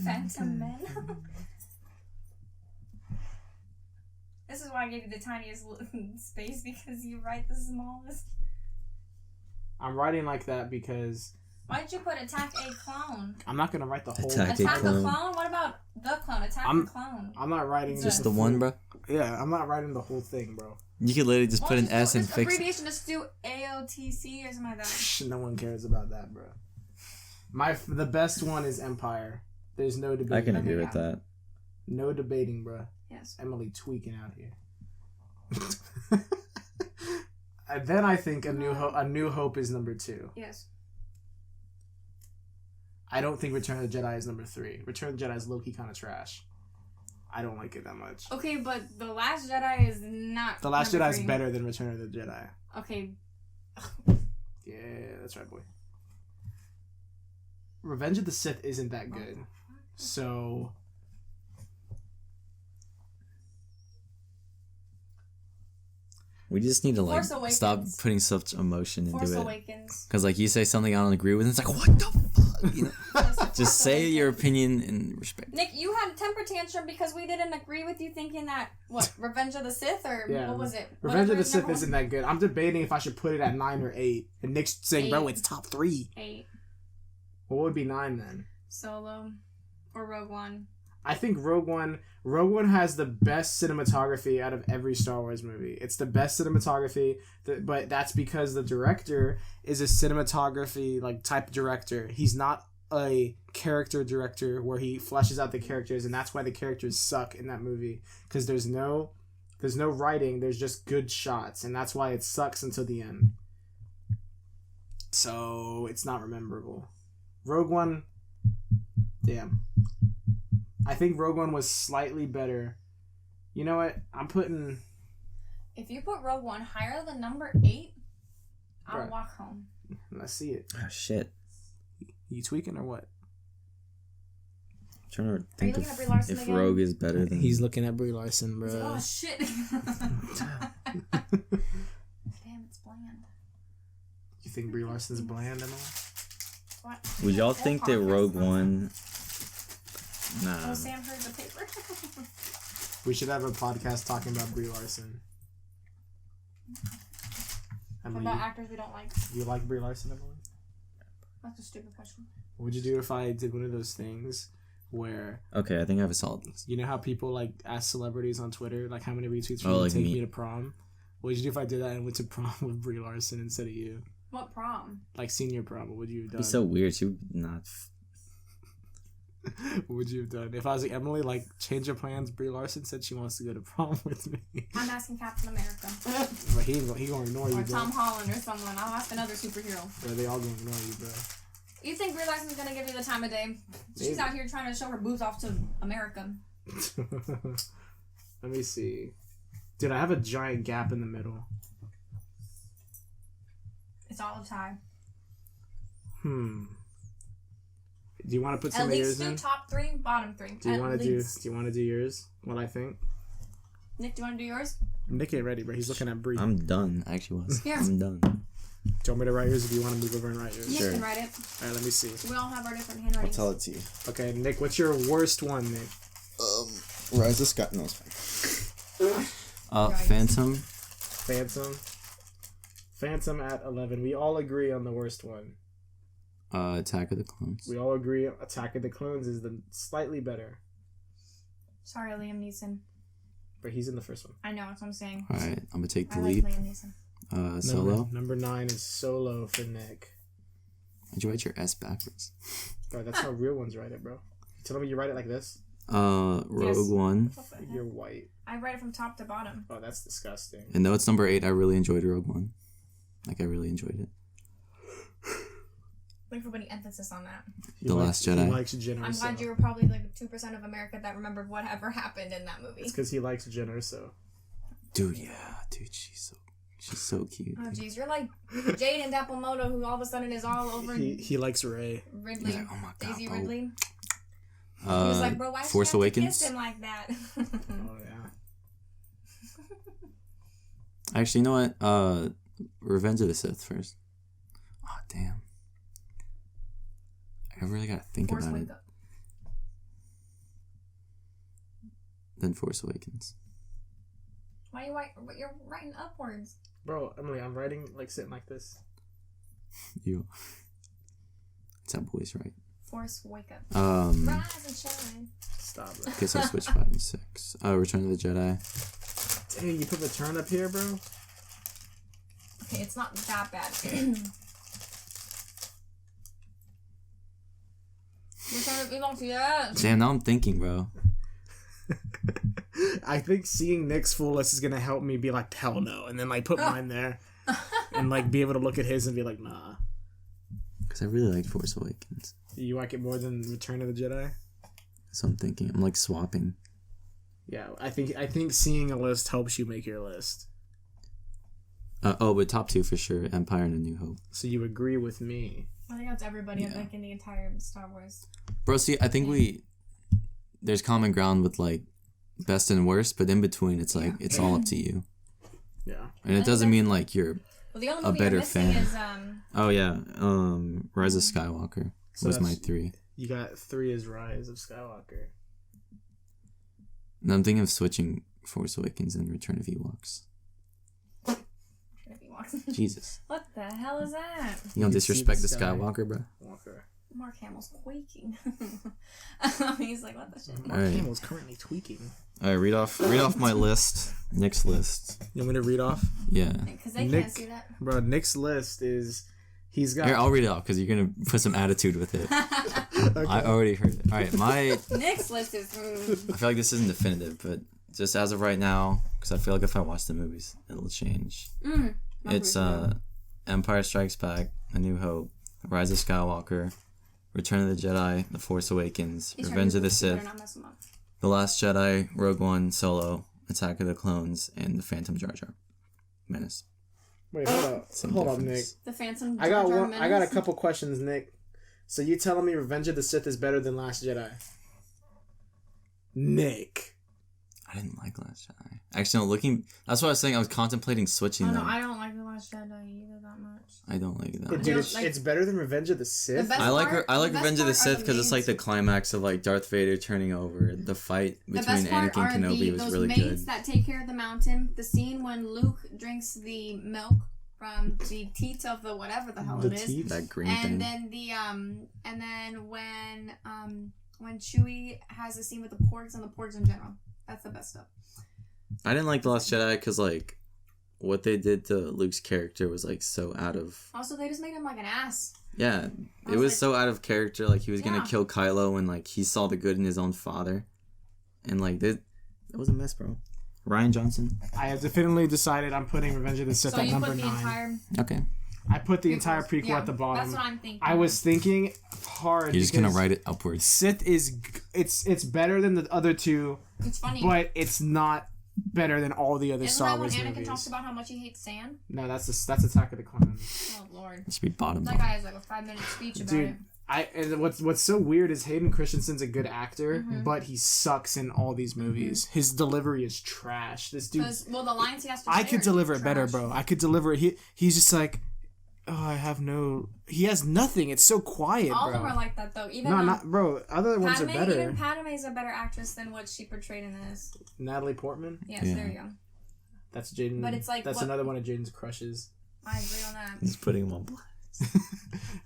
Phantom Men. This is why I gave you the tiniest space because you write the smallest. I'm writing like that because Why'd you put Attack a Clone? I'm not gonna write the whole. Attack a Attack the Clone. Clone? What about the clone? Attack I'm- the Clone. I'm not writing Just the the one, bro. Yeah, I'm not writing the whole thing, bro. You could literally just put an S and just fix it. abbreviation, just do AOTC or something like that. No one cares about that, bro. The best one is Empire. There's no debating. I can Okay, agree with yeah. that. No debating, bro. Yes. Emily tweaking out here. And then I think A New Hope is number 2. Yes. I don't think Return of the Jedi is number 3. Return of the Jedi is low-key kind of trash. I don't like it that much. Okay, but The Last Jedi is not. The Last number Jedi is 3. better than Return of the Jedi. Okay. Yeah, that's right, boy. Revenge of the Sith isn't that good. So We just need to like Force Awakens. stop putting such emotion into Force it. Awakens. Because like you say something I don't agree with, and it's like, what the fuck? You know, just say your opinion and respect. Nick, you had a temper tantrum because we didn't agree with you thinking that, Revenge of the Sith, or what was it? Revenge of the Sith isn't that good. I'm debating if I should put it at 9 or 8. And Nick's saying, 8. bro, it's top 3. 8. What would be 9 then? Solo. Or Rogue One. I think Rogue One has the best cinematography out of every Star Wars movie. It's the best cinematography, but that's because the director is a cinematography type director. He's not a character director where he fleshes out the characters, and that's why the characters suck in that movie, because there's no writing, there's just good shots, and that's why it sucks until the end. So it's not memorable. Rogue One, damn. I think Rogue One was slightly better. You know what? I'm putting... If you put Rogue One higher than number 8, I'll walk home. Let's see it. Oh, shit. You tweaking or what? I'm trying to think if again? Rogue is better than... He's looking at Brie Larson, bro. Oh, shit. Damn, it's bland. You think Brie Larson's bland and all? What? Would y'all think that Rogue One... Nah. Oh, Sam heard the paper. We should have a podcast talking about Brie Larson. About actors we don't like. You like Brie Larson, Emily? That's a stupid question. What would you do if I did one of those things where... Okay, I think I have a solid. You know how people ask celebrities on Twitter, how many retweets would you take me to prom? What would you do if I did that and went to prom with Brie Larson instead of you? What prom? Senior prom. What would you have done? It'd be so weird. She would not... What would you have done? If I was Emily, change your plans, Brie Larson said she wants to go to prom with me. I'm asking Captain America. But he gonna ignore you, or bro. Tom Holland or someone. I'll ask another superhero. Bro, they all gonna ignore you, bro. You think Brie Larson's gonna give you the time of day? She's Maybe. out here trying to show her boobs off to America. Let me see. Dude, I have a giant gap in the middle. It's all a tie. Do you want to put some of yours in? At least do top 3, bottom 3. Do you want to do yours? What I think? Nick, do you want to do yours? Nick ain't ready, bro. He's looking at Brie. I'm done. I actually was. Here. I'm done. Do you want me to write yours, or do you want to move over and write yours? Nick can write it. All right, let me see. We all have our different handwritings. I'll tell it to you. Okay, Nick, what's your worst one, Nick? Rise of Skywalker. No, it's fine. Phantom. Phantom at 11. We all agree on the worst one. Attack of the Clones. We all agree Attack of the Clones is the slightly better. Sorry, Liam Neeson. But he's in the first one. I know, that's what I'm saying. Alright, I'm gonna take the I lead. like Liam Neeson. Solo. Number 9 is Solo for Nick. Why'd you write your S backwards? Bro, that's how real ones write it, bro. You telling me you write it like this? Rogue One. You're white. I write it from top to bottom. Oh, that's disgusting. And though it's number 8, I really enjoyed Rogue One. I really enjoyed it. Thank you for putting emphasis on that. The Last Jedi. He likes Jyn Erso. I'm glad you were probably 2% of America that remembered whatever happened in that movie. It's because he likes Jyn Erso. Dude, yeah. Dude, she's so cute. Oh, jeez. You're like Jade and Dapplemoto, who all of a sudden is all over... He likes Rey. Ridley. Like, oh my God, Daisy bro. Ridley. He was like, bro, why Force should you Awakens? kiss him like that? Oh, yeah. Actually, you know what? Revenge of the Sith first. Oh, damn. I really gotta think Force about Wake it. Up. Then Force Awakens. Why you're writing upwards? Bro, Emily, I'm writing sitting like this. You. It's how boys write. Force Wake Up. Rise and shine. Stop, bro. Guess I switched 5 and 6. Return of the Jedi. Dang, you put Return up here, bro? Okay, it's not that bad. Damn, now I'm thinking, bro. I think seeing Nick's full list is gonna help me be like, hell no, and then put mine there, and be able to look at his and be like, nah. Because I really like Force Awakens. You like it more than Return of the Jedi? So I'm thinking, I'm swapping. Yeah, I think seeing a list helps you make your list. But top 2 for sure, Empire and A New Hope. So you agree with me? I think that's everybody in the entire Star Wars. Bro, see, I think there's common ground with best and worst, but in between it's it's all up to you. Yeah. And it doesn't mean you're the only a movie better you're missing fan. is Oh yeah, Rise of Skywalker. So was my 3. You got 3 as Rise of Skywalker. No, I'm thinking of switching Force Awakens and Return of Ewoks. Jesus. What the hell is that? You don't disrespect the Skywalker, bro? Walker. Mark Hamill's quaking. He's like, what the shit? Mark Hamill's currently tweaking. All right, read off my list. Nick's list. You want me to read off? Yeah. Because they can't see that. Bro, Nick's list is... He's got... Here, I'll read it off because you're going to put some attitude with it. Okay. I already heard it. All right, my... Nick's list is... I feel like this isn't definitive, but just as of right now, because I feel like if I watch the movies, it'll change. It's Empire Strikes Back, A New Hope, Rise of Skywalker, Return of the Jedi, The Force Awakens, Revenge of the Sith, The Last Jedi, Rogue One, Solo, Attack of the Clones, and The Phantom Jar Jar Menace. Wait, hold up, Nick. The Phantom Jar Jar Menace? I got a couple questions, Nick. So you telling me Revenge of the Sith is better than Last Jedi? Nick. I didn't like Last Jedi. Actually, no, looking... That's what I was saying. I was contemplating switching them. No, I don't like The Last Jedi either that much. I don't like that. Dude, it's better than Revenge of the Sith? I like Revenge of the Sith because it's like the climax of like Darth Vader turning over. The fight between Anakin and Kenobi was really good. Those maids that take care of the mountain. The scene when Luke drinks the milk from the teats of the whatever the hell it is. That green thing. And then and then when Chewie has a scene with the porgs and the porgs in general. That's the best stuff. I didn't like The Last Jedi because, like, what they did to Luke's character was, like, so out of... Also, they just made him, like, an ass. Yeah. It was so out of character. Like, he was going to kill Kylo and, like, he saw the good in his own father. And, like, it was a mess, bro. Rian Johnson? I have definitively decided I'm putting Revenge of the Sith at number 9. Okay. I put the entire prequel at the bottom. That's what I'm thinking. I was thinking hard. You're just going to write it upwards. Sith is... It's better than the other two... It's funny. But it's not better than all the other Star Wars movies. Anakin talks about how much he hates sand? No, that's Attack of the Clones. Oh, Lord. It should be bottom. That guy has like a 5-minute speech about it. And what's so weird is Hayden Christensen's a good actor, but he sucks in all these movies. His delivery is trash. This dude... Well, the lines he has to say I could deliver it better, bro. I could deliver it. He's just like... Oh, I have no... He has nothing. It's so quiet, all bro. All of them are like that, though. Even not... Bro, other ones are better. Even Padme's a better actress than what she portrayed in this. Natalie Portman? Yes, there you go. That's Jaden... But it's like... That's another one of Jaden's crushes. I agree on that. He's putting him on blast.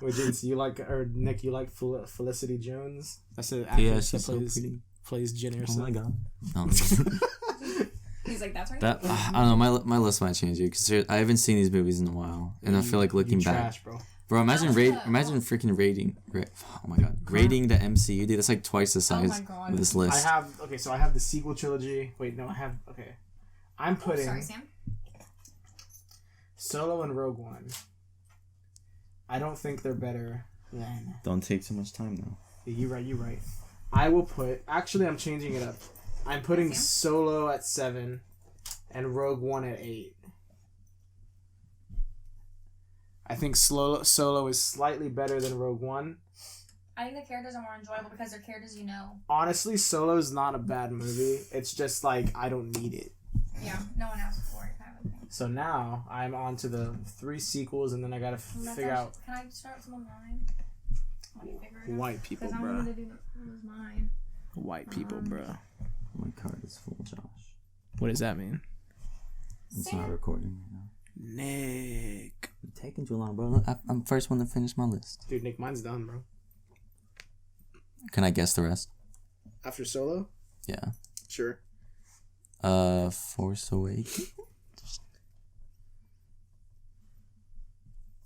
Wait, Jaden, so you like... Or, Nick, you like Felicity Jones? That's an actress that plays Jenny or something. Oh, my God. He's like, that's right. I don't know. My list might change it because I haven't seen these movies in a while, and I feel like looking back, bro. Imagine freaking rating. Oh my God, rating the MCU. Dude, that's like twice the size of this list. I have the sequel trilogy. Wait, no, I'm putting. Sorry, Sam. Solo and Rogue One. I don't think they're better than. Don't take too much time though. Yeah, you're right. I will put. Actually, I'm changing it up. I'm putting Solo at 7 and Rogue One at 8. I think Solo is slightly better than Rogue One. I think the characters are more enjoyable because they're characters you know. Honestly, Solo's not a bad movie. It's just like, I don't need it. Yeah, no one asked for it kind of thing. So now, I'm on to the 3 sequels and then I gotta figure out... Can I start with mine? White people, bro. Because I wanted to do mine. White people, bro. My card is full, Josh. What does that mean? It's not recording right now. Nick. You're taking too long, bro. I'm the first one to finish my list. Dude, Nick, mine's done, bro. Can I guess the rest? After Solo? Yeah. Sure. Force Awakens?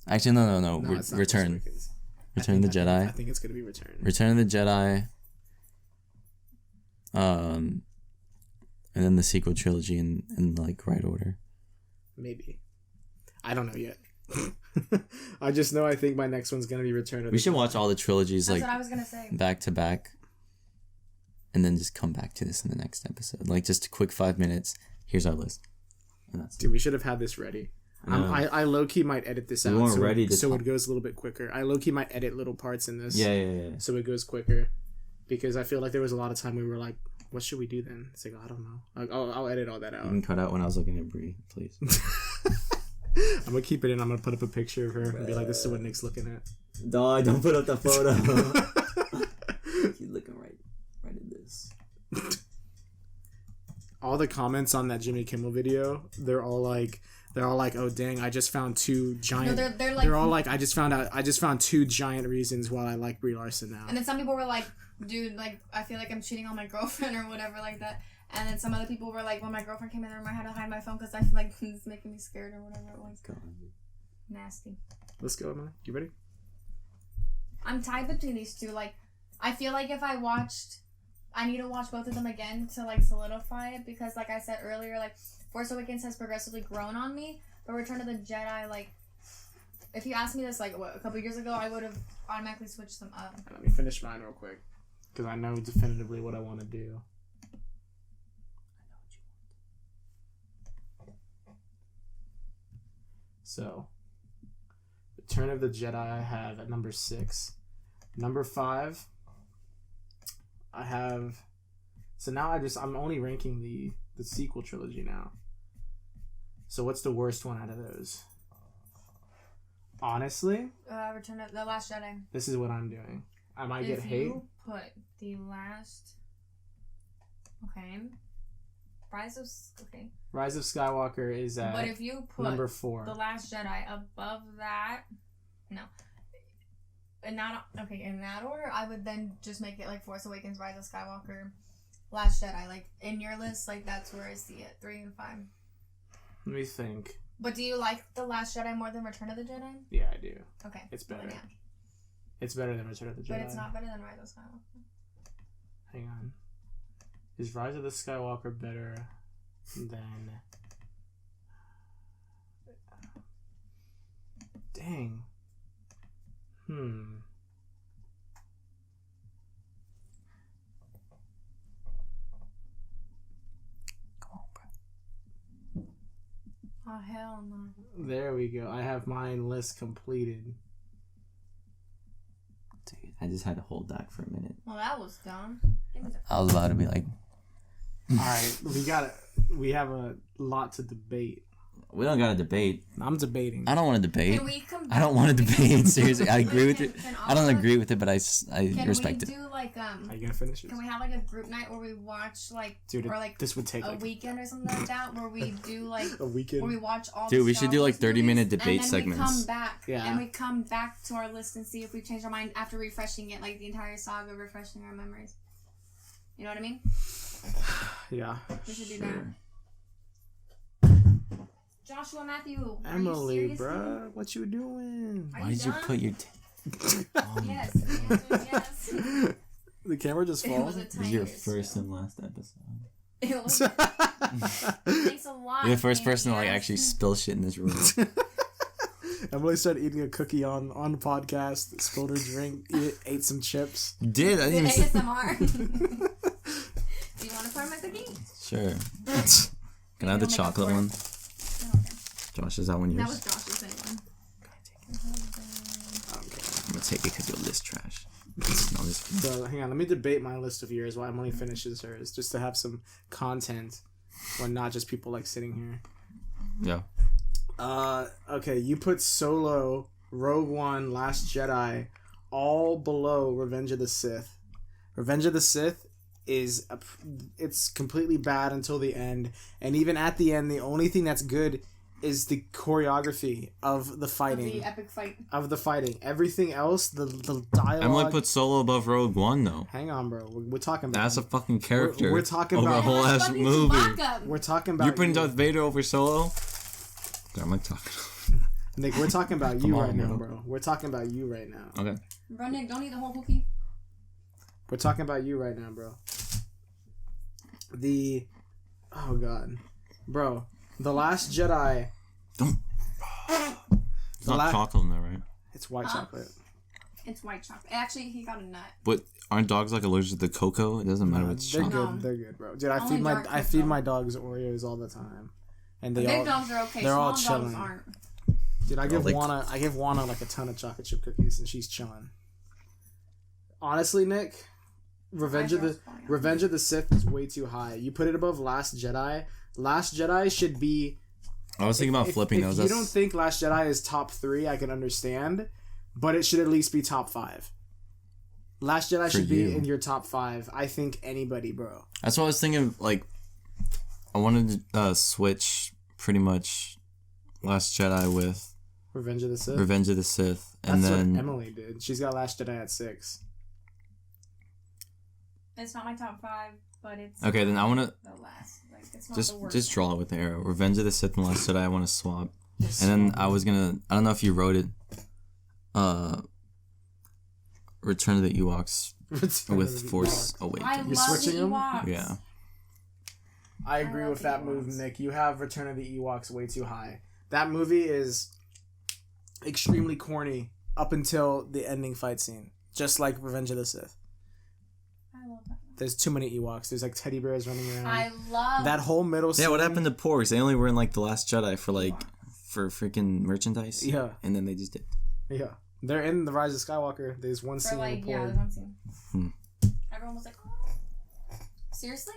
Actually, no. Return. Return of the Jedi. I think it's gonna be Return. Return of the Jedi. And then the sequel trilogy in like right order. Maybe. I don't know yet. I just know I think my next one's gonna be Return of the Jedi. We should watch all the trilogies That's what I was gonna say. Back to back. And then just come back to this in the next episode. Like just a quick 5 minutes. Here's our list. Dude, we should have had this ready. I low-key might edit this out so it goes a little bit quicker. I low-key might edit little parts in this. Yeah. So it goes quicker. Because I feel like there was a lot of time we were like, what should we do then? It's like, I don't know. Like, I'll edit all that out. You can cut out when I was looking at Brie, please. I'm going to keep it in. I'm going to put up a picture of her and be like, this is what Nick's looking at. Dog, don't put up the photo. He's looking right at this. All the comments on that Jimmy Kimmel video, they're all like, oh dang, I just found two giant. No, they're all like, I just found two giant reasons why I like Brie Larson now. And then some people were like, dude, like I feel like I'm cheating on my girlfriend or whatever like that. And then some other people were like, when my girlfriend came in the room, I had to hide my phone because I feel like it's making me scared or whatever it was. God. Nasty. Let's go, man. You ready? I'm tied between these two. Like, I feel like if I need to watch both of them again to like solidify it because, like I said earlier, like Force Awakens has progressively grown on me, but Return of the Jedi, like, if you asked me this like a couple years ago, I would have automatically switched them up. Let me finish mine real quick because I know definitively what I want to do. So, Return of the Jedi I have at number 6. Number 5, I have... So now I'm only ranking the sequel trilogy now. So what's the worst one out of those? Honestly... Return of the Last Jedi. This is what I'm doing. I might get hate. If you put the last... Okay... Rise of Skywalker is at but if you put number 4. The Last Jedi above that, no. In that order, I would then just make it like Force Awakens, Rise of Skywalker, Last Jedi. Like in your list, like that's where I see it. 3 and 5. Let me think. But do you like The Last Jedi more than Return of the Jedi? Yeah, I do. Okay. It's better. Yeah. It's better than Return of the Jedi. But it's not better than Rise of Skywalker. Hang on. Is Rise of the Skywalker better than... Dang. Oh, hell no. There we go. I have mine list completed. Dude, I just had to hold back for a minute. Well, that was dumb. I was about to be like... Alright, we have a lot to debate. We don't got to debate. I'm debating. I don't want to debate. I don't want to debate. Seriously, I agree with it. I don't agree with it, but I respect it. Can we do like Are you gonna finish it? Can we have like a group night where we watch like Dude, or like this would take a weekend or something like that where we do like a weekend where we watch all. Dude, the we should do like 30-minute debate segments. We come back, and we come back to our list and see if we've changed our mind after refreshing it, like the entire saga, refreshing our memories. You know what I mean? Yeah. We should do that. Joshua Matthew. Emily, bruh, what you doing? Why did you put your... Yes. The answer is yes. The camera just falls. This is your first and last episode. It was. Thanks a lot. You're the first person to like actually spill shit in this room. Emily started eating a cookie on the podcast, spilled her drink, ate some chips. You did? I didn't even... ASMR. Do you want to part my cookie? Sure. Can I have the chocolate one? Josh, is that one yours? That was Josh's anyway. I'm gonna take it because your list trash. So hang on, let me debate my list of yours while Emily finishes hers, just to have some content when not just people like sitting here. Yeah. Okay, you put Solo, Rogue One, Last Jedi, all below Revenge of the Sith. Revenge of the Sith is it's completely bad until the end, and even at the end, the only thing that's good is the choreography of the fighting. Of the epic fight. Of the fighting. Everything else, the dialogue... Emily put Solo above Rogue One, though. Hang on, bro. We're talking about... That's a fucking character. We're talking over about... a whole ass movie. We're talking about... You're putting Darth Vader over Solo? I'm like talking... Nick, we're talking about you right now, bro. We're talking about you right now. Okay. Bro, Nick, don't eat the whole cookie. We're talking about you right now, bro. Oh, God. Bro, The Last Jedi... Don't... It's not chocolate in there, right? It's white chocolate. It's white chocolate. Actually, he got a nut. But aren't dogs like allergic to cocoa? It doesn't matter what's chocolate. Good. They're good, bro. Dude, I feed my dogs Oreos all the time, and big dogs are okay. They're Small all chilling. Dogs aren't. Dude, I give Juana like a ton of chocolate chip cookies, and she's chilling. Honestly, Nick, Revenge of the Sith is way too high. You put it above Last Jedi. Last Jedi should be... I was thinking about flipping those. If you don't think Last Jedi is top 3, I can understand. but it should at least be top 5. Last Jedi should be in your top 5. I think anybody, bro. That's what I was thinking. Like, I wanted to switch pretty much Last Jedi with Revenge of the Sith. And That's then what Emily did. She's got Last Jedi at 6. It's not my top 5, but it's okay. Then I want to the last. Like, it's not the worst. just draw it with the arrow. Revenge of the Sith and Last Jedi. I want to swap. And then I was gonna. I don't know if you wrote it. Return of the Ewoks with Force Awakens. I You're love switching the them? Ewoks. Yeah. I agree with that move, Nick. You have Return of the Ewoks way too high. That movie is extremely corny up until the ending fight scene. Just like Revenge of the Sith. I love that. There's too many Ewoks. There's like teddy bears running around. I love that whole middle scene. Yeah, what happened to Porgs? They only were in like The Last Jedi for freaking merchandise. Yeah. And then they just did. Yeah. They're in The Rise of Skywalker. There's one scene with Porg. Yeah, there's one scene. Everyone was like, oh. Seriously?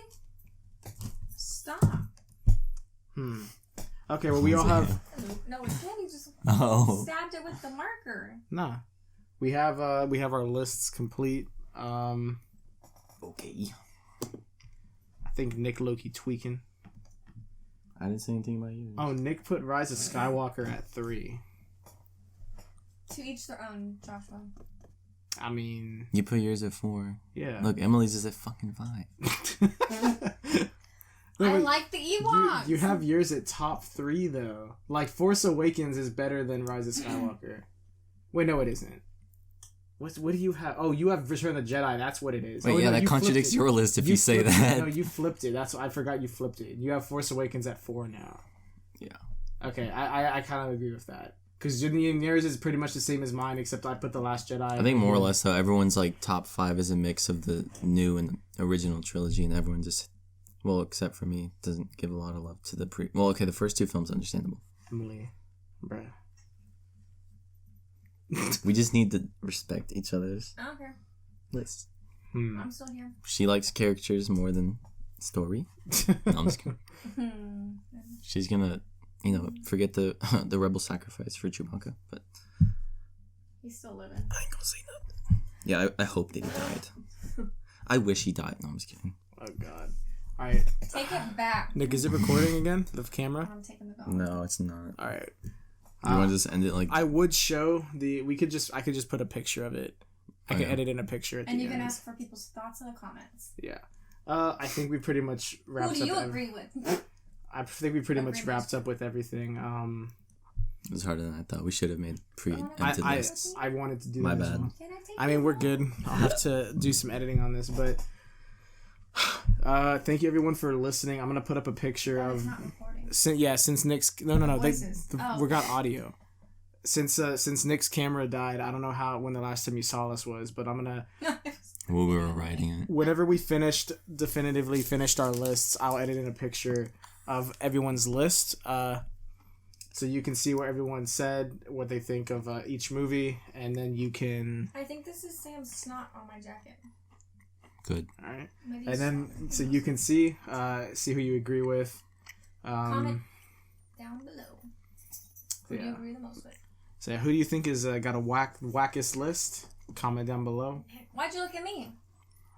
Stop. Okay, well, we all have... No, it did. He just stabbed it with the marker. Nah. We have our lists complete. Okay. I think Nick Loki tweaking. I didn't say anything about you. Oh, Nick put Rise of Skywalker at 3. To each their own, Joshua. I mean... You put yours at 4. Yeah. Look, Emily's is at fucking 5. I like the Ewoks. You have yours at top 3, though. Like, Force Awakens is better than Rise of Skywalker. Wait, no, it isn't. What do you have? Oh, you have Return of the Jedi. That's what it is. Wait, no, that contradicts your list if you say that. No, you flipped it. That's I forgot you flipped it. You have Force Awakens at 4 now. Yeah. Okay, I kind of agree with that. Because yours is pretty much the same as mine, except I put The Last Jedi. I think more or less, though, everyone's like top 5 is a mix of the new and original trilogy, and everyone just, well, except for me, doesn't give a lot of love to the pre. Well, okay, the first 2 films, understandable. Emily, bruh. We just need to respect each other's I don't care. lists. I'm still here. She likes characters more than story. No, I'm just kidding. She's gonna, forget the rebel sacrifice for Chewbacca, but He's still living. I ain't gonna say nothing. Yeah, I hope that he died. I wish he died. No, I'm just kidding. Oh God. All right. Take it back. Nick, is it recording again? The camera? I'm taking the dog. No, it's not. All right. You want to just end it like... I would show I could just put a picture of it. I can edit in a picture at the end. And you can ask for people's thoughts in the comments. Yeah. I think we pretty much wrapped up... Who do you agree with? I think we pretty much wrapped up with everything. It was harder than I thought. We should have made pre-empted lists. I wanted to do My that bad. as well. I mean, we're good. I'll have to do some editing on this, but... thank you everyone for listening. I'm gonna put up a picture of... It's not recording. Since Nick's... No. Oh. We got audio. Since Nick's camera died, I don't know when the last time you saw us was, but I'm gonna... Well, we were writing it. Whenever we definitively finished our lists, I'll edit in a picture of everyone's list, so you can see what everyone said, what they think of each movie, and then you can... I think this is Sam's snot on my jacket. Good. All right. And then, so you can see who you agree with. Comment down below. Who do you agree the most with? So who do you think is got a wackest list? Comment down below. Why'd you look at me?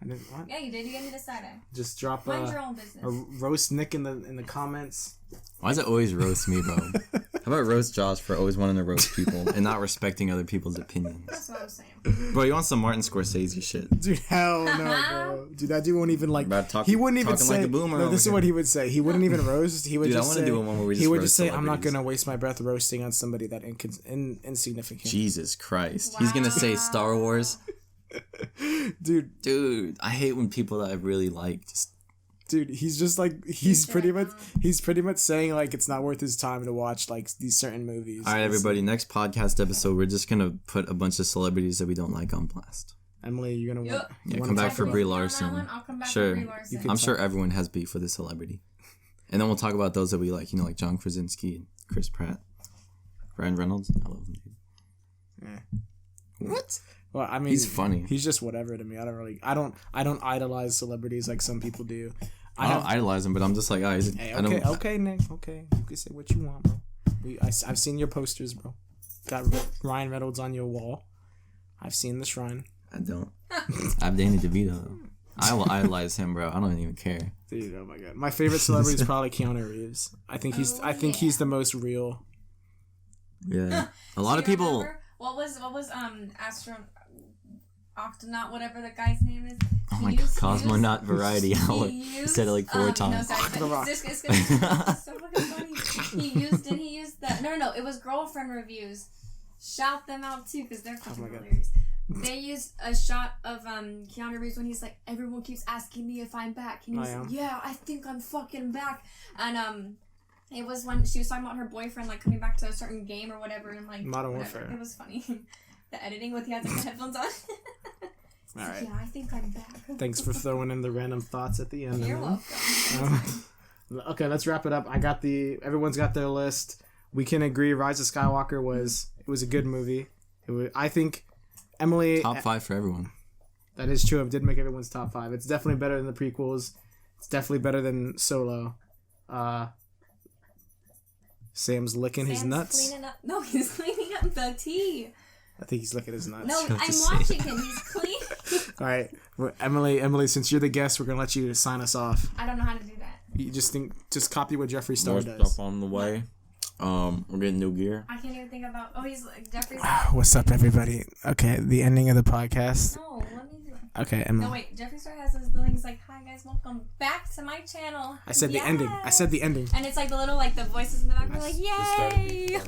I didn't, what? Yeah, you did. You gave me the side eye. Just drop Mind your own business. a roast Nick in the comments. Why does it always roast me, bro? How about roast Josh for always wanting to roast people and not respecting other people's opinions? That's what I'm saying. Bro, you want some Martin Scorsese shit. Dude, hell no, bro. Dude, that dude won't even he wouldn't even say... Like a boomer no, this is what he would say. He wouldn't even roast. He would just say... do one where we just he would just say, I'm not celebrities. going to waste my breath roasting on somebody that insignificant. Jesus Christ. Wow. He's going to say Star Wars. Dude, I hate when people that I really like just... Dude, he's just like he's pretty much saying like it's not worth his time to watch like these certain movies. All right, everybody. Next podcast episode, we're just gonna put a bunch of celebrities that we don't like on blast. Emily, you're gonna Yep. Yeah, come back for Brie Larson. I'll come back Sure. for Brie Larson. I'm sure everyone has beef with a celebrity, and then we'll talk about those that we like. Like John Krasinski, Chris Pratt, Ryan Reynolds. I love him, dude. Yeah. What? Well, I mean, He's funny. He's just whatever to me. I don't idolize celebrities like some people do. I don't idolize him, but I'm just like, oh, okay, Nick. Okay, you can say what you want, bro. I've seen your posters, bro. got Ryan Reynolds on your wall. I've seen the shrine. I don't. I have Danny DeVito though. I will idolize him, bro. I don't even care. Dude, oh my god. My favorite celebrity is probably Keanu Reeves. I think he's the most real. Yeah. A lot of people. Remember? What was Octonaut, whatever the guy's name is. Oh my god, Cosmonaut Variety Hour. He said it like 4 times. No, sorry, it's so fucking funny. He used that? No, it was Girlfriend Reviews. Shout them out too, because they're fucking hilarious. They used a shot of Keanu Reeves when he's like, everyone keeps asking me if I'm back. And he's like, yeah, I think I'm fucking back. And it was when she was talking about her boyfriend like coming back to a certain game or whatever, and like Modern Warfare. It was funny. The editing with he had the headphones on. All right. Yeah, I think I'm back. Thanks for throwing in the random thoughts at the end. You're welcome. Okay, let's wrap it up. Everyone's got their list. We can agree Rise of Skywalker was a good movie. I think Emily... Top 5 for everyone. That is true. It did make everyone's top 5. It's definitely better than the prequels. It's definitely better than Solo. Sam's licking his nuts. No, he's cleaning up the tea. I think he's licking his nuts. No, I'm watching him. He's clean. All right. Well, Emily, since you're the guest, we're going to let you sign us off. I don't know how to do that. You just copy what Jeffree Star More does. stuff on the way. We're getting new gear. I can't even think about... Oh, he's like Jeffree. What's up, everybody? Okay, the ending of the podcast. No, let me do it. Okay, Emily. No, wait. Jeffree Star has this thing. He's like, hi, guys. Welcome back to my channel. I said the ending. I said the ending. And it's like the little, like, the voices in the back are like, yay!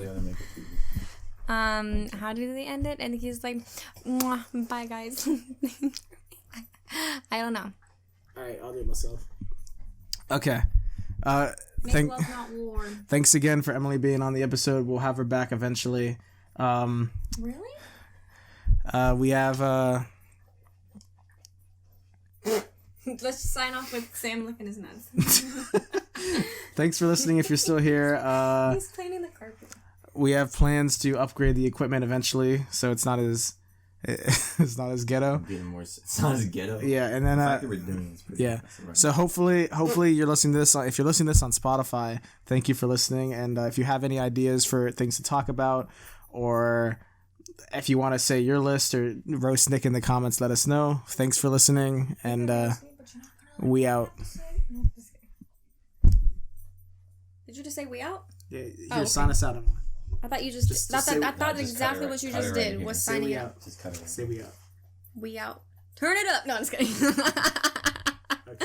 How do they end it? And he's like, mwah, bye, guys. I don't know. All right, I'll do it myself. Okay. Make love, not war. Thanks again for Emily being on the episode. We'll have her back eventually. Really? We have... Let's just sign off with Sam licking his nuts. Thanks for listening if you're still here. He's cleaning the carpet. We have plans to upgrade the equipment eventually, so it's not as ghetto. It's not as ghetto. Yeah, and then the fact that we're doing this pretty right. So hopefully you're listening to this. If you're listening to this on Spotify, thank you for listening. And if you have any ideas for things to talk about, or if you want to say your list or roast Nick in the comments, let us know. Thanks for listening, and we out. Did you just say we out? Yeah, sign us out, Emily. I thought you just I thought exactly what you just did was signing out. Say we out. We out. Turn it up. No, I'm just kidding.